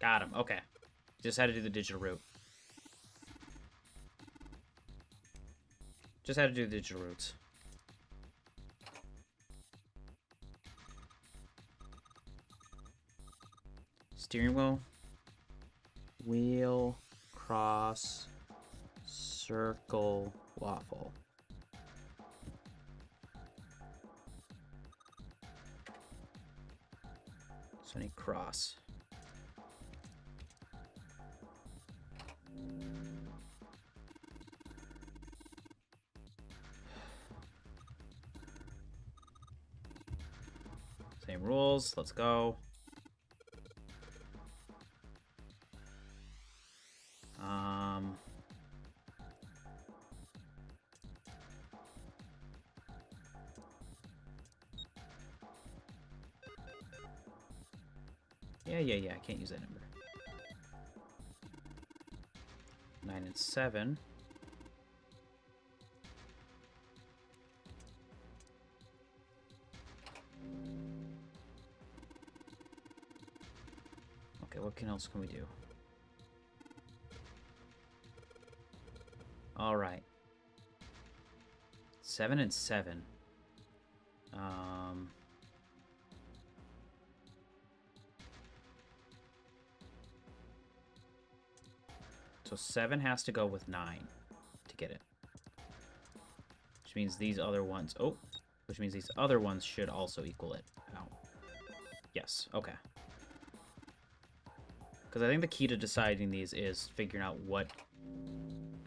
Got him. Okay. Just had to do the digital route. Just had to do the digital routes. Steering wheel. Wheel. Cross. Circle. Waffle. So I need cross. Same rules. Let's go. Yeah. I can't use that number. 9 and 7. Okay, what else can we do? All right. 7 and 7. So 7 has to go with 9 to get it. Which means these other ones... Oh! Which means these other ones should also equal it out. Yes, okay. Because I think the key to deciding these is figuring out what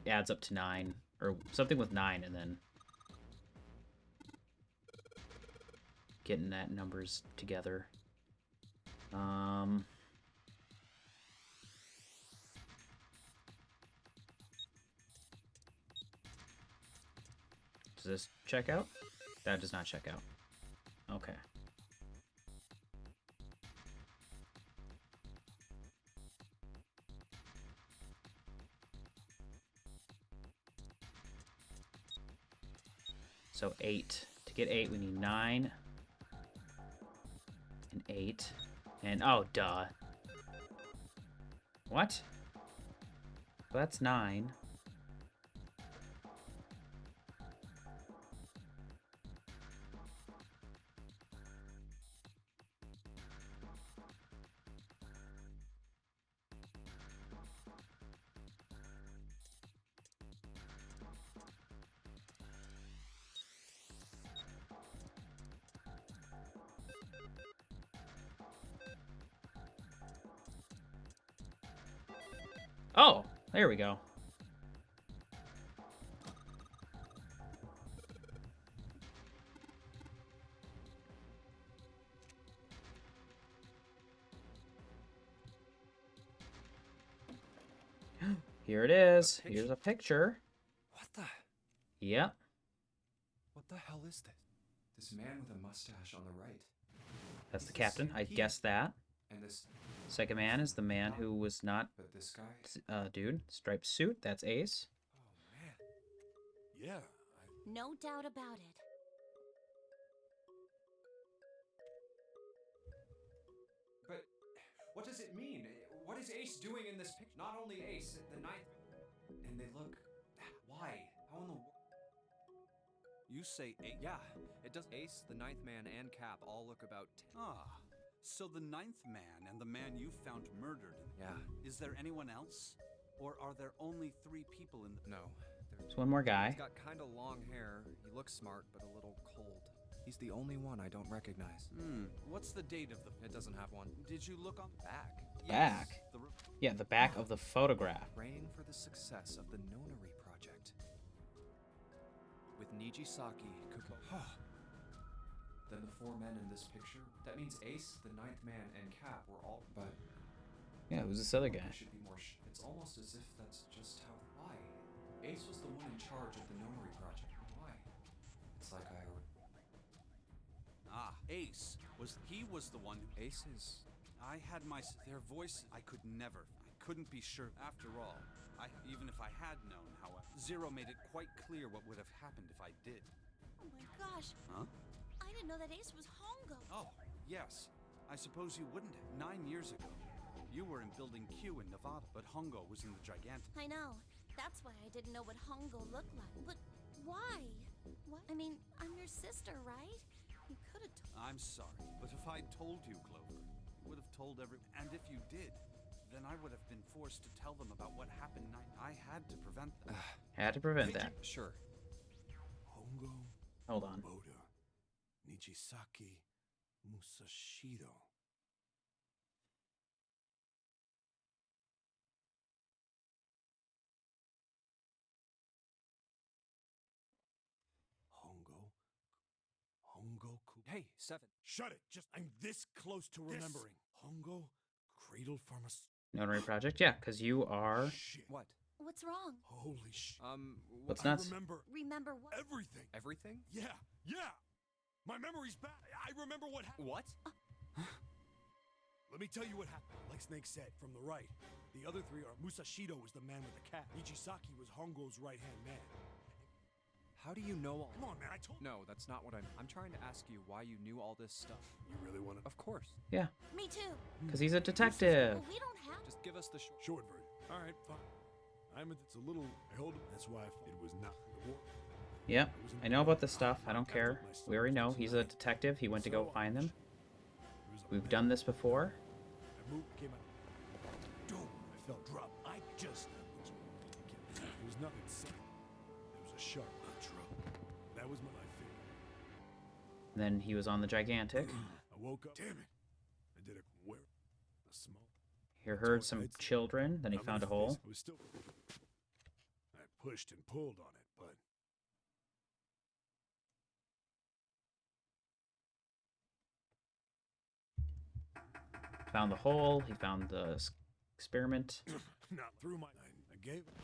adds up to 9, or something with 9, and then getting that numbers together. Does this check out? That does not check out. Okay. So 8. To get 8, we need 9 and 8. And, oh, duh. What? Well, that's 9. Oh, there we go. Here it is. Here's a picture. What the? Yep. What the hell is this? This man with a mustache on the right. That's the captain. I guessed that. And this... Second man is the man who was not... But this guy... dude. Striped suit. That's Ace. Oh, man. Yeah, No doubt about it. But what does it mean? What is Ace doing in this picture? Not only Ace, the ninth... And they look... Why? How in the... You say Ace? Yeah, It does. Ace, the ninth man, and Cap all look about... So the ninth man and the man you found murdered. Yeah. Is there anyone else? Or are there only 3 people in the... No. There's one more guy. He's got kind of long hair. He looks smart, but a little cold. He's the only one I don't recognize. What's the date of the... It doesn't have one. Did you look on... Back. Back? The Yeah, the back of the photograph. Praying for the success of the Nonary project. With Nijisaki Kubo... than the 4 men in this picture. That means Ace, the 9th man, and Cap were all. But Yeah, who's this other guy? should be more. It's almost as if that's just how. Why? Ace was the one in charge of the Nonary project. Why? It's like I. Ah, Ace. He was the one. Ace is. I had their voice. I couldn't be sure. After all, even if I had known, however, Zero made it quite clear what would have happened if I did. Oh my gosh. Huh? I didn't know that Ace was Hongo. Oh, yes. I suppose you wouldn't have. 9 years ago, you were in Building Q in Nevada, but Hongo was in the Gigantic. I know. That's why I didn't know what Hongo looked like. But why? What? I mean, I'm your sister, right? You could have told. I'm sorry, but if I'd told you, Clover, you would have told everyone. And if you did, then I would have been forced to tell them about what happened. I had to prevent that. Had to prevent that. Sure. Hongo. Hold on. Boda. Nijisaki Musashiro. Hongo. Hey, Seven. Shut it! I'm this close to remembering. Hongo, Cradle Nonary project? Yeah, because you are. Shit. What? What's wrong? Holy shit. What's I nuts? Remember what? Everything. Everything? Yeah. My memory's back. I remember what happened. What? Let me tell you what happened. Like Snake said, from the right. The other three are Musashido was the man with the cat. Nijisaki was Hongo's right-hand man. How do you know all? Come on, man, I told. No, that's not what I'm trying to ask you why you knew all this stuff. You really want to? Of course. Yeah, Me too. because he's a detective. Well, we don't have. Just give us the Short version. All right, fine. It's a little. I hold it. That's why it was not the war. Yeah, I know about this stuff. I don't care. We already know he's a detective. He went to go find them. We've done this before. I moved, came out. Boom! I felt drop. I just. There was nothing said. There was a sharp drop. That was my life. Then he was on the Gigantic. I woke up. Damn it! I did a small. He heard some children. Then he found a hole. I was still. I pushed and pulled on it, but. Found the hole. He found the experiment. Not through my. I gave it.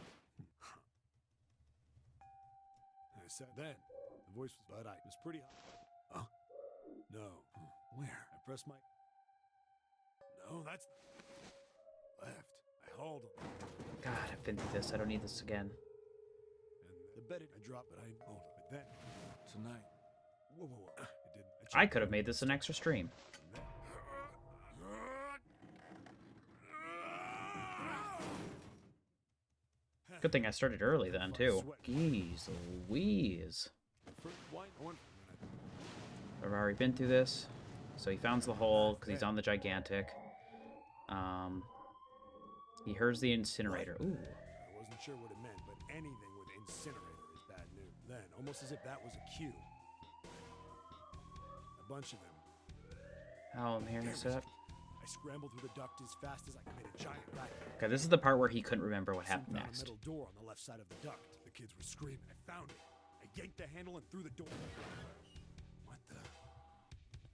I said then. The voice was, but I was pretty high. Huh? No. Where? I pressed my. No, that's. Left. I hauled him. God, I've been through this. I don't need this again. And the bed I dropped, but I hold it. But then, tonight. Whoa. It didn't. I could have made this an extra stream. Good thing I started early then, too. Jeez Louise. I've already been through this. So he founds the hole because he's on the Gigantic. He hears the incinerator. Ooh. I wasn't sure what it meant, but anything with incinerator is bad news. Then, almost as if that was a cue. A bunch of them. Oh, I'm hearing this up. I scrambled through the duct as fast as I could, made a giant racket. Okay, this is the part where he couldn't remember what happened Found next. a metal door on the left side of the duct. The kids were screaming. I found it. I yanked the handle and threw the door. What the?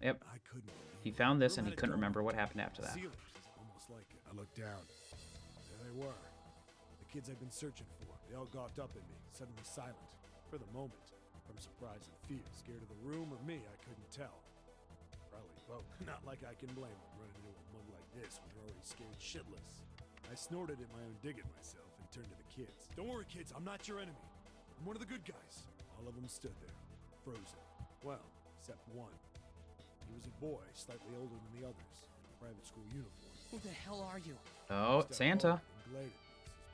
Yep. I couldn't. He found this and he couldn't remember what happened after that. Ceiling. Almost like it. I looked down. There they were. The kids I've been searching for. They all gawked up at me, suddenly silent. For the moment. From surprise and fear. Scared of the room or me, I couldn't tell. Probably both. Not like I can blame them running into a mug like this when they're already scared shitless. I snorted at my own dig at myself and turned to the kids. Don't worry, kids. I'm not your enemy. I'm one of the good guys. All of them stood there, frozen. Well, except one. He was a boy, slightly older than the others, in a private school uniform. Who the hell are you? Oh, Santa.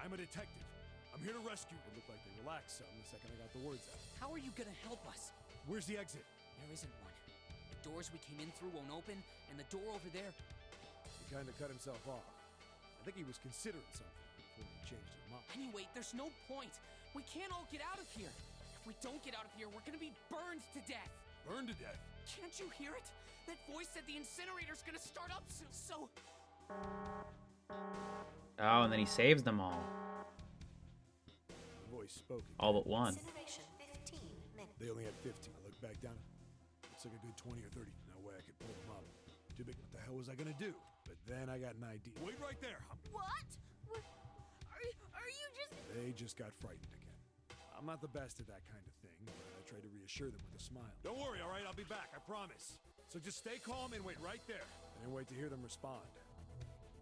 I'm a detective. I'm here to rescue. It looked like they relaxed some the second I got the words out. How are you gonna help us? Where's the exit? There isn't one. The doors we came in through won't open, and the door over there. He kind of cut himself off. I think he was considering something before he changed his mind. Anyway, there's no point. We can't all get out of here. If we don't get out of here, we're gonna be burned to death. Burned to death? Can't you hear it? That voice said the incinerator's gonna start up soon, so... Oh, and then he saves them all. The voice spoke again. All but one. Incineration 15 minutes. They only had 15. I looked back down. Looks like a good 20 or 30. No way I could pull them up. Too big. What the hell was I gonna do? But then I got an idea. Wait right there. What? Are you just... They just got frightened again. I'm not the best at that kind of thing, but I try to reassure them with a smile. Don't worry, all right? I'll be back, I promise. So just stay calm and wait right there. And wait to hear them respond.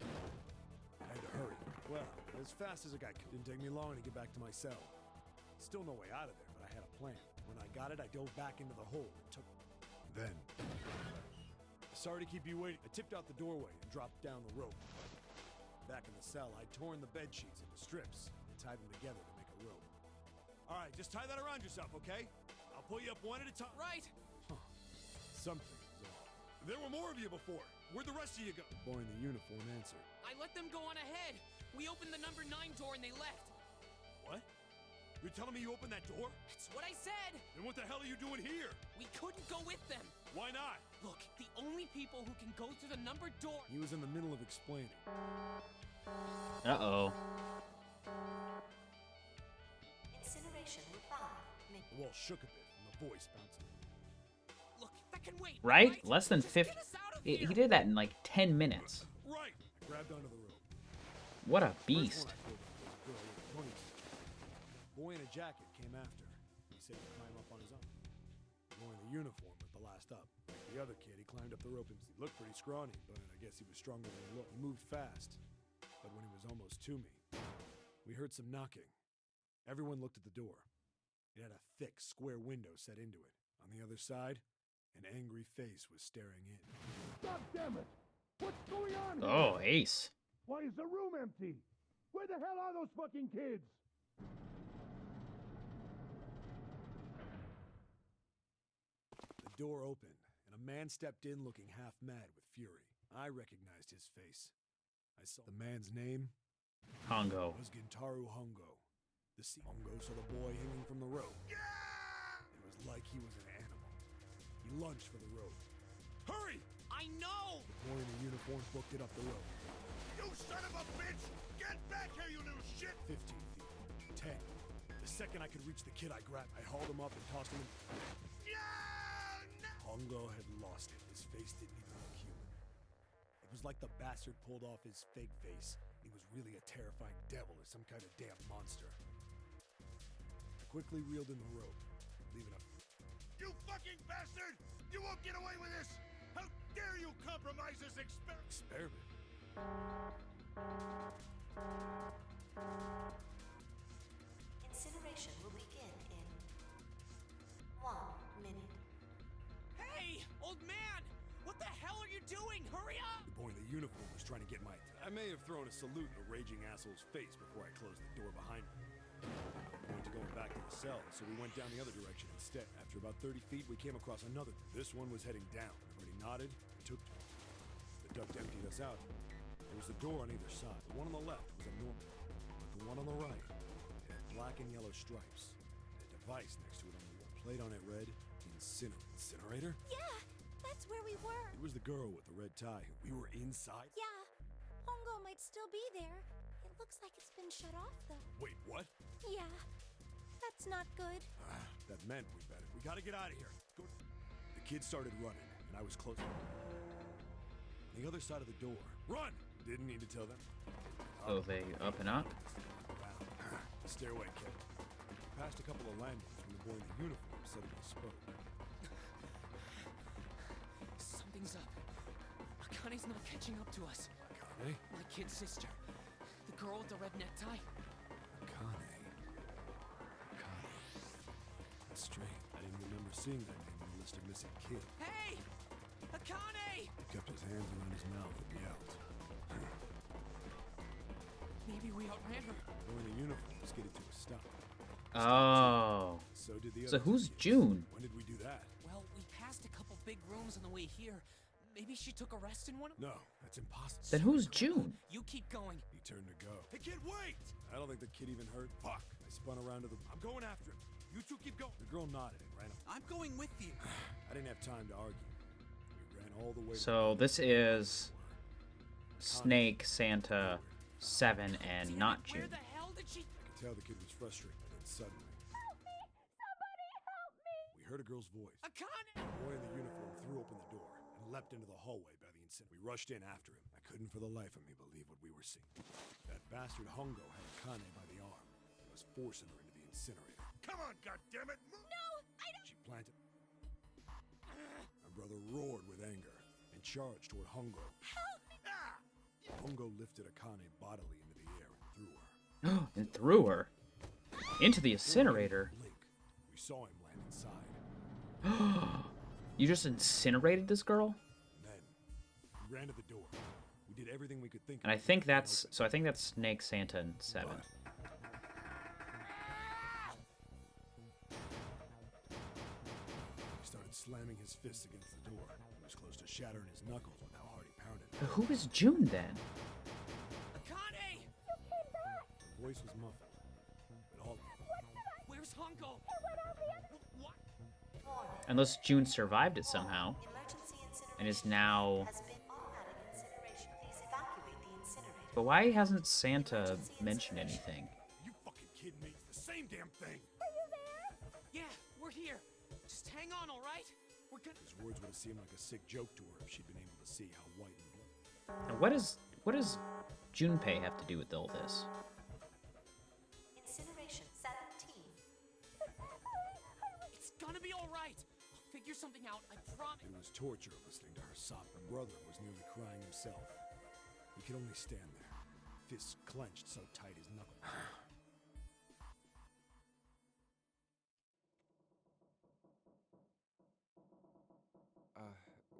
I had to hurry. Well, as fast as it got. Didn't take me long to get back to my cell. Still no way out of there, but I had a plan. When I got it, I dove back into the hole and took... Then... Sorry to keep you waiting. I tipped out the doorway and dropped down the rope. Back in the cell, I'd torn the bed sheets into strips and tied them together to make a rope. All right, just tie that around yourself, okay? I'll pull you up one at a time. Right. Huh. Something was off. There were more of you before. Where'd the rest of you go? The boy in the uniform answered. I let them go on ahead. We opened the number 9 door and they left. What? You're telling me you opened that door? That's what I said. Then what the hell are you doing here? We couldn't go with them. Why not? Look, the only people who can go through the numbered door... He was in the middle of explaining. Uh-oh. Incineration with 5 minutes. The wall shook a bit and the voice bouncing. Look, that can wait. Right? right? Less than Just 50. get us out of He here. did that in like 10 minutes. Right! I grabbed onto the rope. What a First beast. one I pulled up was a girl with a ponytail. The boy in a jacket came after. He said he'd climb up on his own. The boy in the uniform was the last up. Like the other kid, he climbed up the rope. He looked pretty scrawny, but I guess he was stronger than he looked. He moved fast, but when he was almost to me, we heard some knocking. Everyone looked at the door. It had a thick, square window set into it. On the other side, an angry face was staring in. God damn it! What's going on here? Oh, Ace. Why is the room empty? Where the hell are those fucking kids? The door opened, and a man stepped in looking half mad with fury. I recognized his face. I saw the man's name Hongo. was Gintaru Hongo. Hongo saw the boy hanging from the rope. It was like he was an animal. He lunged for the rope. Hurry! I know! The boy in the uniform booked it up the rope. You son of a bitch! Get back here, you little shit! 15 feet. 10. The second I could reach the kid I grabbed, I hauled him up and tossed him in. Hongo had lost it. His face didn't even look human. It was like the bastard pulled off his fake face. He was really a terrifying devil or some kind of damn monster. I quickly reeled in the rope, leaving a... You fucking bastard! You won't get away with this! How dare you compromise this experiment? Incineration will begin in 1 minute. Hey, old man! What the hell are you doing? Hurry up! The boy in the uniform was trying to get my... I may have thrown a salute in a raging asshole's face before I closed the door behind me. I wanted to go back to the cell, so we went down the other direction instead. After about 30 feet, we came across another. This one was heading down. Everybody nodded and took to it. The duct emptied us out. There was a door on either side. The one on the left was a normal, but the one on the right had black and yellow stripes. And a device next to it on the wall. Plate on it read, Incinerator? Yeah, that's where we were. It was the girl with the red tie. We were inside? Yeah, Hongo might still be there. It looks like it's been shut off, though. Wait, what? Yeah, that's not good. That meant we better. We gotta get out of here. Go. The kid started running, and I was close. On the other side of the door. Run! Didn't need to tell them. So they up and up? Wow. The stairway kid. Passed a couple of landings when the boy in the uniform suddenly spoke. Something's up. Akane's not catching up to us. Akane? My kid's sister. The girl with the red necktie. Akane. That's strange. I didn't remember seeing that name on the list of missing kids. Hey! Akane! He kept his hands around his mouth and yelled. Maybe we outran her. The boy in the uniform skidded to a stop. Oh. So did the So other who's kids. June? When did we do that? Well, we passed a couple big rooms on the way here. Maybe she took a rest in one of them? No, that's impossible. Then who's June? You keep going. He turned to go. Hey kid, wait! I don't think the kid even heard. Fuck! I spun around to the... I'm going after him. You two keep going. The girl nodded and ran up. I'm going with you. I didn't have time to argue. We ran all the way to So this is Snake, Santa, 7, and not Where June. the hell did she... I could tell the kid was frustrated, and then suddenly... Help me! Somebody help me! We heard a girl's voice. Akane! The boy in the uniform leapt into the hallway by the incinerator. We rushed in after him. I couldn't for the life of me believe what we were seeing. That bastard Hongo had Akane by the arm and was forcing her into the incinerator. Come on, goddammit! No, I don't. She planted. My brother roared with anger and charged toward Hongo. Help! Hongo lifted Akane bodily into the air and threw her. And threw her into the incinerator. Blink. We saw him land inside. You just incinerated this girl? And then we ran to the door. We did everything we could think And I of. think that's so. I think that's Snake, Santa, and Seven. He started slamming his fists against the door. He was close to shattering his knuckles with how hard he pounded. But who is June then? Akane! Her voice was muffled, but all Where's Hongo? What? Unless June survived it somehow Emergency incineration and is now. has been automatic incineration. Please evacuate the incinerator. But why hasn't Santa mentioned anything? you fucking kidding me? It's the same damn thing. Yeah, we're here. Just hang on, all right? We're gonna. His words would have seemed like a sick joke to her if she'd been able to see how white and blood. And what does Junpei have to do with all this? Incineration 17. It's gonna be all right. I'll figure something out. I promise. It was torture listening to her sob. Her brother was nearly crying himself. He could only stand there, fists clenched so tight his knuckles.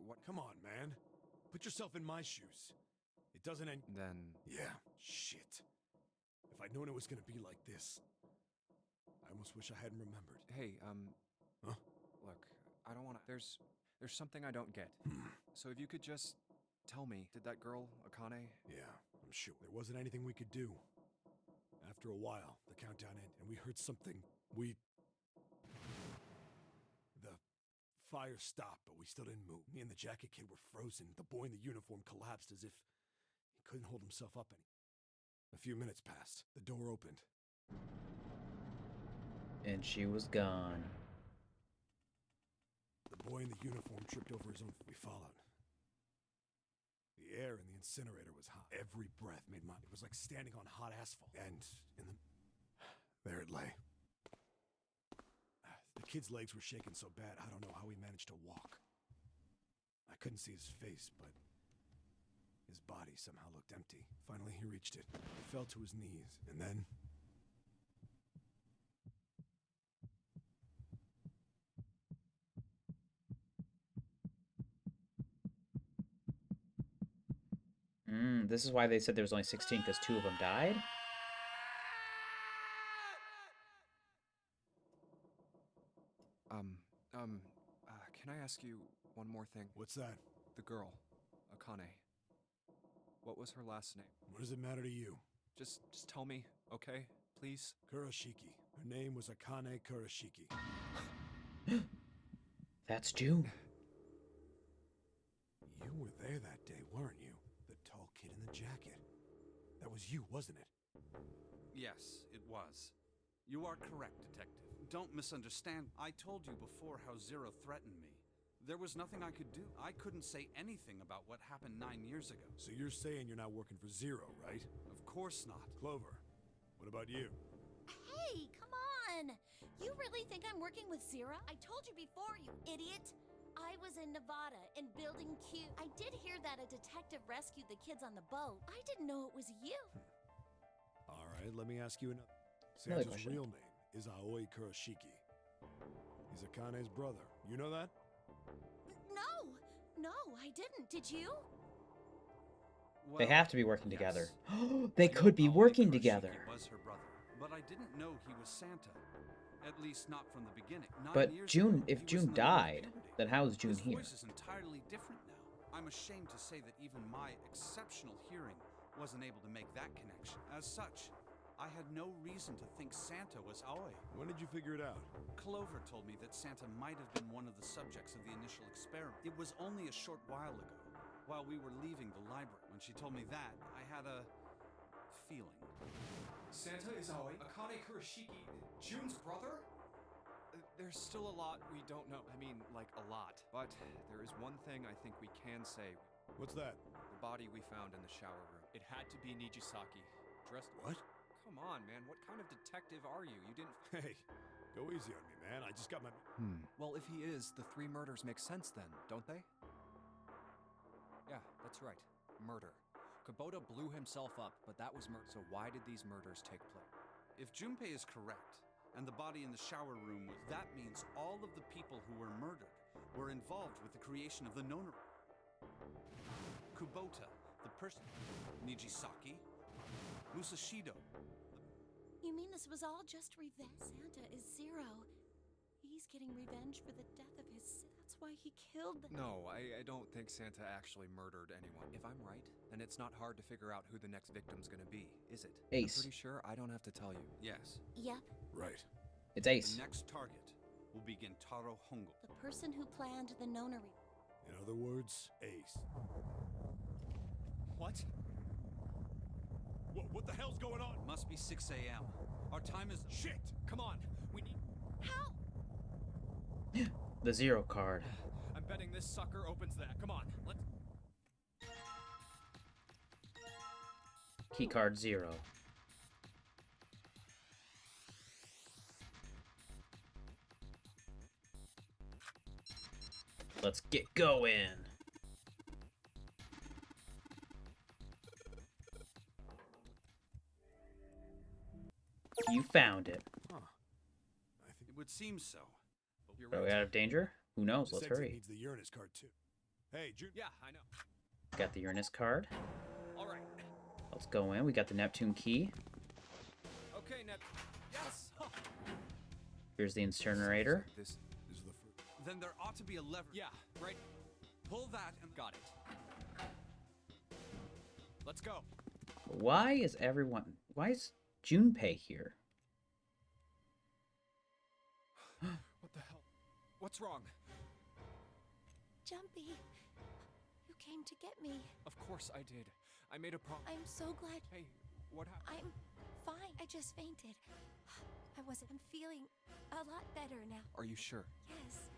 What? Come on, man. Put yourself in my shoes. It doesn't end. Then. Yeah, shit. If I'd known it was gonna be like this, I almost wish I hadn't remembered. Hey, Huh? look, I don't wanna. There's something I don't get. So if you could just tell me, did that girl, Akane? Yeah, I'm sure. There wasn't anything we could do. After a while, the countdown ended, and we heard something. The fire stopped, but we still didn't move. Me and the jacket kid were frozen. The boy in the uniform collapsed as if he couldn't hold himself up any. A few minutes passed. The door opened. And she was gone. The boy in the uniform tripped over his own. We followed. The air in the incinerator was hot. Every breath made my. It was like standing on hot asphalt. And in the. There it lay. The kid's legs were shaking so bad, I don't know how he managed to walk. I couldn't see his face, but his body somehow looked empty. Finally, he reached it. He fell to his knees, and then. This is why they said there was only 16, because 2 of them died? Can I ask you one more thing? What's that? The girl, Akane. What was her last name? What does it matter to you? Just tell me, okay? Please? Kurashiki. Her name was Akane Kurashiki. That's June. You were there that day, weren't you? The tall kid in the jacket. That was you, wasn't it? Yes, it was. You are correct, Detective. Don't misunderstand. I told you before how Zero threatened me. There was nothing I could do. I couldn't say anything about what happened 9 years ago. So you're saying you're not working for Zero, right? Of course not. Clover, what about you? Hey, come on! You really think I'm working with Zira? I told you before, you idiot! I was in Nevada, in Building Q. I did hear that a detective rescued the kids on the boat. I didn't know it was you. All right, let me ask you another. Another Santa's question. real name is Aoi Kurashiki. He's Akane's brother. You know that? No, I didn't. Did you? They have to be working yes. together. I They know could be Aoi working Kurashiki together. was her brother, but I didn't know he was Santa. At least not from the beginning. 9 But years June, ago, if he was June in the middle of died, puberty. then how is June His here? voice is entirely different now. I'm ashamed to say that even my exceptional hearing wasn't able to make that connection. As such, I had no reason to think Santa was Aoi. When did you figure it out? Clover told me that Santa might have been one of the subjects of the initial experiment. It was only a short while ago, while we were leaving the library. When she told me that, I had a feeling. Santa is Aoi, Akane Kurashiki, June's brother? There's still a lot we don't know. I mean, like a lot. But there is one thing I think we can say. What's that? The body we found in the shower room. It had to be Nijisaki. Dressed. What? Come on, man. What kind of detective are you? You didn't... Hey, go easy on me, man. I just got my... Well, if he is, the 3 murders make sense then, don't they? Yeah, that's right. Murder. Kubota blew himself up, but that was murder. So why did these murders take place? If Junpei is correct, and the body in the shower room was... That means all of the people who were murdered were involved with the creation of the Nonary. Kubota, the person... Nijisaki, Musashido. You mean this was all just revenge? Santa is Zero. He's getting revenge for the death of his... That's why he killed them. No, I don't think Santa actually murdered anyone. If I'm right, then it's not hard to figure out who the next victim's gonna be, is it? Ace. I'm pretty sure I don't have to tell you. Yes. Yep, Right. It's Ace. The next target will be Gentaro Hongo. the person who planned the nonary. In other words, Ace. What? What the hell's going on? Must be 6 a.m. Our time is... Shit! Come on, we need... Help! The Zero card. I'm betting this sucker opens that. Come on, let's... Key card 0. Let's get going. You found it. Huh. It would seem so. But you're Are we right. out of danger? Who knows? This Let's exit hurry. needs the Uranus card, too. Hey, June. Yeah, I know. Got the Uranus card. All right. Let's go in. We got the Neptune key. Okay, Nep. Yes! Here's the incinerator. This is the first. Then there ought to be a lever. Yeah, right. Pull that and... Got it. Let's go. Why is Junpei here? What the hell? What's wrong? Jumpy, you came to get me. Of course I did. I made a promise. I'm so glad. Hey, what happened? I'm fine. I just fainted. I'm feeling a lot better now. Are you sure? Yes.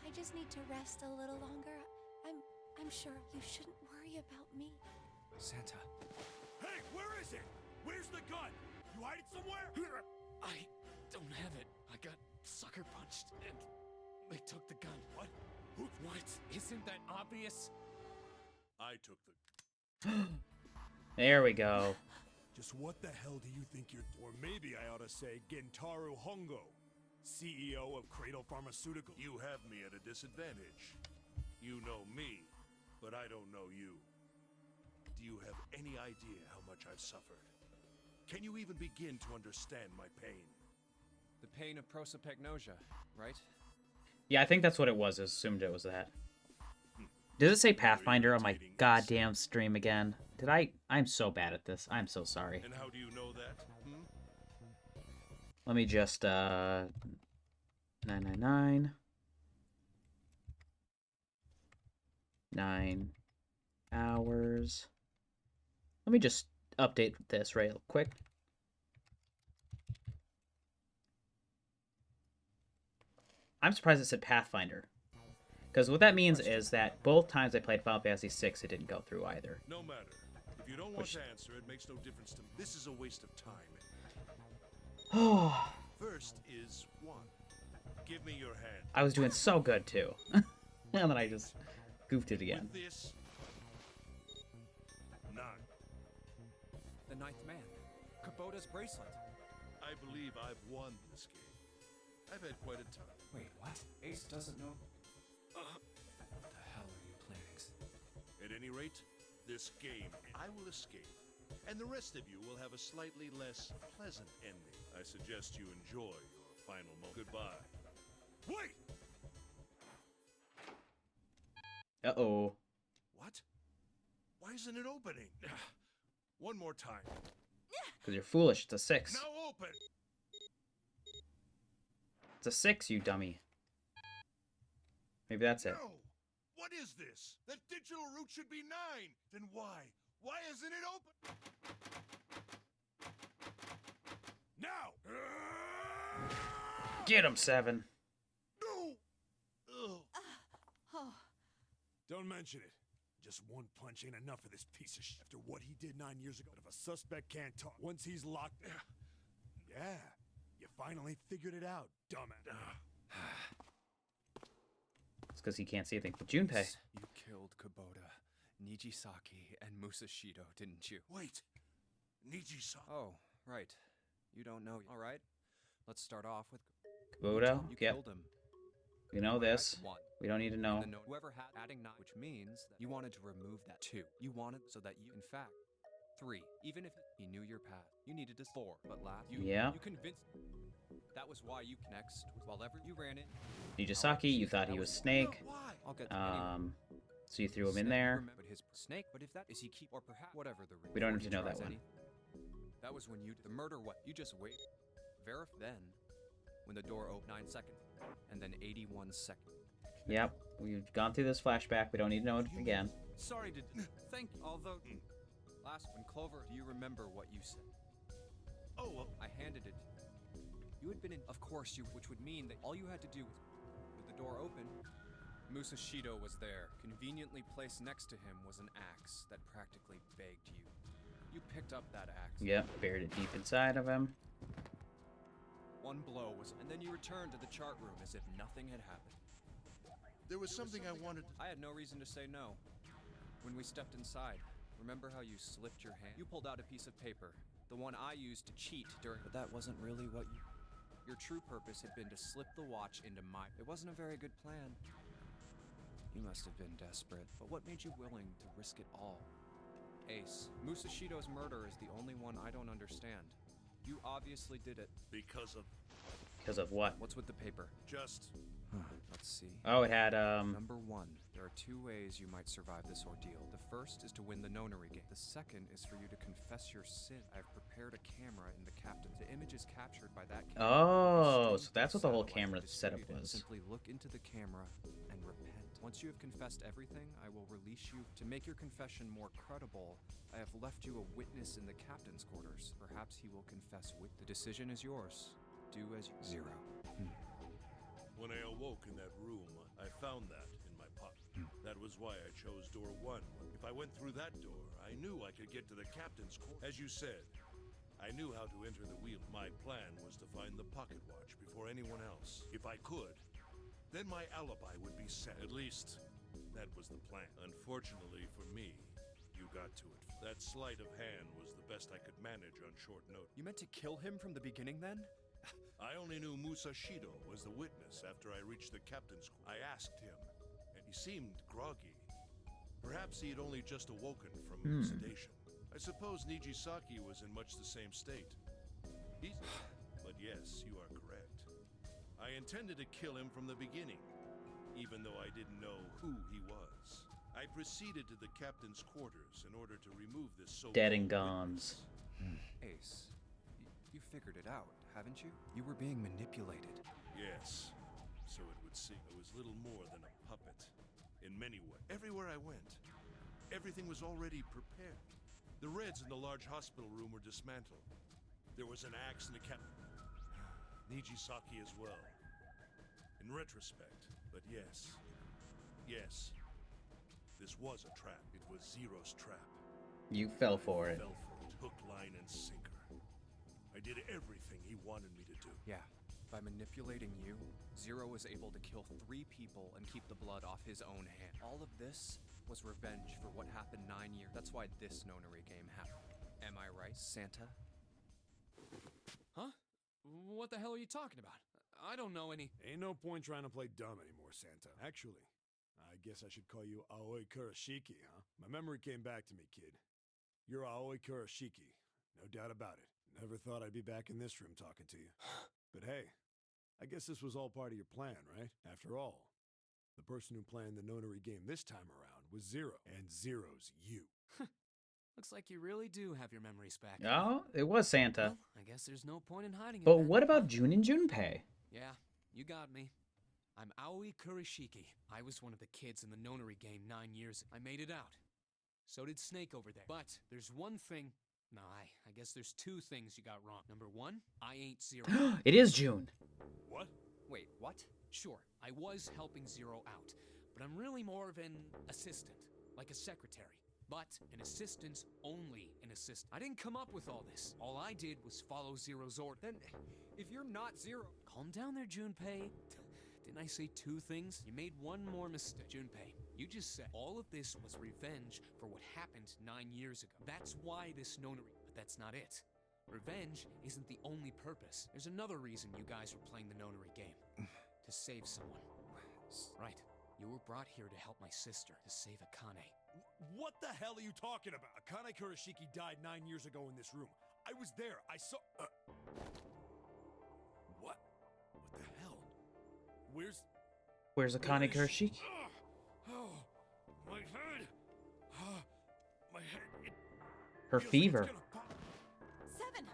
I just need to rest a little longer. I'm sure you shouldn't worry about me. Santa. Hey, where is it? Where's the gun? You hide it somewhere? I don't have it. I got sucker punched and they took the gun. What? What? Isn't that obvious? I took the... There we go. Just what the hell do you think you're... Or maybe I ought to say Gentaro Hongo, CEO of Cradle Pharmaceutical. You have me at a disadvantage. You know me, but I don't know you. Do you have any idea how much I've suffered? Can you even begin to understand my pain? The pain of prosopagnosia, right? Yeah, I think that's what it was. I assumed it was that. Does it say Pathfinder on my goddamn stream again? Did I? I'm so bad at this. I'm so sorry. And how do you know that? Let me just, 999. 9 hours. Let me just update this real quick. I'm surprised it said Pathfinder. Because what that means is that both times I played Final Fantasy VI, it didn't go through either. No matter. If you don't want to answer, it makes no difference to me. This is a waste of time. First is 1. Give me your hand. I was doing so good, too. And then I just goofed it again. With this, 9. The 9th man. Kubota's bracelet. I believe I've won this game. I've had quite a time. Wait, what? Ace doesn't know... What the hell are you planning? At any rate, this game, I will escape. And the rest of you will have a slightly less pleasant ending. I suggest you enjoy your final moment. Goodbye. Wait! Uh-oh. What? Why isn't it opening? One more time. Because you're foolish. It's a 6. Now open! It's a 6, you dummy. Maybe that's it. No! What is this? That digital root should be 9! Then why? Why isn't it open? Now! Get him, 7. Don't mention it. Just one punch ain't enough for this piece of shit. After what he did 9 years ago, if a suspect can't talk, once he's locked... Yeah, you finally figured it out, dumbass. It's because he can't see anything but Junpei. You killed Kubota, Nijisaki, and Musashido, didn't you? Wait. Nijisaki. Oh, right. You don't know. All right. Let's start off with Kubota? You Yep. killed him. We know this. One. We don't need to know. And whoever had adding 9, which means that you wanted to remove that 2. You wanted so that you, in fact, 3. Even if he knew your path, you needed to 4. But last, Yeah. you convinced. That was why you next. While ever you ran it. Nijisaki, you thought he was Snake. Why? I'll get to anyway. So you threw him in there. But his snake. But if that is he keep or perhaps whatever the reason. We don't or need he to know that tries one. anything. That was when you the murder. What you just wait. Verify then. When the door opened 9 seconds, and then 81 seconds. Yep. We've gone through this flashback. We don't need to know it again. Sorry to thank you. Although last when Clover, do you remember what you said? Oh, well, I handed it. You had been in, of course you, which would mean that all you had to do was, with the door open, Musashido was there. Conveniently placed next to him was an axe that practically begged you. You picked up that axe. Yep. Buried it deep inside of him. One blow was, and then you returned to the chart room as if nothing had happened. there was something I wanted to... I had no reason to say no. When we stepped inside, remember how you slipped your hand? You pulled out a piece of paper, the one I used to cheat during... But that wasn't really what you... Your true purpose had been to slip the watch into my... It wasn't a very good plan. You must have been desperate, but what made you willing to risk it all? Ace, Musashido's murder is the only one I don't understand. You obviously did it. Because of... Because of what? What's with the paper? Just... Let's see. Oh, it had, Number 1. There are 2 ways you might survive this ordeal. The first is to win the nonary game. The second is for you to confess your sin. I've prepared a camera in the captain. The image is captured by that camera. Oh, so that's what the whole camera setup was. Simply look into the camera and repent. Once you have confessed everything, I will release you. To make your confession more credible, I have left you a witness in the captain's quarters. Perhaps he will confess with. The decision is yours. Do as you... 0. When I awoke in that room, I found that in my pocket. That was why I chose door 1. If I went through that door, I knew I could get to the captain's quarters. As you said, I knew how to enter the wheel. My plan was to find the pocket watch before anyone else. If I could, then my alibi would be set. At least, that was the plan. Unfortunately for me, you got to it. That sleight of hand was the best I could manage on short notice. You meant to kill him from the beginning then? I only knew Musashido was the witness after I reached the captain's quarters. I asked him, and he seemed groggy. Perhaps he had only just awoken from sedation. I suppose Nijisaki was in much the same state. But yes, you are correct. I intended to kill him from the beginning, even though I didn't know who he was. I proceeded to the captain's quarters in order to remove this so-called Dead and gone's. Ace, you figured it out, haven't you? You were being manipulated. Yes, so it would seem. I was little more than a puppet. In many ways. Everywhere I went, everything was already prepared. The Reds in the large hospital room were dismantled. There was an axe in the Nijisaki as well. In retrospect, but yes. Yes. This was a trap. It was Zero's trap. You fell for it. Fell for it. Hook, line, and sinker. I did everything he wanted me to do. Yeah. By manipulating you, Zero was able to kill 3 people and keep the blood off his own hand. All of this was revenge for what happened 9 years. That's why this nonary game happened. Am I right, Santa? Huh? What the hell are you talking about? I don't know any... Ain't no point trying to play dumb anymore, Santa. Actually, I guess I should call you Aoi Kurashiki, huh? My memory came back to me, kid. You're Aoi Kurashiki. No doubt about it. Never thought I'd be back in this room talking to you. But hey, I guess this was all part of your plan, right? After all, the person who planned the nonary game this time around was Zero, and Zero's you. Looks like you really do have your memories back. Oh, it was Santa. Well, I guess there's no point in hiding it. But then. what about Jun and Junpei? Yeah, you got me. I'm Aoi Kurashiki. I was one of the kids in the nonary game 9 years ago. I made it out. So did Snake over there. But there's one thing... No, I guess there's 2 things you got wrong. Number 1, I ain't Zero. It is Jun. What? Wait, what? Sure, I was helping Zero out. But but I'm really more of an assistant, like a secretary. But an assistant's only an assistant. I didn't come up with all this. All I did was follow Zero's order. Then, if you're not Zero... Calm down there, Junpei. Didn't I say two things? You made one more mistake. Junpei, you just said all of this was revenge for what happened 9 years ago. That's why this nonary... But that's not it. Revenge isn't the only purpose. There's another reason you guys were playing the nonary game. To save someone. Right. You were brought here to help my sister, to save Akane. What the hell are you talking about? Akane Kurashiki died 9 years ago in this room. I was there. I saw... What? What the hell? Where's Akane Kurashiki? Oh, my head. My head. Her feels like it's fever. gonna pop. Seven!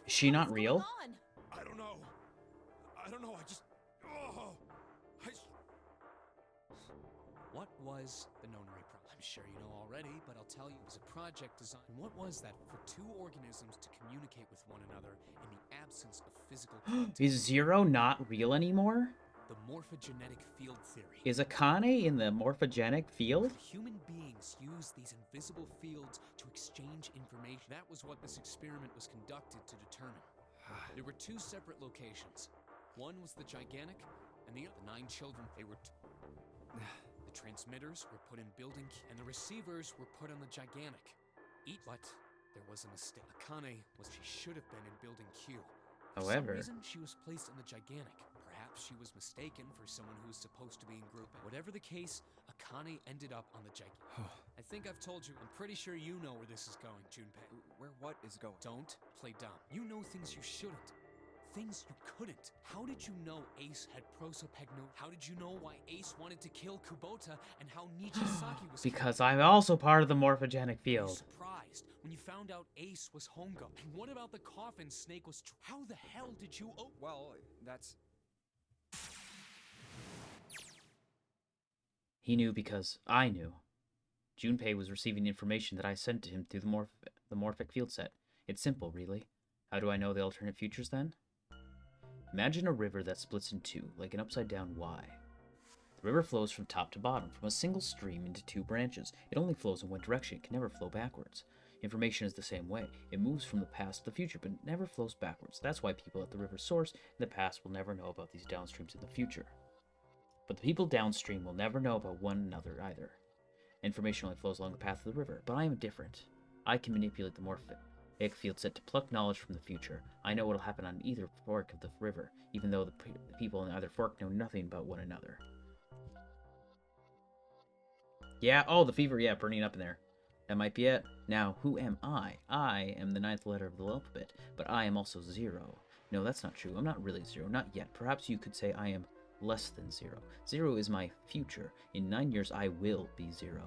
Is she not What's real? going on? I don't know. I just... Oh, What was the nonary problem? I'm sure you know already, but I'll tell you, it was a project design. And what was that? For two organisms to communicate with one another in the absence of physical contact. Is Zero not real anymore? The morphogenetic field theory. Is Akane in the morphogenic field? Human beings use these invisible fields to exchange information. That was what this experiment was conducted to determine. There were two separate locations. One was the gigantic, and the other 9 children. They were... The transmitters were put in building, and the receivers were put on the gigantic. But there was a mistake. Akane she should have been in building Q. For However, some reason, she was placed in the gigantic. Perhaps she was mistaken for someone who was supposed to be in group A. Whatever the case, Akane ended up on the gigantic. I think I've told you. I'm pretty sure you know where this is going, Junpei. Where what is going? Don't play dumb. You know things you shouldn't. Things you couldn't. How did you know Ace had prosopagnosia? How did you know why Ace wanted to kill Kubota and how Nichisaki was because killed? I'm also part of the morphogenic Were you field. surprised when you found out Ace was Hongo? And what about the coffin Snake was... How the hell did you... Oh, Well, that's... He knew because I knew. Junpei was receiving information that I sent to him through the morphic field set. It's simple, really. How do I know the alternate futures, then? Imagine a river that splits in two, like an upside-down Y. The river flows from top to bottom, from a single stream into 2 branches. It only flows in one direction, it can never flow backwards. Information is the same way. It moves from the past to the future, but never flows backwards. That's why people at the river's source in the past will never know about these downstreams in the future. But the people downstream will never know about one another either. Information only flows along the path of the river, but I am different. I can manipulate the morphic field set to pluck knowledge from the future. I know what will happen on either fork of the river, even though the people on either fork know nothing about one another. Yeah, oh, the fever, yeah, burning up in there. That might be it. Now, who am I? I am the 9th letter of the alphabet, but I am also 0. No, that's not true. I'm not really 0, not yet. Perhaps you could say I am less than 0. 0 is my future. In 9 years, I will be 0.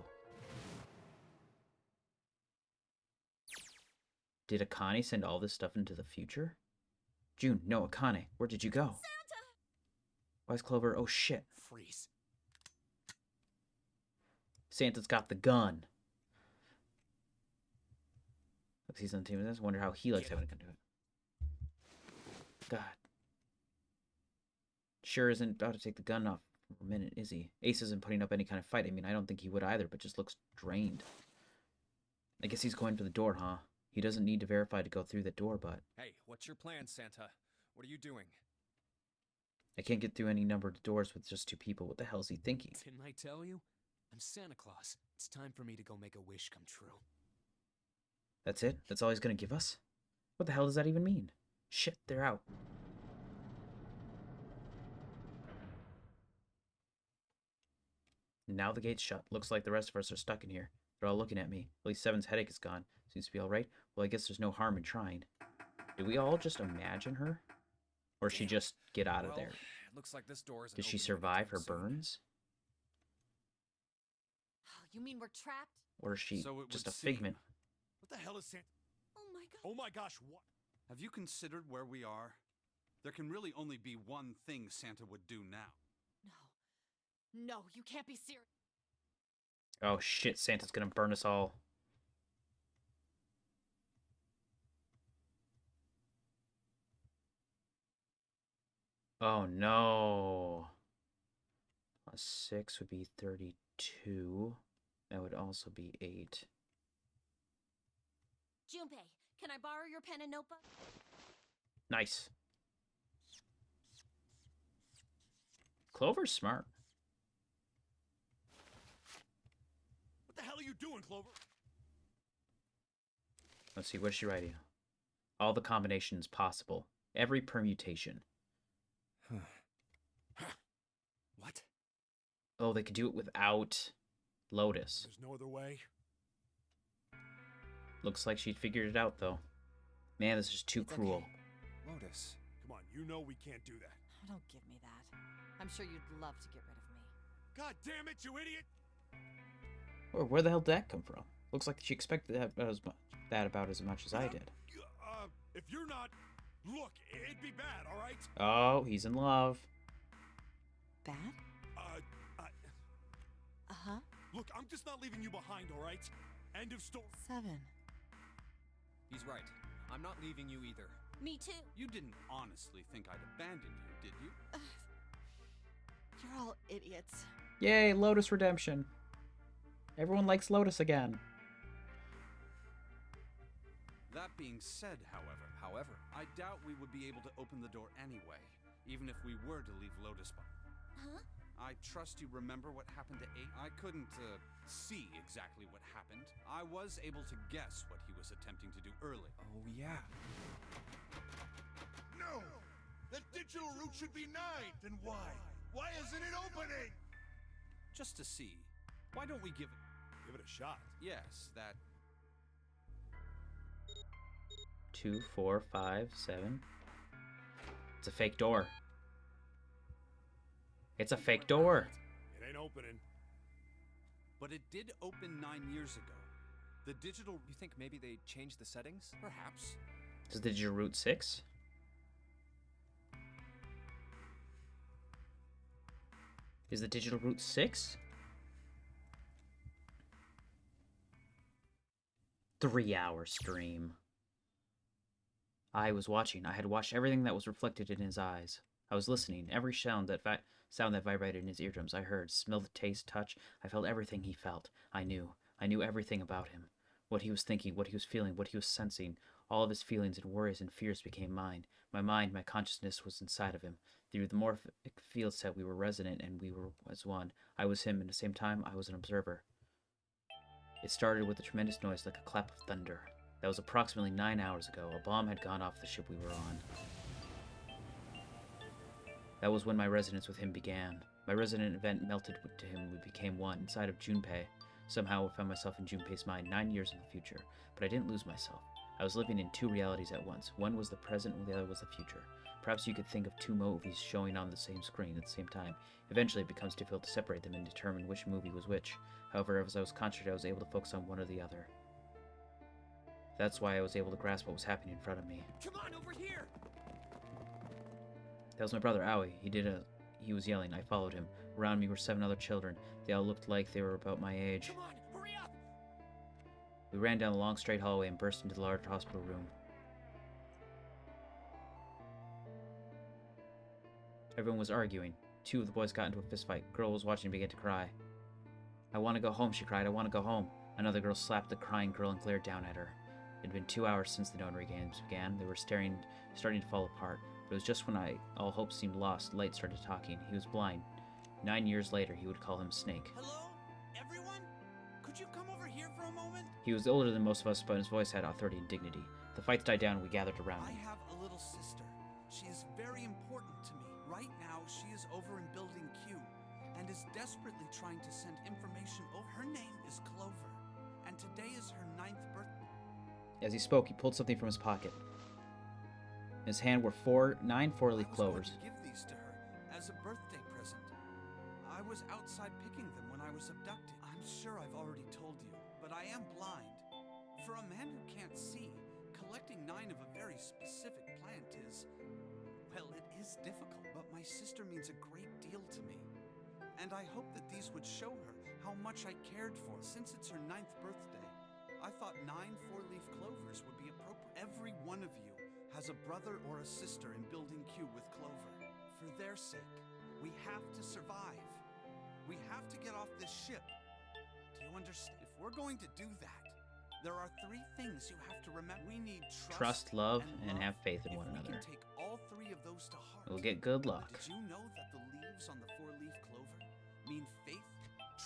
Did Akane send all this stuff into the future? June, no, Akane, where did you go? Santa! Why's Clover? Oh shit. freeze. Santa's got the gun. Looks he's on the team with this. Wonder how he likes having a gun to it. God. Sure isn't about to take the gun off for a minute, is he? Ace isn't putting up any kind of fight. I mean, I don't think he would either, but just looks drained. I guess he's going for the door, huh? He doesn't need to verify to go through that door, but... Hey, what's your plan, Santa? What are you doing? I can't get through any number of doors with just 2 people. What the hell is he thinking? Didn't I tell you? I'm Santa Claus. It's time for me to go make a wish come true. That's it? That's all he's gonna give us? What the hell does that even mean? Shit, they're out. Now the gate's shut. Looks like the rest of us are stuck in here. They're all looking at me. At least Seven's headache is gone. Seems to be alright. Well, I guess there's no harm in trying. Did we all just imagine her? Or she just get out of there? It looks like this door isn't Did she opening survive her anytime soon. burns? You mean we're trapped? Or is she So it just would a figment? What the hell is Santa? Oh my god. Oh my gosh, what? Have you considered where we are? There can really only be one thing Santa would do now. No. No, you can't be serious. Oh shit, Santa's gonna burn us all. Oh no. Plus 6 would be 32. That would also be 8. Junpei, can I borrow your pen and notebook? Nice. Clover's smart. What the hell are you doing, Clover? Let's see, what's she writing? All the combinations possible. Every permutation. What? Oh, they could do it without Lotus. There's no other way. Looks like she'd figured it out, though. Man, this is just too It's cruel. okay. Lotus. Come on, you know we can't do that. Oh, don't give me that. I'm sure you'd love to get rid of me. God damn it, you idiot! Or where the hell did that come from? Looks like she expected that about as much as I did. If you're not... Look, it'd be bad, alright? Oh, he's in love. Bad? Uh-huh. Look, I'm just not leaving you behind, alright? End of story. 7. He's right. I'm not leaving you either. Me too. You didn't honestly think I'd abandon you, did you? You're all idiots. Yay, Lotus redemption. Everyone likes Lotus again. That being said, however, I doubt we would be able to open the door anyway, even if we were to leave Lotus behind. Huh? I trust you remember what happened to 8? I couldn't, see exactly what happened. I was able to guess what he was attempting to do earlier. Oh, yeah. No! The digital route should be 9! Then why? Why isn't it opening? Just to see. Why don't we give it... Give it a shot. Yes, that... 2, 4, 5, 7. It's a fake door. It's a fake door. It ain't opening. But it did open 9 years ago. The digital... You think maybe they changed the settings? Perhaps. Is the digital route 6? Is the digital route 6? 3-hour stream. I was watching. I had watched everything that was reflected in his eyes. I was listening. Every sound that vibrated in his eardrums I heard. Smelled, taste, touch. I felt everything he felt. I knew. I knew everything about him. What he was thinking, what he was feeling, what he was sensing. All of his feelings and worries and fears became mine. My mind, my consciousness was inside of him. Through the morphic field set we were resonant and we were as one. I was him and at the same time I was an observer. It started with a tremendous noise like a clap of thunder. That was approximately 9 hours ago. A bomb had gone off the ship we were on. That was when my resonance with him began. My resonant event melted to him. We became one, inside of Junpei. Somehow I found myself in Junpei's mind 9 years in the future. But I didn't lose myself. I was living in 2 realities at once. One was the present and the other was the future. Perhaps you could think of 2 movies showing on the same screen at the same time. Eventually it becomes difficult to separate them and determine which movie was which. However, as I was concentrated, I was able to focus on one or the other. That's why I was able to grasp what was happening in front of me. Come on, over here! That was my brother, Aoi. He was yelling. I followed him. Around me were 7 other children. They all looked like they were about my age. Come on, hurry up! We ran down the long straight hallway and burst into the large hospital room. Everyone was arguing. 2 of the boys got into a fist fight. Girl was watching and began to cry. I want to go home, she cried. I want to go home. Another girl slapped the crying girl and glared down at her. It had been 2 hours since the Notary Games began. They were starting to fall apart. But it was just when all hope seemed lost, Light started talking. He was blind. 9 years later, he would call him Snake. Hello? Everyone? Could you come over here for a moment? He was older than most of us, but his voice had authority and dignity. The fights died down and we gathered around I him. have a little sister. She is very important to me. Right now, she is over in Building Q and is desperately trying to send information over. Her name is Clover, and today is her 9th birthday. As he spoke, he pulled something from his pocket. In his hand were 9 four-leaf clovers. I was going to give these to her as a birthday present. I was outside picking them when I was abducted. I'm sure I've already told you, but I am blind. For a man who can't see, collecting 9 of a very specific plant is, well, it is difficult. But my sister means a great deal to me. And I hope that these would show her how much I cared for. Since it's her 9th birthday, I thought 9 four-leaf clovers would be appropriate. Every one of you has a brother or a sister in Building Q with Clover. For their sake, we have to survive. We have to get off this ship. Do you understand? If we're going to do that, there are 3 things you have to remember. We need Trust, love, and have faith in one If we another. can take all 3 of those to heart. We'll get good luck. Did you know that the leaves on the 4-leaf clover mean faith,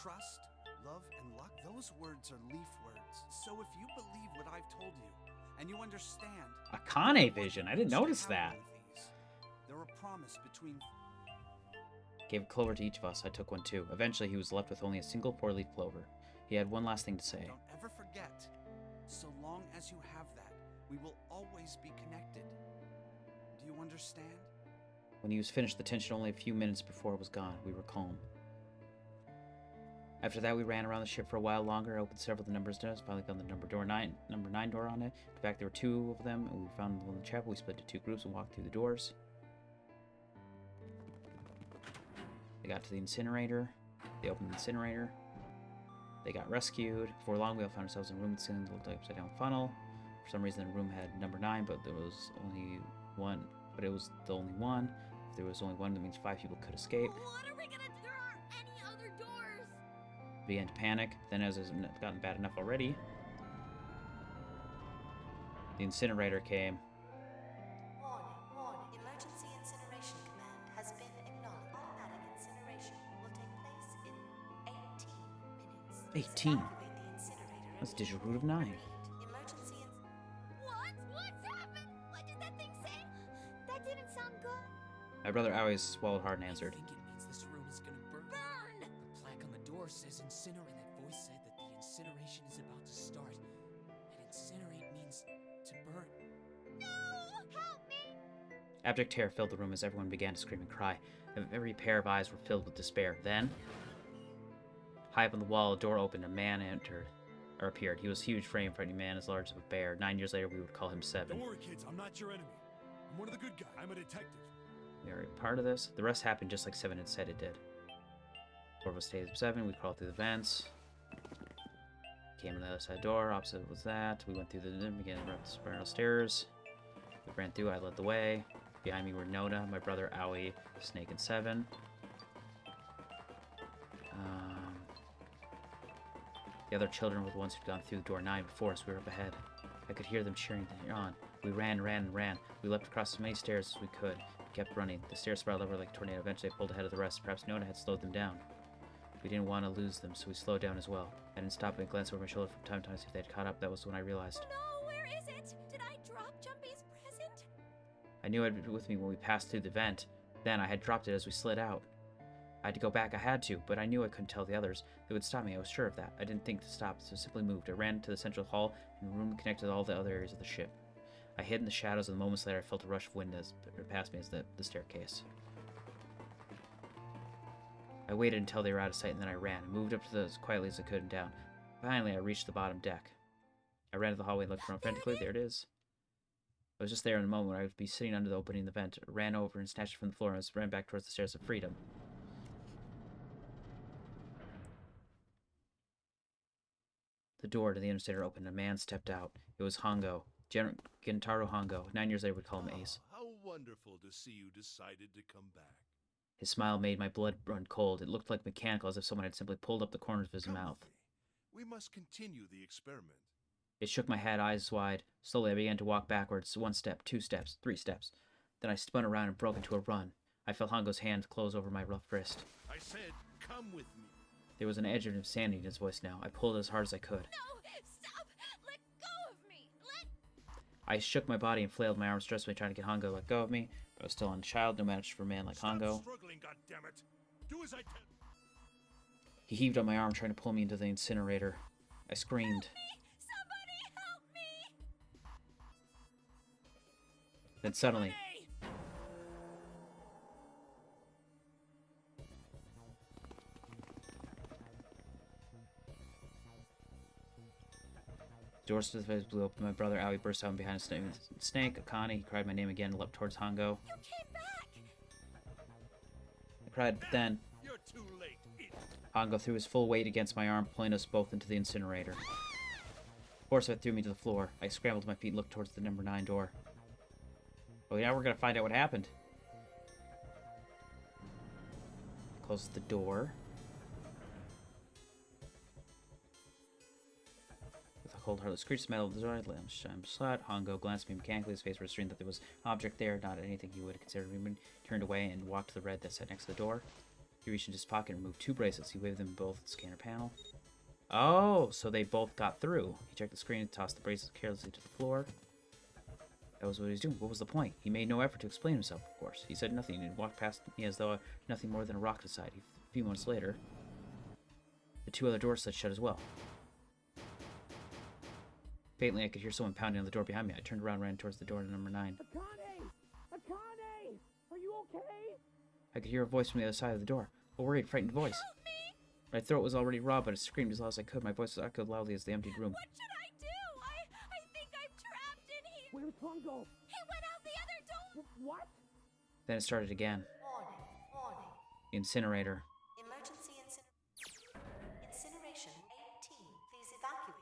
trust, love, and luck? Those words are leaf words. So if you believe what I've told you, and you understand A Kane vision. I didn't notice that. They're a promise between. Gave a clover to each of us. I took one too. Eventually, he was left with only a single 4-leaf clover. He had one last thing to say. Don't ever forget. So long as you have that, we will always be connected. Do you understand? When he was finished, the tension only a few minutes before it was gone. We were calm. After that, we ran around the ship for a while longer. I opened several of the numbers doors. Finally found the number 9 door on it. In fact, there were 2 of them, and we found one in the chapel. We split into 2 groups and walked through the doors. They got to the incinerator. They opened the incinerator. They got rescued. Before long, we all found ourselves in a room with ceiling that looked like upside down funnel. For some reason, the room had number 9, but there was only one. But it was the only one. If there was only one, that means 5 people could escape. What are we gonna do? There aren't any other doors. Began to panic. Then, as it had gotten bad enough already, the incinerator came. Warning, warning. Emergency incineration command has been acknowledged. Automatic incineration will take place in 18 minutes. Please 18. evacuate the incinerator That's immediately. digital root of 9. Emergency What? What's happened? What did that thing say? That didn't sound good. My brother always swallowed hard and answered. I think it means this room is gonna burn. Burn! The plaque on the door says incinerate. That voice said that the incineration is about to start. And incinerate means to burn. No! Help me! Abject terror filled the room as everyone began to scream and cry. Every pair of eyes were filled with despair. Then, high up on the wall, a door opened. A man appeared. He was a huge frame, frightening man as large as a bear. 9 years later, we would call him 7. Don't worry, kids. I'm not your enemy. I'm one of the good guys. I'm a detective. We are a part of this. The rest happened just like 7 had said it did. 4 of us stayed with 7. We crawled through the vents. Came to the other side door. Opposite was that. We went through the began to run up the spiral stairs. We ran through. I led the way. Behind me were Nona, my brother Owie, Snake, and 7. The other children were the ones who'd gone through door 9 before us. We were up ahead. I could hear them cheering on. We ran. We leapt across as many stairs as we could. We kept running. The stairs spiraled over like a tornado. Eventually, I pulled ahead of the rest. Perhaps Nona had slowed them down. We didn't want to lose them, so we slowed down as well. I didn't stop and glance over my shoulder from time to time to see if they had caught up. That was when I realized. No, where is it? Did I drop Jumpy's present? I knew it had been with me when we passed through the vent. Then I had dropped it as we slid out. I had to go back. I had to, but I knew I couldn't tell the others. They would stop me. I was sure of that. I didn't think to stop, so I simply moved. I ran to the central hall, and the room connected to all the other areas of the ship. I hid in the shadows, and moments later I felt a rush of wind as it passed me as the staircase. I waited until they were out of sight, and then I ran. I moved up to as quietly as I could and down. Finally, I reached the bottom deck. I ran to the hallway and looked around frantically. There it is. I was just there in a moment when I would be sitting under the opening of the vent. I ran over and snatched it from the floor and ran back towards the stairs of freedom. The door to the incinerator opened and a man stepped out. It was Hongo. Gentaro Hongo. 9 years later, we'd call him Ace. How wonderful to see you decided to come back. His smile made my blood run cold. It looked like mechanical, as if someone had simply pulled up the corners of his Come mouth. with me. We must continue the experiment. It shook my head, eyes wide. Slowly, I began to walk backwards. 1 step, 2 steps, 3 steps. Then I spun around and broke into a run. I felt Hongo's hand close over my rough wrist. I said, come with me. There was an edge of insanity in his voice now. I pulled as hard as I could. No! Stop! Let go of me! I shook my body and flailed my arms stressfully, trying to get Hongo to let go of me. But I was still a child, no match for a man like Stop Hongo. struggling, goddammit. Do as I tell. He heaved up my arm, trying to pull me into the incinerator. I screamed. Somebody help me! Then suddenly, doors to the face blew open. My brother Owie burst out behind a snake. Akane, he cried my name again and leapt towards Hongo. You came back! I cried, but then You're too late. Hongo threw his full weight against my arm, pulling us both into the incinerator. Force of it threw me to the floor. I scrambled to my feet and looked towards the number 9 door. Oh, now we're gonna find out what happened. Closed the door. cold, heartless creature's metal design, slot. Hongo glanced at me mechanically, his face restrained that there was an object there, not anything he would consider human. Turned away and walked to the red that sat next to the door. He reached into his pocket and removed 2 bracelets. He waved them both at the scanner panel. Oh, so they both got through. He checked the screen and tossed the bracelets carelessly to the floor. That was what he was doing. What was the point? He made no effort to explain himself, of course. He said nothing and walked past me as though nothing more than a rock aside. A few moments later, the 2 other doors slid shut as well. Faintly, I could hear someone pounding on the door behind me. I turned around and ran towards the door to number 9. Akane! Akane! Are you okay? I could hear a voice from the other side of the door. A worried, frightened voice. Help me! My throat was already raw, but I screamed as loud as I could. My voice echoed loudly as the emptied room. What should I do? I think I'm trapped in here. Where's Hongo? He went out the other door. What? Then it started again. Warning, warning. The incinerator. Emergency incineration 18. Please evacuate.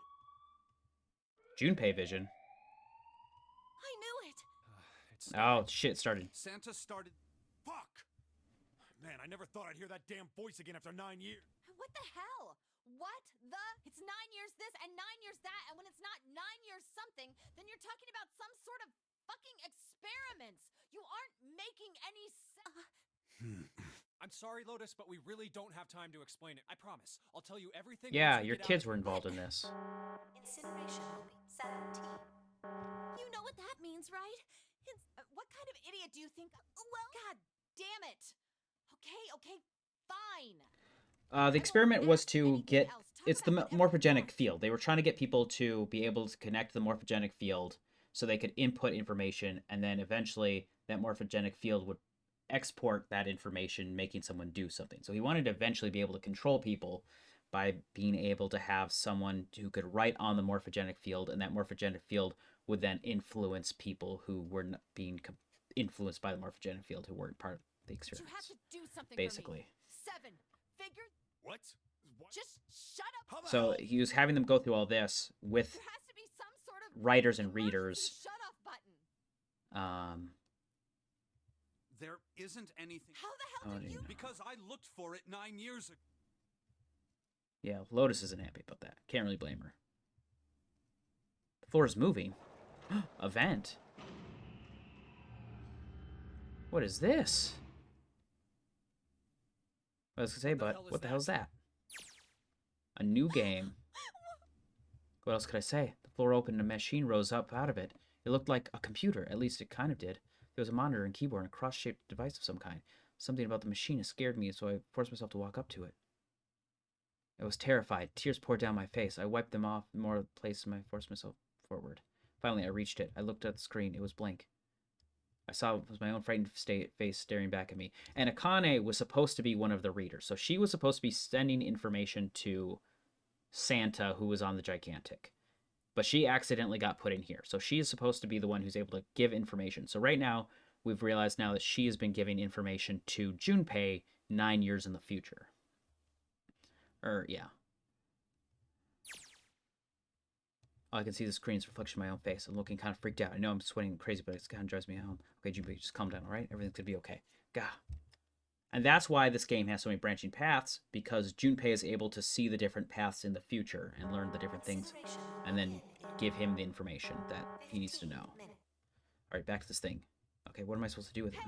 Junpei vision. I knew it. Oh, shit started. Santa started. Fuck! Man, I never thought I'd hear that damn voice again after 9 years. What the hell? What the? It's 9 years this and 9 years that, and when it's not 9 years something, then you're talking about some sort of fucking experiments. You aren't making any sense. I'm sorry, Lotus, but we really don't have time to explain it. I promise. I'll tell you everything. Yeah, once we your get out kids of were here. involved in this. Incineration will be 17. You know what that means, right? What kind of idiot do you think? Well, God damn it. Okay, fine. The experiment was to get... It's the morphogenic field. They were trying to get people to be able to connect the morphogenic field so they could input information, and then eventually that morphogenic field would export that information, making someone do something. So he wanted to eventually be able to control people by being able to have someone who could write on the morphogenic field, and that morphogenic field would then influence people who were being influenced by the morphogenic field, who weren't part of the You experiment. have to do something Basically. for me. 7 figure. What? What? Just shut up. How the So hell? he was having them go through all this with There has to be some sort of writers and emergency readers. shut off button. There isn't anything. How the hell Oh, did you? no. Because I looked for it 9 years ago. Yeah, Lotus isn't happy about that. Can't really blame her. The floor is moving. A vent. What is this? I was gonna say, but what the hell's that? A new game. What else could I say? The floor opened and a machine rose up out of it. It looked like a computer, at least it kind of did. There was a monitor and keyboard and a cross-shaped device of some kind. Something about the machine scared me, so I forced myself to walk up to it. I was terrified. Tears poured down my face. I wiped them off in more places and I forced myself forward. Finally, I reached it. I looked at the screen. It was blank. I saw it was my own frightened face staring back at me. And Akane was supposed to be one of the readers. So she was supposed to be sending information to Santa, who was on the Gigantic. But she accidentally got put in here. So she is supposed to be the one who's able to give information. So right now, we've realized now that she has been giving information to Junpei 9 years in the future. Yeah. All I can see is the screen's reflection of my own face. I'm looking kind of freaked out. I know I'm sweating crazy, but it kind of drives me home. Okay, Junpei, just calm down, all right? Everything's gonna be okay. Gah. And that's why this game has so many branching paths, because Junpei is able to see the different paths in the future and learn the different things, and then give him the information that he needs to know. All right, back to this thing. Okay, what am I supposed to do with it?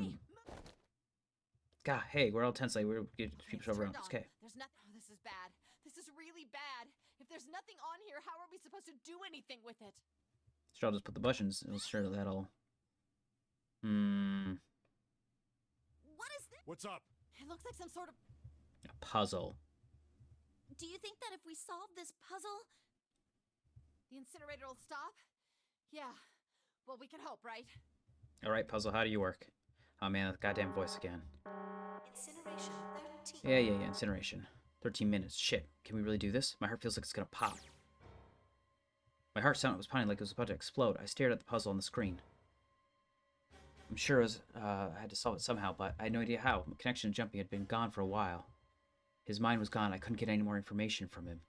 God, hey, we're all tense. Like, we're getting people shove around. It's okay. There's nothing. Oh, this is bad. This is really bad. If there's nothing on here, how are we supposed to do anything with it? Sure, I'll just put the buttons. It'll sure that'll... What is this? What's up? It looks like some sort of... A puzzle. Do you think that if we solve this puzzle... The incinerator will stop? Yeah. Well, we can hope, right? All right, puzzle, how do you work? Oh, man, that goddamn voice again. Incineration 13. Yeah, incineration. 13 minutes. Shit, can we really do this? My heart feels like it's gonna pop. My heart sounded was pounding like it was about to explode. I stared at the puzzle on the screen. I'm sure it was, I had to solve it somehow, but I had no idea how. My connection to Jumpy had been gone for a while. His mind was gone. I couldn't get any more information from him.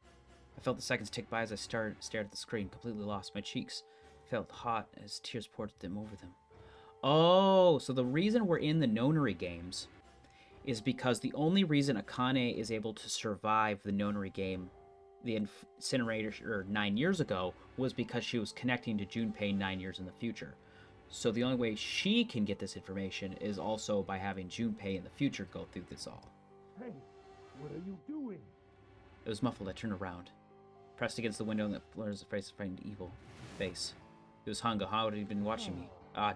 I felt the seconds tick by as I stared at the screen, completely lost. My cheeks felt hot as tears poured them over them. Oh, so the reason we're in the Nonary games is because the only reason Akane is able to survive the Nonary game the incinerator 9 years ago was because she was connecting to Junpei 9 years in the future. So the only way she can get this information is also by having Junpei in the future go through this all. Hey, what are you doing? It was muffled. I turned around. Pressed against the window and that flares a face of frightened evil face. It was Hongo. How had he been watching me?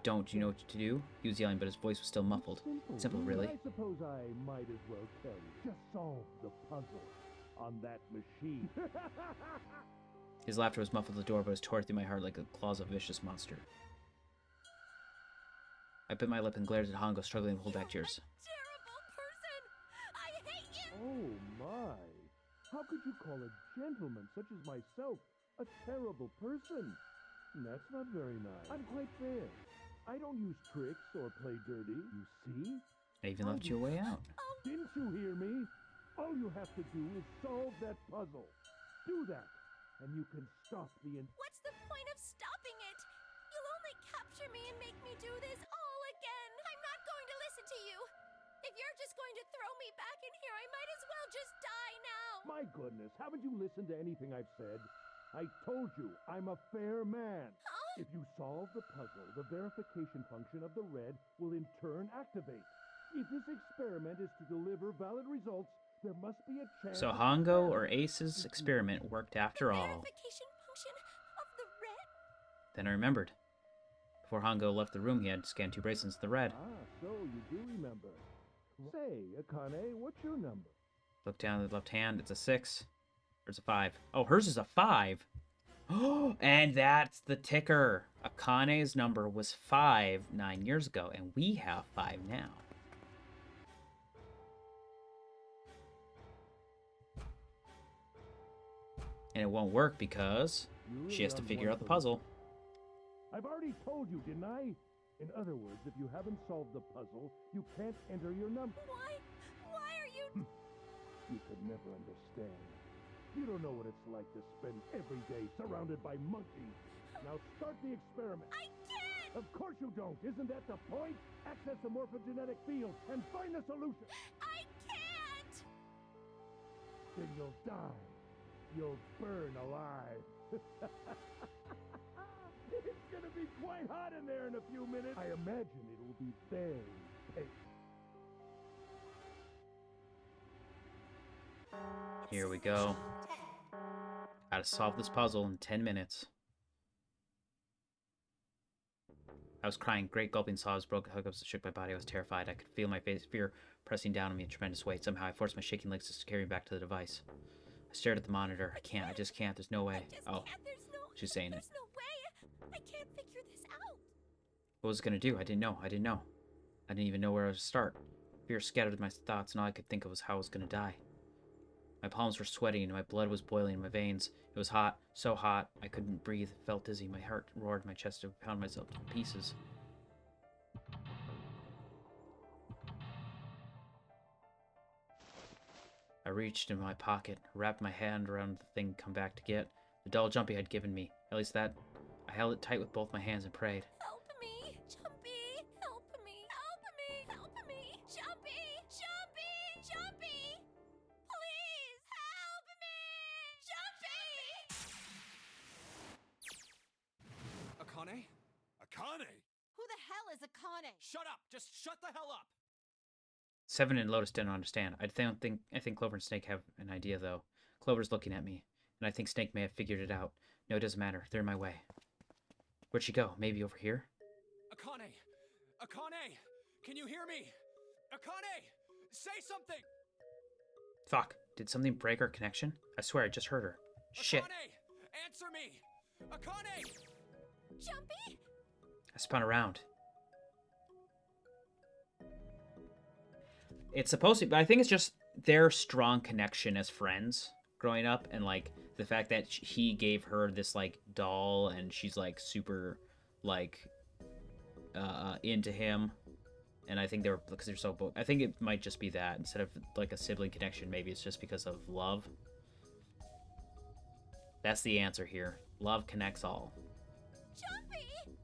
Don't you know what to do? He was yelling, but his voice was still muffled. Simple, really. I suppose I might as well tell you. Just solve the puzzle on that machine. His laughter was muffled at the door, but it was tore through my heart like the claws of a vicious monster. I bit my lip and glared at Hongo, struggling to hold back tears. Terrible person! I hate you! Oh my! How could you call a gentleman such as myself a terrible person? That's not very nice. I'm quite fair. I don't use tricks or play dirty, you see? I even left you a way out. Didn't you hear me? All you have to do is solve that puzzle. Do that, and you can stop the What's the point of stopping it? You'll only capture me and make me do this all again. I'm not going to listen to you. If you're just going to throw me back in here, I might as well just die now. My goodness, haven't you listened to anything I've said? I told you, I'm a fair man. If you solve the puzzle, the verification function of the red will in turn activate. If this experiment is to deliver valid results, there must be a chance... So Hongo or Ace's experiment worked after all. Verification function of the red? Then I remembered. Before Hongo left the room, he had scanned 2 bracelets in the red. Ah, so you do remember. Say, Akane, what's your number? Look down at the left hand, it's a 6. There's a 5. Oh, hers is a 5. Oh, and that's the ticker. Akane's number was 5 9 years ago, and we have 5 now. And it won't work because she has to figure out the puzzle. I've already told you, didn't I? In other words, if you haven't solved the puzzle, you can't enter your number. Why? Why are you... You could never understand. You don't know what it's like to spend every day surrounded by monkeys. Now start the experiment. I can't! Of course you don't. Isn't that the point? Access the morphogenetic field and find the solution. I can't! Then you'll die. You'll burn alive. It's gonna be quite hot in there in a few minutes. I imagine it'll be very pink. Here we go. Gotta solve this puzzle in 10 minutes. I was crying. Great gulping sobs broke hookups that shook my body. I was terrified. I could feel my face, fear pressing down on me in tremendous weight. Somehow I forced my shaking legs to carry me back to the device. I stared at the monitor. I just can't. There's no way. Oh, she's saying it. There's no way. I can't figure this out. What was I gonna do? I didn't know. I didn't even know where to start. Fear scattered my thoughts, and all I could think of was how I was gonna die. My palms were sweating, and my blood was boiling in my veins. It was hot, so hot, I couldn't breathe, felt dizzy. My heart roared, my chest to pound myself to pieces. I reached in my pocket, wrapped my hand around the thing come back to get. The doll Jumpy had given me. At least that. I held it tight with both my hands and prayed. Help me, Jumpy! Help me! Help me! Help me! Jumpy! Jumpy! Jumpy! Please help me! Jumpy! Akane? Akane! Who the hell is Akane? Shut up! Just shut the hell up! Seven and Lotus didn't understand. I think Clover and Snake have an idea, though. Clover's looking at me, and I think Snake may have figured it out. No, it doesn't matter. They're in my way. Where'd she go? Maybe over here? Akane! Akane! Can you hear me? Akane! Say something! Fuck. Did something break our connection? I swear I just heard her. Shit. Akane! Answer me! Akane! Jumpy? I spun around. It's supposed to be, but I think it's just their strong connection as friends growing up, and like the fact that he gave her this like doll and she's like super like into him, and I think because they're so I think it might just be that instead of like a sibling connection, maybe it's just because of love. That's the answer here. Love connects all. Jumpy!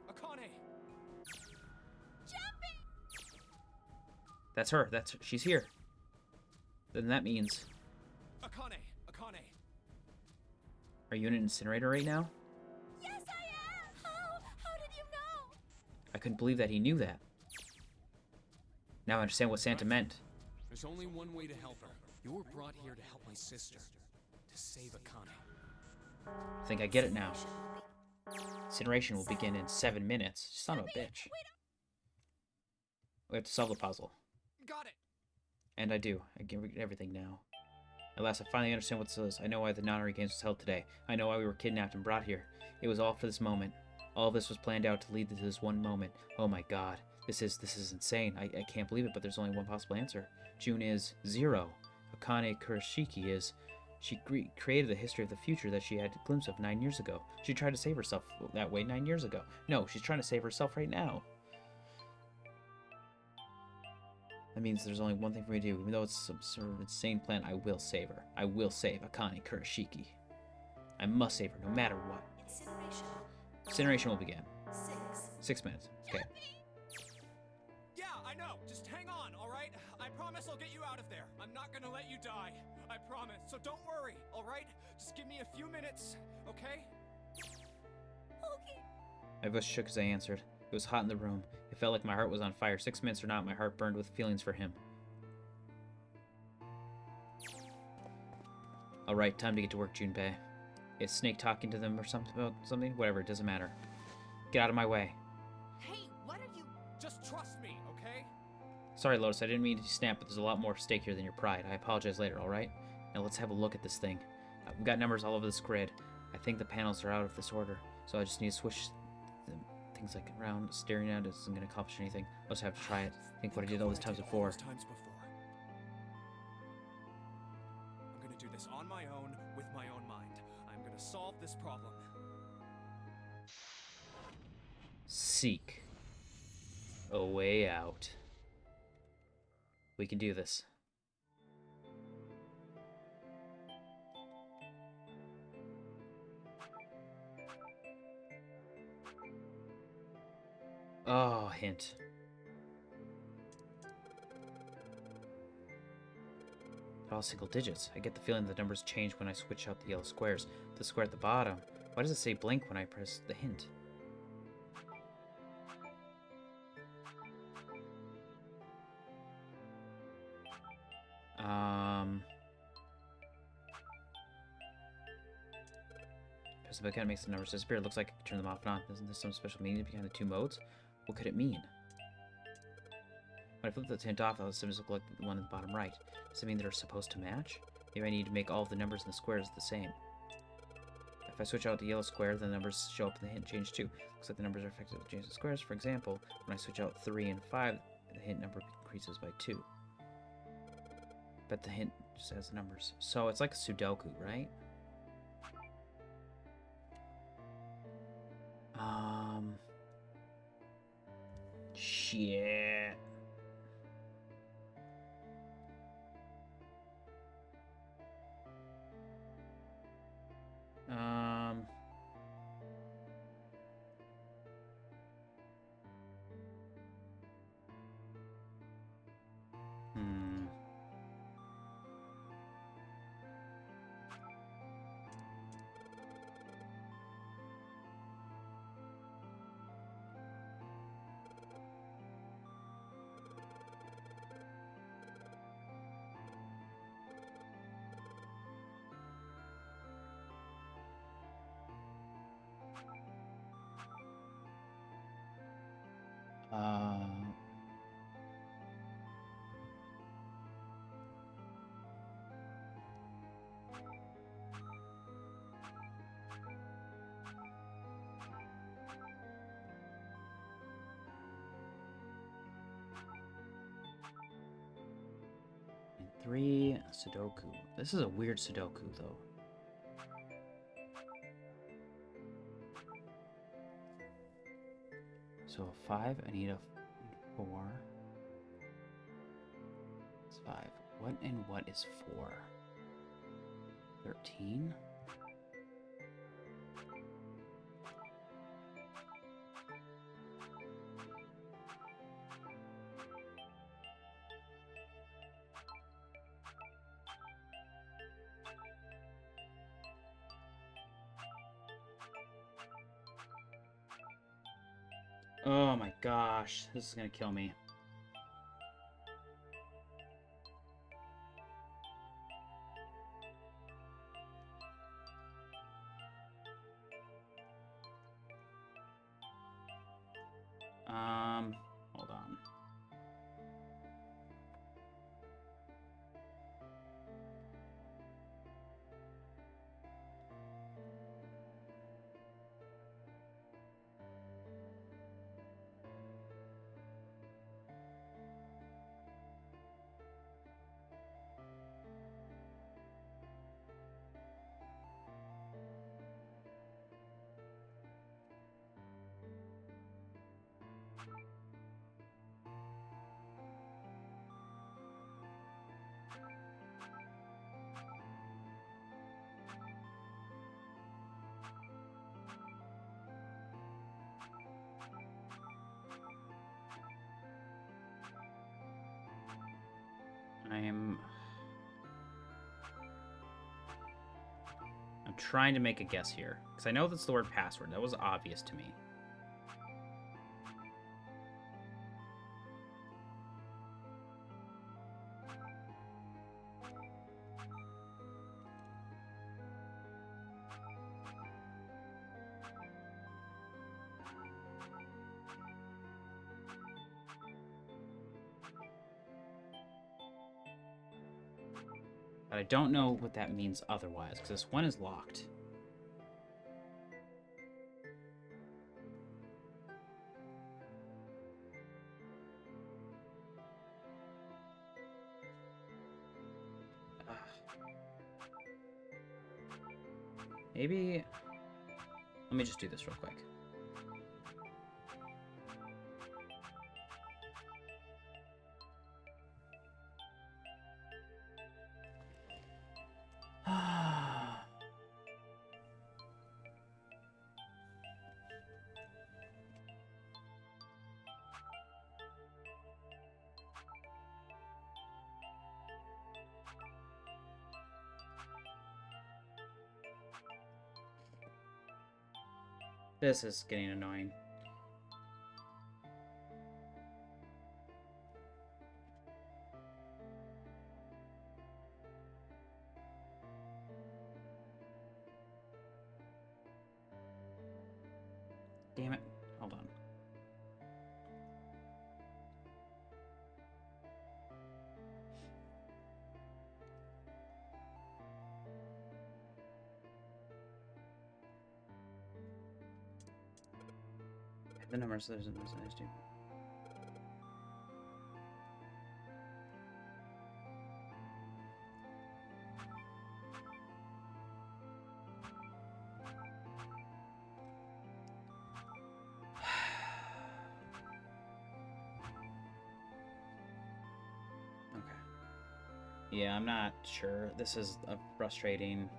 Akane! Jumpy! That's her. She's here. Then that means Akane! Are you in an incinerator right now? Yes, I am! How did you know? I couldn't believe that he knew that. Now I understand what Santa meant. There's only one way to help her. You were brought here to help my sister. To save Akane. I think I get it now. Incineration will begin in 7 minutes. Son of a bitch. We have to solve the puzzle. Got it! And I do. I get everything now. At last, I finally understand what this is. I know why the Nonary Games was held today. I know why we were kidnapped and brought here. It was all for this moment. All of this was planned out to lead to this one moment. Oh my god. This is insane. I can't believe it, but there's only one possible answer. June is 0. Akane Kurashiki is... She created the history of the future that she had a glimpse of 9 years ago. She tried to save herself that way 9 years ago. No, she's trying to save herself right now. That means there's only one thing for me to do. Even though it's some sort of insane plan, I will save her. I will save Akane Kurashiki. I must save her, no matter what. Incineration will begin. 6 minutes. Okay. Yeah, I know. Just hang on, alright? I promise I'll get you out of there. I'm not gonna let you die. I promise. So don't worry, alright? Just give me a few minutes, okay? Okay. My voice shook as I answered. It was hot in the room. It felt like my heart was on fire. 6 minutes or not, my heart burned with feelings for him. Alright, time to get to work, Junpei. Is Snake talking to them or something about something? Whatever, it doesn't matter. Get out of my way. Hey, what are you... Just trust me, okay? Sorry, Lotus, I didn't mean to snap, but there's a lot more at stake here than your pride. I apologize later, alright? Now let's have a look at this thing. We've got numbers all over this grid. I think the panels are out of this order, so I just need to switch the things like around. Staring at it isn't going to accomplish anything. I'll just have to try it. Think what I did all these times before. I'm gonna do this on my own, with my own mind. I'm gonna solve this problem. Seek a way out. We can do this. Oh, hint. They're all single digits. I get the feeling the numbers change when I switch out the yellow squares. The square at the bottom. Why does it say blank when I press the hint? Press the button makes the numbers disappear. It looks like I can turn them off and on. Isn't there some special meaning behind the two modes? What could it mean? When I flip the hint off, all the symbols look like the one in the bottom right. Does it mean they're supposed to match? Maybe I need to make all of the numbers in the squares the same. If I switch out the yellow square, the numbers show up and the hint change too. Looks like the numbers are affected with changing squares. For example, when I switch out 3 and 5, the hint number increases by 2. But the hint just has the numbers. So it's like a Sudoku, right? Shit. And 3 Sudoku. This is a weird Sudoku, though. So a 5, I need a 4. It's 5. What and what is 4? 13? Oh my gosh, this is gonna kill me. Hold on. I'm trying to make a guess here, because I know that's the word password. That was obvious to me. But I don't know what that means otherwise, because this one is locked. Maybe... Let me just do this real quick. This is getting annoying. Damn it. Hold on. The numbers, there's a nice too. Okay. Yeah, I'm not sure. This is a frustrating...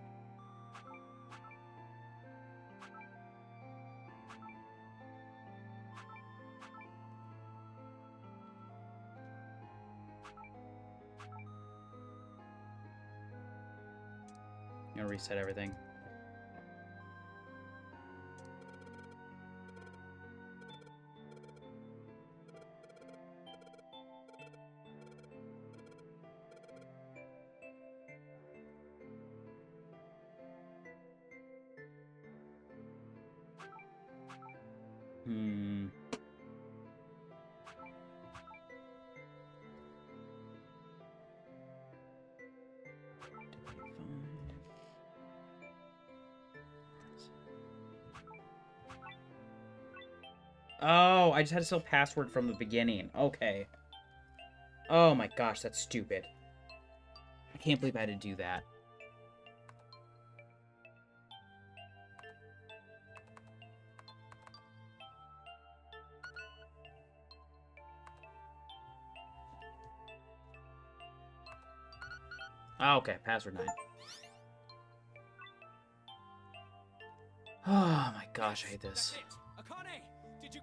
I'm gonna reset everything. Oh, I just had to still password from the beginning. Okay. Oh my gosh, that's stupid. I can't believe I had to do that. Oh, okay, password 9. Oh my gosh, I hate this. Akane, did you...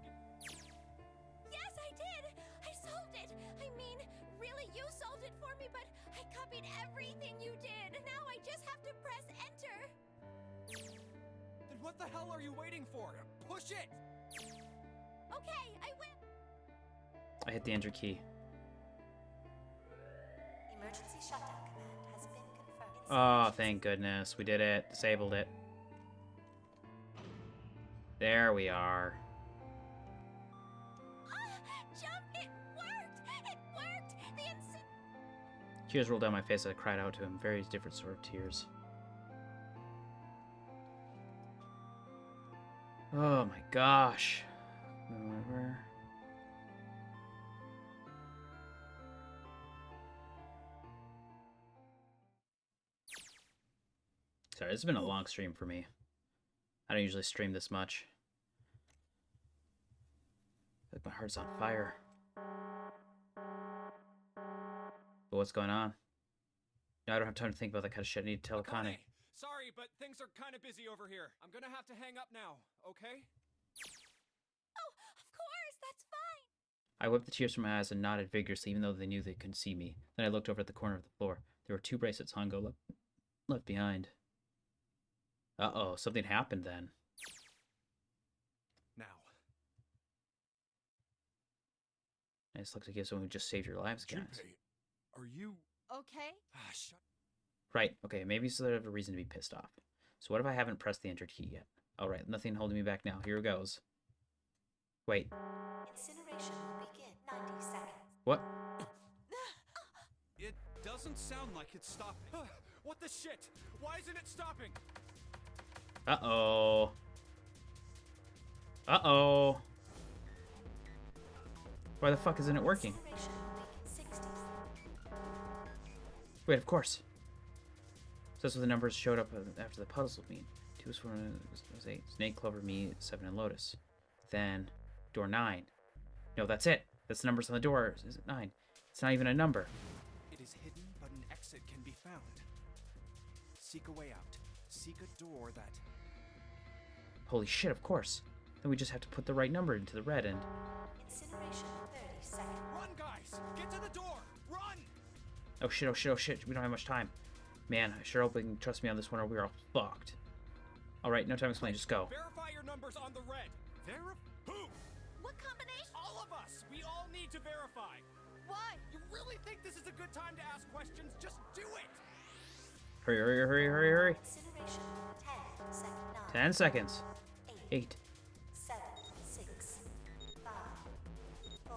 Yes, I did! I solved it! I mean, really, you solved it for me, but I copied everything you did. Now I just have to press enter. Then what the hell are you waiting for? Push it! Okay, I will. I hit the enter key. Emergency shutdown command has been confirmed. Oh, thank goodness. We did it. Disabled it. There we are. Jump! It worked! It worked! Tears rolled down my face as I cried out to him. Various different sort of tears. Oh my gosh. Whatever. Sorry, this has been a long stream for me. I don't usually stream this much. Like my heart's on fire. But what's going on? No, I don't have time to think about that kind of shit. I need to tell Akane. Sorry, but things are kind of busy over here. I'm gonna have to hang up now, okay? Oh, of course, that's fine. I wiped the tears from my eyes and nodded vigorously, even though they knew they couldn't see me. Then I looked over at the corner of the floor. There were 2 bracelets Hongo left behind. Uh-oh, something happened then. Now. This looks like someone who just saved your lives, guys. Junpei, are you... Okay. Shut. Right, okay, maybe so that I have a reason to be pissed off. So what if I haven't pressed the enter key yet? Alright, nothing holding me back now. Here it goes. Wait. Incineration will begin 90 seconds. What? It doesn't sound like it's stopping. What the shit? Why isn't it stopping? Uh-oh. Uh-oh. Why the fuck isn't it working? Incineration will begin 60 Wait, of course. So that's what the numbers showed up after the puzzle mean. 2 was 4, was 8. Snake, Clover, me, 7, and Lotus. Then, door 9. No, that's it. That's the numbers on the door. Is it 9? It's not even a number. It is hidden, but an exit can be found. Seek a way out. Seek a door that... Holy shit, of course. Then we just have to put the right number into the red end. Incineration 30 seconds. Run, guys! Get to the door! Run! Oh shit, oh shit, oh shit. We don't have much time. Man, I sure hope you can trust me on this one or we're all fucked. Alright, no time to explain, just go. Verify your numbers on the red. Who? What combination? All of us! We all need to verify! Why? You really think this is a good time to ask questions? Just do it! Hurry, hurry, hurry, hurry, hurry. Incineration 10 seconds. 10 seconds. 8. 7, 6, 5, 4,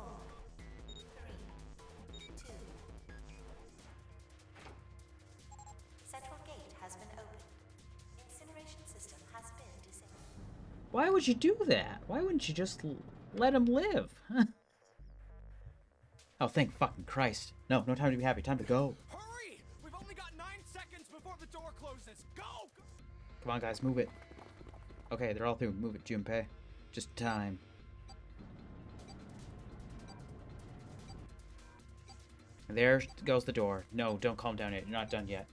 3, 2. Central gate has been opened. Incineration system has been disabled. Why would you do that? Why wouldn't you just let him live? Oh, thank fucking Christ. No, no time to be happy. Time to go. Hurry! We've only got 9 seconds before the door closes. Go! Come on, guys, move it. Okay, they're all through. Move it, Junpei. Just time. And there goes the door. No, don't calm down yet. You're not done yet.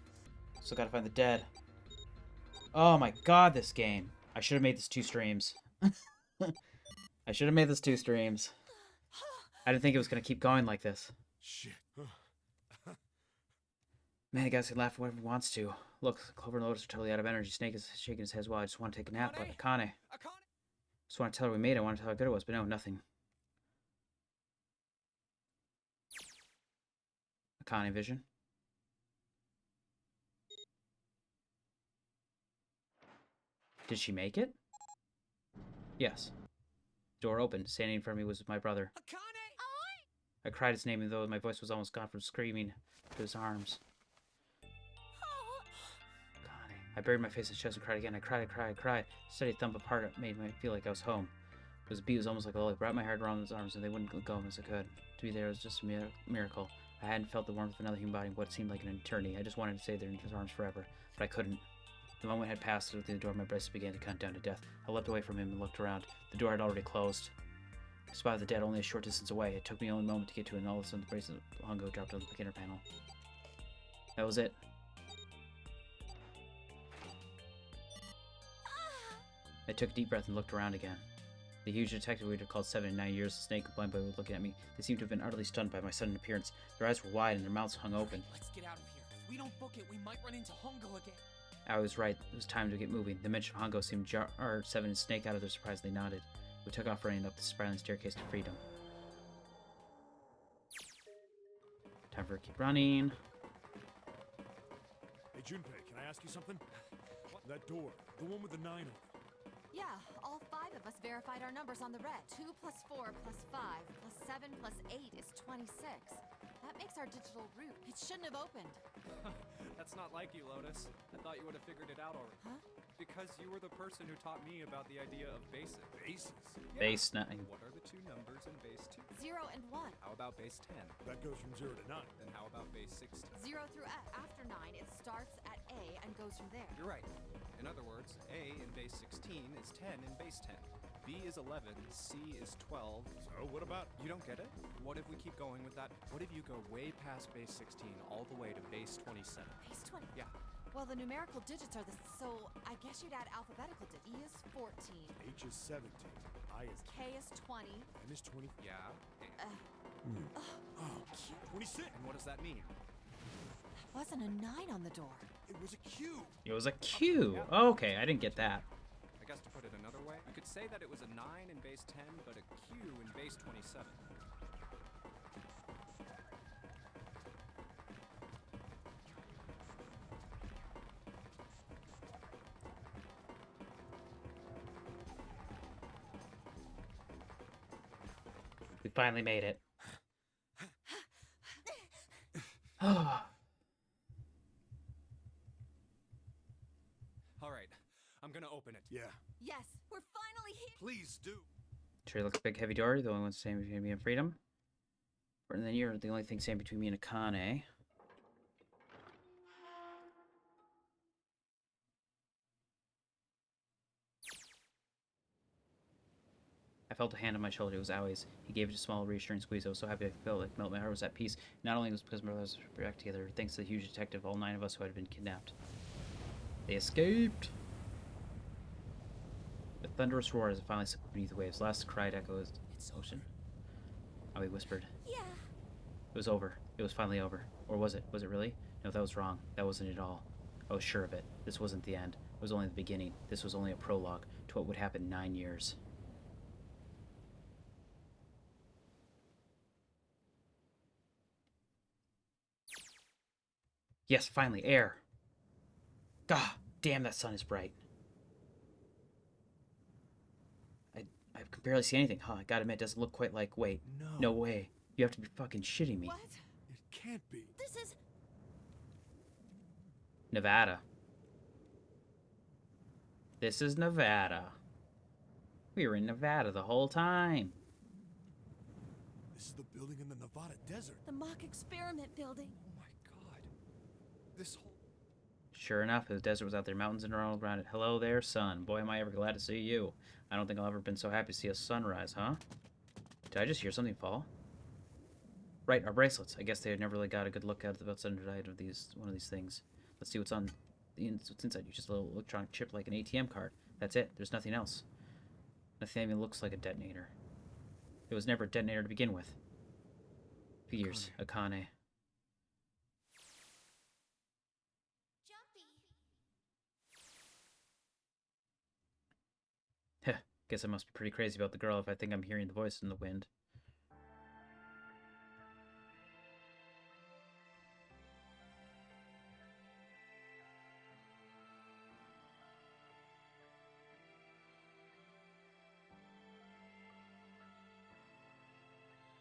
Still gotta find the dead. Oh my god, this game. I should have made this 2 streams. I should have made this 2 streams. I didn't think it was gonna keep going like this. Shit. Man, the guys can laugh whatever he wants to. Look, Clover and Lotus are totally out of energy. Snake is shaking his head as well. I just want to take a nap, but Akane. Just want to tell her we made it. I want to tell her how good it was, but no, nothing. Akane vision. Did she make it? Yes. Door opened. Standing in front of me was my brother. Akane! I cried his name, even though my voice was almost gone from screaming to his arms. Akane. I buried my face in his chest and cried again. I cried. Steady thump of heart made me feel like I was home. It was a beat was almost like a lullaby. Wrapped my heart around his arms and they wouldn't go as I could. To be there was just a miracle. I hadn't felt the warmth of another human body in what seemed like an eternity. I just wanted to stay there in his arms forever, but I couldn't. The moment had passed through the door, my breast began to count down to death. I leapt away from him and looked around. The door had already closed. I spotted the dead only a short distance away. It took me only a moment to get to it, and all of a sudden the bracelet of Hongo dropped on the beginner panel. That was it. I took a deep breath and looked around again. The huge detective we'd have called 7 in 9 years, the snake and blind boy were looking at me. They seemed to have been utterly stunned by my sudden appearance. Their eyes were wide and their mouths hung open. Let's get out of here. If we don't book it, we might run into Hongo again. I was right. It was time to get moving. The mention of Hongo seemed jar 7 and Snake out of their surprise. They nodded. We took off running up the spiraling staircase to freedom. Time for keep running. Hey, Junpei, can I ask you something? That door, the one with the 9 on it. Yeah, all 5 of us verified our numbers on the red. 2 plus 4 plus 5 plus 7 plus 8 is 26. That makes our digital route. It shouldn't have opened. That's not like you, Lotus. I thought you would have figured it out already. Huh? Because you were the person who taught me about the idea of bases. Bases? Base 9. What are the 2 numbers in base 2? 0 and 1. How about base 10? That goes from 0 to 9. Then how about base 16? 0 through after 9, it starts at A and goes from there. You're right. In other words, A in base 16 is 10 in base 10. B is 11, C is 12. So, what about? You don't get it? What if we keep going with that? What if you go way past base 16 all the way to base 27? Base 20. Yeah. Well, the numerical digits are the... So, I guess you'd add alphabetical digits. E is 14. H is 17. I is... K is 20. N is 20. Yeah. Oh, 26! And what does that mean? That wasn't a 9 on the door. It was a Q! It was a Q. Oh, okay, I didn't get that. I guess to put it another way, we could say that it was a 9 in base 10, but a Q in base 27. We finally made it. Alright, I'm gonna open it. Yeah. Yes, we're finally here. Please do. Trey looks big, heavy door. The only one standing between me and freedom. And then you're the only thing standing between me and Akane. I felt a hand on my shoulder. It was Awie's. He gave it a small, reassuring squeeze. I was so happy I felt like my heart was at peace. Not only was it because my brothers were back together, thanks to the huge detective, all 9 of us who had been kidnapped. They escaped! A thunderous roar as it finally slipped beneath the waves. Last cried echoes its ocean. Aoi whispered. Yeah. It was over. It was finally over. Or was it? Was it really? No, that was wrong. That wasn't it all. I was sure of it. This wasn't the end. It was only the beginning. This was only a prologue to what would happen in 9 years. Yes, finally, air. God damn, that sun is bright. I can barely see anything. Huh, I gotta admit, it doesn't look quite like... Wait. No way. You have to be fucking shitting me. What? It can't be. This is... Nevada. This is Nevada. We were in Nevada the whole time. This is the building in the Nevada desert. the mock experiment building. Oh my god. This whole... Sure enough, the desert was out there, mountains and all around it. Hello there, sun. Boy, am I ever glad to see you. I don't think I've ever been so happy to see a sunrise, huh? Did I just hear something fall? Right, our bracelets. I guess they never really got a good look at the outside of one of these things. Let's see what's on what's inside you. Just a little electronic chip like an ATM card. That's it. There's nothing else. Nothing even looks like a detonator. It was never a detonator to begin with. Figures. Akane. Jumpy. Heh. Guess I must be pretty crazy about the girl if I think I'm hearing the voice in the wind.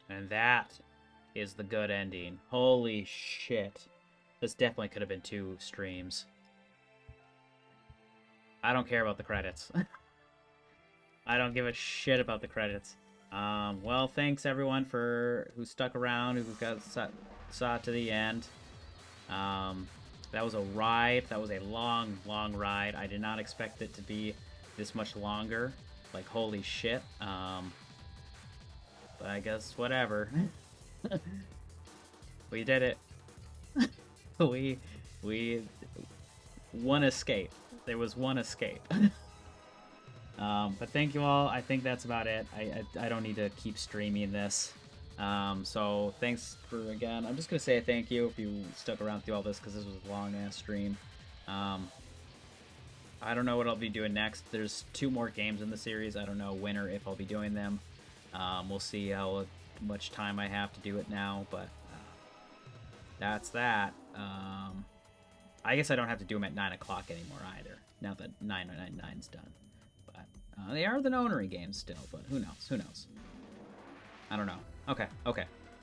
And that is the good ending. Holy shit. This definitely could have been 2 streams. I don't care about the credits. I don't give a shit about the credits. Well, thanks everyone who stuck around, who saw it to the end. That was a ride. That was a long, long ride. I did not expect it to be this much longer. Like, holy shit. But I guess whatever. We did it. we one escape. There was one escape. But thank you all. I think that's about it. I don't need to keep streaming this. So thanks for, again, I'm just gonna say a thank you if you stuck around through all this, because this was a long ass stream. I don't know what I'll be doing next. There's 2 more games in the series. I don't know when or if I'll be doing them. We'll see how much time I have to do it now, but that's that. I guess I don't have to do them at 9 o'clock anymore either, now that 999's done. But they are the Nonary games still, but who knows? Who knows? I don't know. Okay.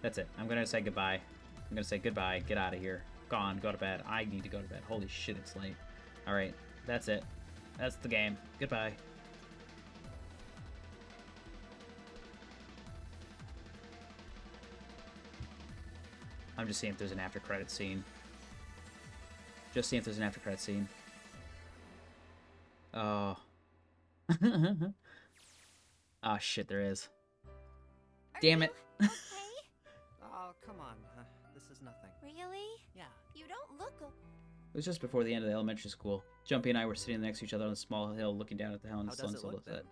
That's it. I'm going to say goodbye. I'm going to say goodbye. Get out of here. Gone. Go to bed. I need to go to bed. Holy shit, it's late. Alright. That's it. That's the game. Goodbye. I'm just seeing if there's an after credit scene. Just seeing if there's an after credit scene. Oh. Oh shit, there is. Damn it. Oh, come on. This is nothing. Really? Yeah. You don't look. It was just before the end of the elementary school. Jumpy and I were sitting next to each other on a small hill looking down at the hill and the How does it sunset. look then?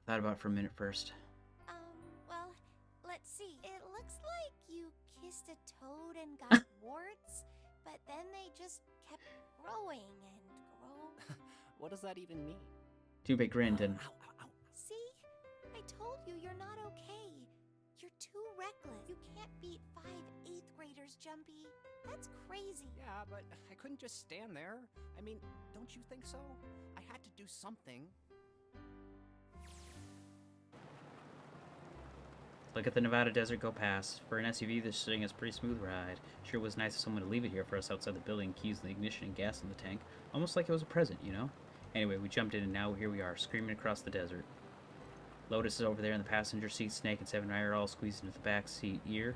Thought about it for a minute first. Well, let's see. It looks like you kissed a toad and got warts, but then they just kept growing and grow. What does that even mean? Junpei grinned and... See? I told you you're not okay. You're too reckless. You can't beat 5 8th graders, Jumpy. That's crazy. Yeah, but I couldn't just stand there. I mean, don't you think so? I had to do something. Look at the Nevada desert go past. For an SUV, this thing is a pretty smooth ride. Sure was nice of someone to leave it here for us outside the building, keys in the ignition and gas in the tank. Almost like it was a present, you know? Anyway, we jumped in and now here we are, screaming across the desert. Lotus is over there in the passenger seat, Snake and Seven and I are all squeezed into the back seat here.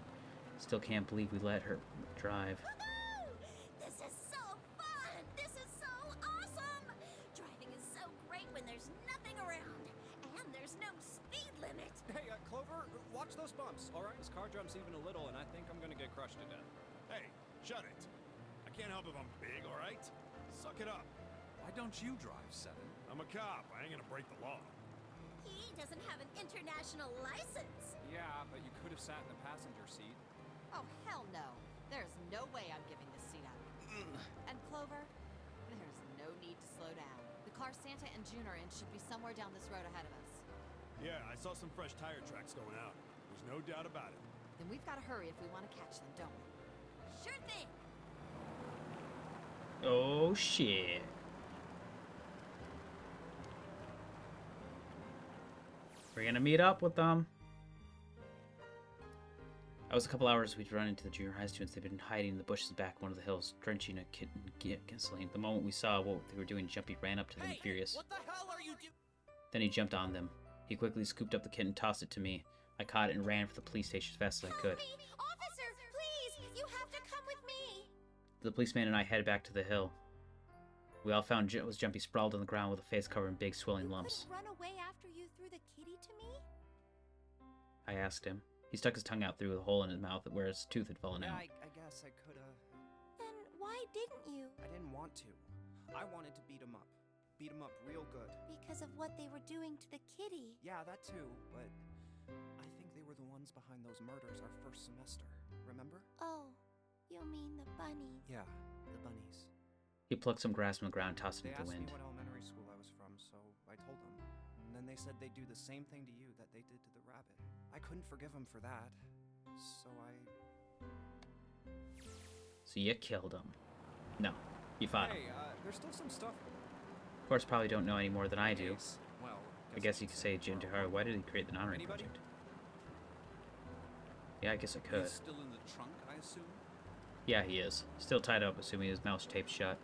Still can't believe we let her drive. Woohoo! This is so fun! This is so awesome! Driving is so great when there's nothing around. And there's no speed limit. Hey, Clover, watch those bumps, all right? This car jumps even a little, and I think I'm gonna get crushed to death. Hey, shut it. I can't help if I'm big, all right? Suck it up. Why don't you drive, Seven? I'm a cop. I ain't gonna break the law. He doesn't have an international license. Yeah, but you could have sat in the passenger seat. Oh, hell no. There's no way I'm giving this seat up. And Clover, there's no need to slow down. The car Santa and June are in should be somewhere down this road ahead of us. Yeah, I saw some fresh tire tracks going out. There's no doubt about it. Then we've got to hurry if we want to catch them, don't we? Sure thing. Oh shit. We're gonna meet up with them. That was a couple hours we'd run into the junior high students. They'd been hiding in the bushes back one of the hills, drenching a kitten gasoline. The moment we saw what they were doing, Jumpy ran up to them, furious. What the hell are you doing? Then he jumped on them. He quickly scooped up the kitten and tossed it to me. I caught it and ran for the police station as fast as I could. Help me! Officer, please! You have to come with me! The policeman and I headed back to the hill. We all found was Jumpy sprawled on the ground with a face covered in big swelling lumps. Run away after you threw the kitty to me? I asked him. He stuck his tongue out through the hole in his mouth where his tooth had fallen Yeah, out. I guess I could've. Then why didn't you? I didn't want to. I wanted to beat him up. Beat him up real good. Because of what they were doing to the kitty. Yeah, that too, but I think they were the ones behind those murders our first semester. Remember? Oh, you mean the bunnies? Yeah, the bunnies. He plucked some grass from the ground and tossed They it into the asked me wind. what elementary school I was from, so I told them. And then they said they'd do the same thing to you that they did to the rabbit. I couldn't forgive him for that, so So you killed him. No, you fought him. Hey, there's still some stuff. Of course, probably don't know any more than I do. Case. Well, I guess you could say, Jim Tahara, why did he create the Nonary Anybody? Project? Yeah, I guess I could. He's still in the trunk, I assume? Yeah, he is. Still tied up, assuming his mouth's taped shut.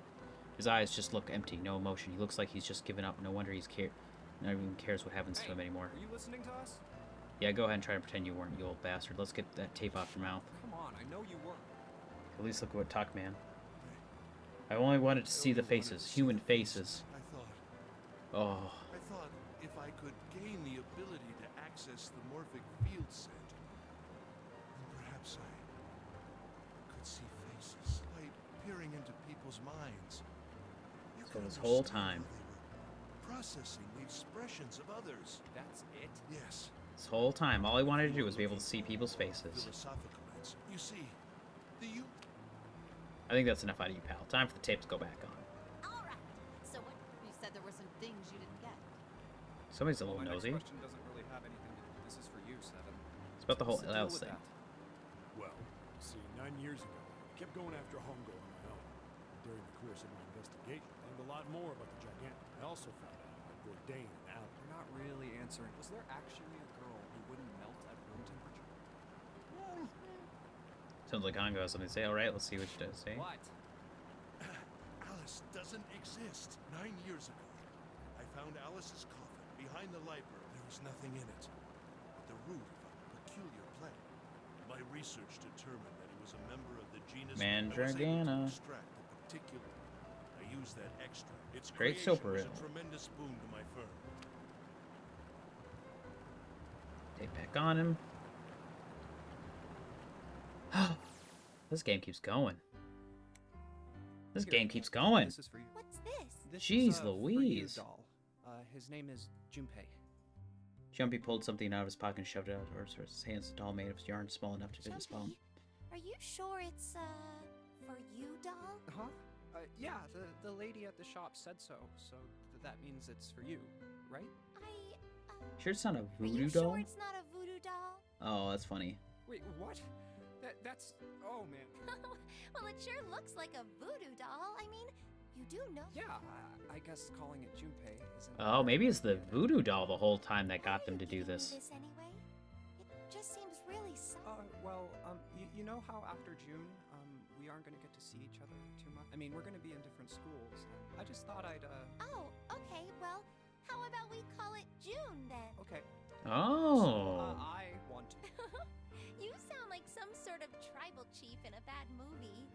His eyes just look empty, no emotion. He looks like he's just given up. No wonder he's not even cares what happens to him anymore. Are you listening to us? Yeah, go ahead and try to pretend you weren't, you old bastard. Let's get that tape off your mouth. Come on, I know you weren't. At least look at what talk, man. I only wanted to see the faces, human faces. Oh. I thought if I could gain the ability to access the Morphic Field Center, then perhaps I could see faces by peering into people's minds. You So could this whole understand time, how they were processing the expressions of others. That's it? Yes. this whole time, all I wanted to do was be able to see people's faces. Philosophical answer. You see, the I think that's enough out of you, pal. Time for the tape to go back on. All right. So what? You said there were some things you didn't get. Somebody's a little My next nosy. question doesn't really have anything to do. This is for you, Seven. It's about the whole What's the deal Alice with thing. that? Well, see, 9 years ago, I kept going after Hongo on my own. During the course of my investigation, I learned a lot more about the Gigantic. I also found out about Bourdain and Alice. You're not really answering. Was there actually a girl who wouldn't melt at room temperature? Sounds like Hongo has something to say. All right, let's see what she does say. What? Alice doesn't exist. 9 years ago, I found Alice's coffin behind the library. There was nothing in it but the root of a peculiar plant. My research determined that it was a member of the genus Mandragana. I was able to extract the particular. I used that extract. Its Great creation was Soparil. a tremendous boon to my firm. Take back on him. This game keeps going. This Here, game keeps going. This is for you. What's this? This Jeez is, for you, Louise. doll. His name is Junpei. Jumpy pulled something out of his pocket and shoved it out towards his hands. A doll made of yarn small enough to fit his palm. Jumpy, are you sure it's, for you, doll? Huh? Yeah, the lady at the shop said so. So that means it's for you, right? Sure it's not a Are voodoo you doll? sure it's not a voodoo doll? Oh, that's funny. Wait, what? That's... Oh, man. Well, it sure looks like a voodoo doll. I mean, you do know. Yeah, I guess calling it Junpei isn't... Oh, maybe it's the voodoo doll the whole time that got them to do Giving me this. this anyway? It just seems really Well, you know how after June, we aren't gonna get to see each other too much? I mean, we're gonna be in different schools. I just thought I'd, Oh, okay. Well, how about we call it June then? Okay. Oh. So, I want to. You sound like some sort of tribal chief in a bad movie.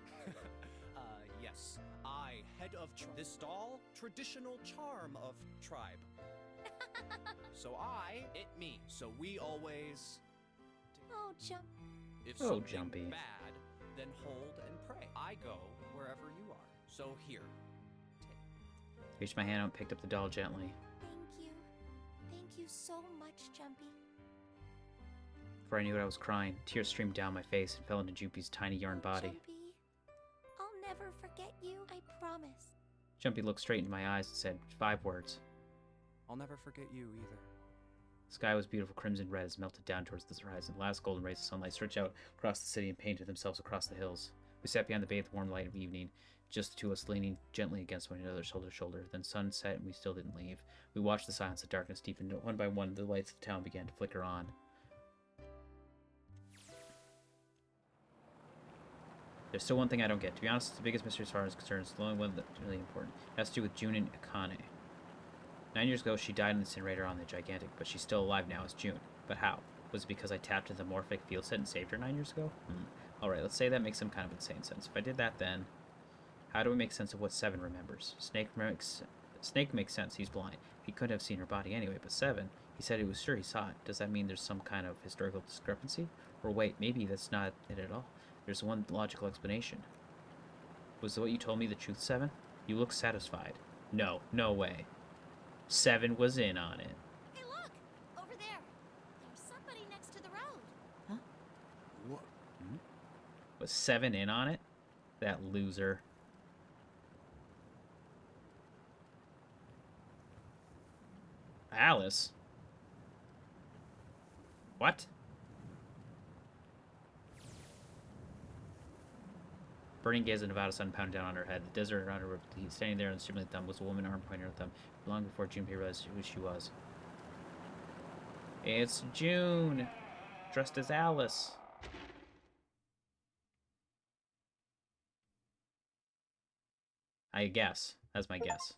Yes. I, head of this doll, traditional charm of tribe. So me. So we always... Oh, Jump. If Oh, something Jumpy. bad, then hold and pray. I go wherever you are. So here. Reached my hand out and picked up the doll gently. Thank you. Thank you so much, Jumpy. Before I knew it, I was crying. Tears streamed down my face and fell into Jumpy's tiny yarn body. Jumpy, I'll never forget you, I promise. Jumpy looked straight into my eyes and said 5 words. I'll never forget you either. The sky was beautiful crimson red as it melted down towards the horizon. The last golden rays of sunlight stretched out across the city and painted themselves across the hills. We sat behind the bathed warm light of evening, just the two of us leaning gently against one another, shoulder to shoulder. Then sun set and we still didn't leave. We watched the silence of darkness deepen. One by one, the lights of the town began to flicker on. There's still one thing I don't get. To be honest, it's the biggest mystery as far as concerned. It's the only one that's really important. It has to do with June and Akane. 9 years ago, she died in the incinerator on the Gigantic, but she's still alive now as June. But how? Was it because I tapped into the morphic field set and saved her 9 years ago? Alright, let's say that makes some kind of insane sense. If I did that, then how do we make sense of what 7 remembers? Snake makes sense. He's blind. He couldn't have seen her body anyway, but 7, he said he was sure he saw it. Does that mean there's some kind of historical discrepancy? Or wait, maybe that's not it at all. There's one logical explanation. Was what you told me the truth, 7? You look satisfied. No, no way. 7 was in on it. Hey, look! Over there. There's somebody next to the road. What? Was 7 in on it? That loser. Alice? What? Burning gaze of Nevada sun pounded down on her head. The desert around her, standing there and stimulated thumb, was a woman arm pointing her thumb. Long before Junpei realized who she was. It's June! Dressed as Alice. I guess. That's my guess.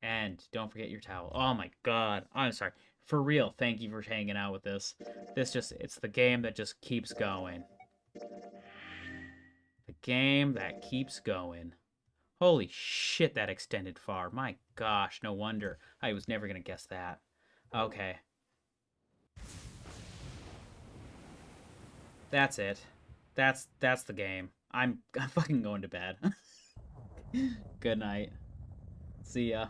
And don't forget your towel. Oh my god. I'm sorry. For real, thank you for hanging out with this. It's the game that just keeps going. The game that keeps going. Holy shit, that extended far. My gosh, no wonder. I was never gonna guess that. Okay. That's it. That's the game. I'm fucking going to bed. Good night. See ya.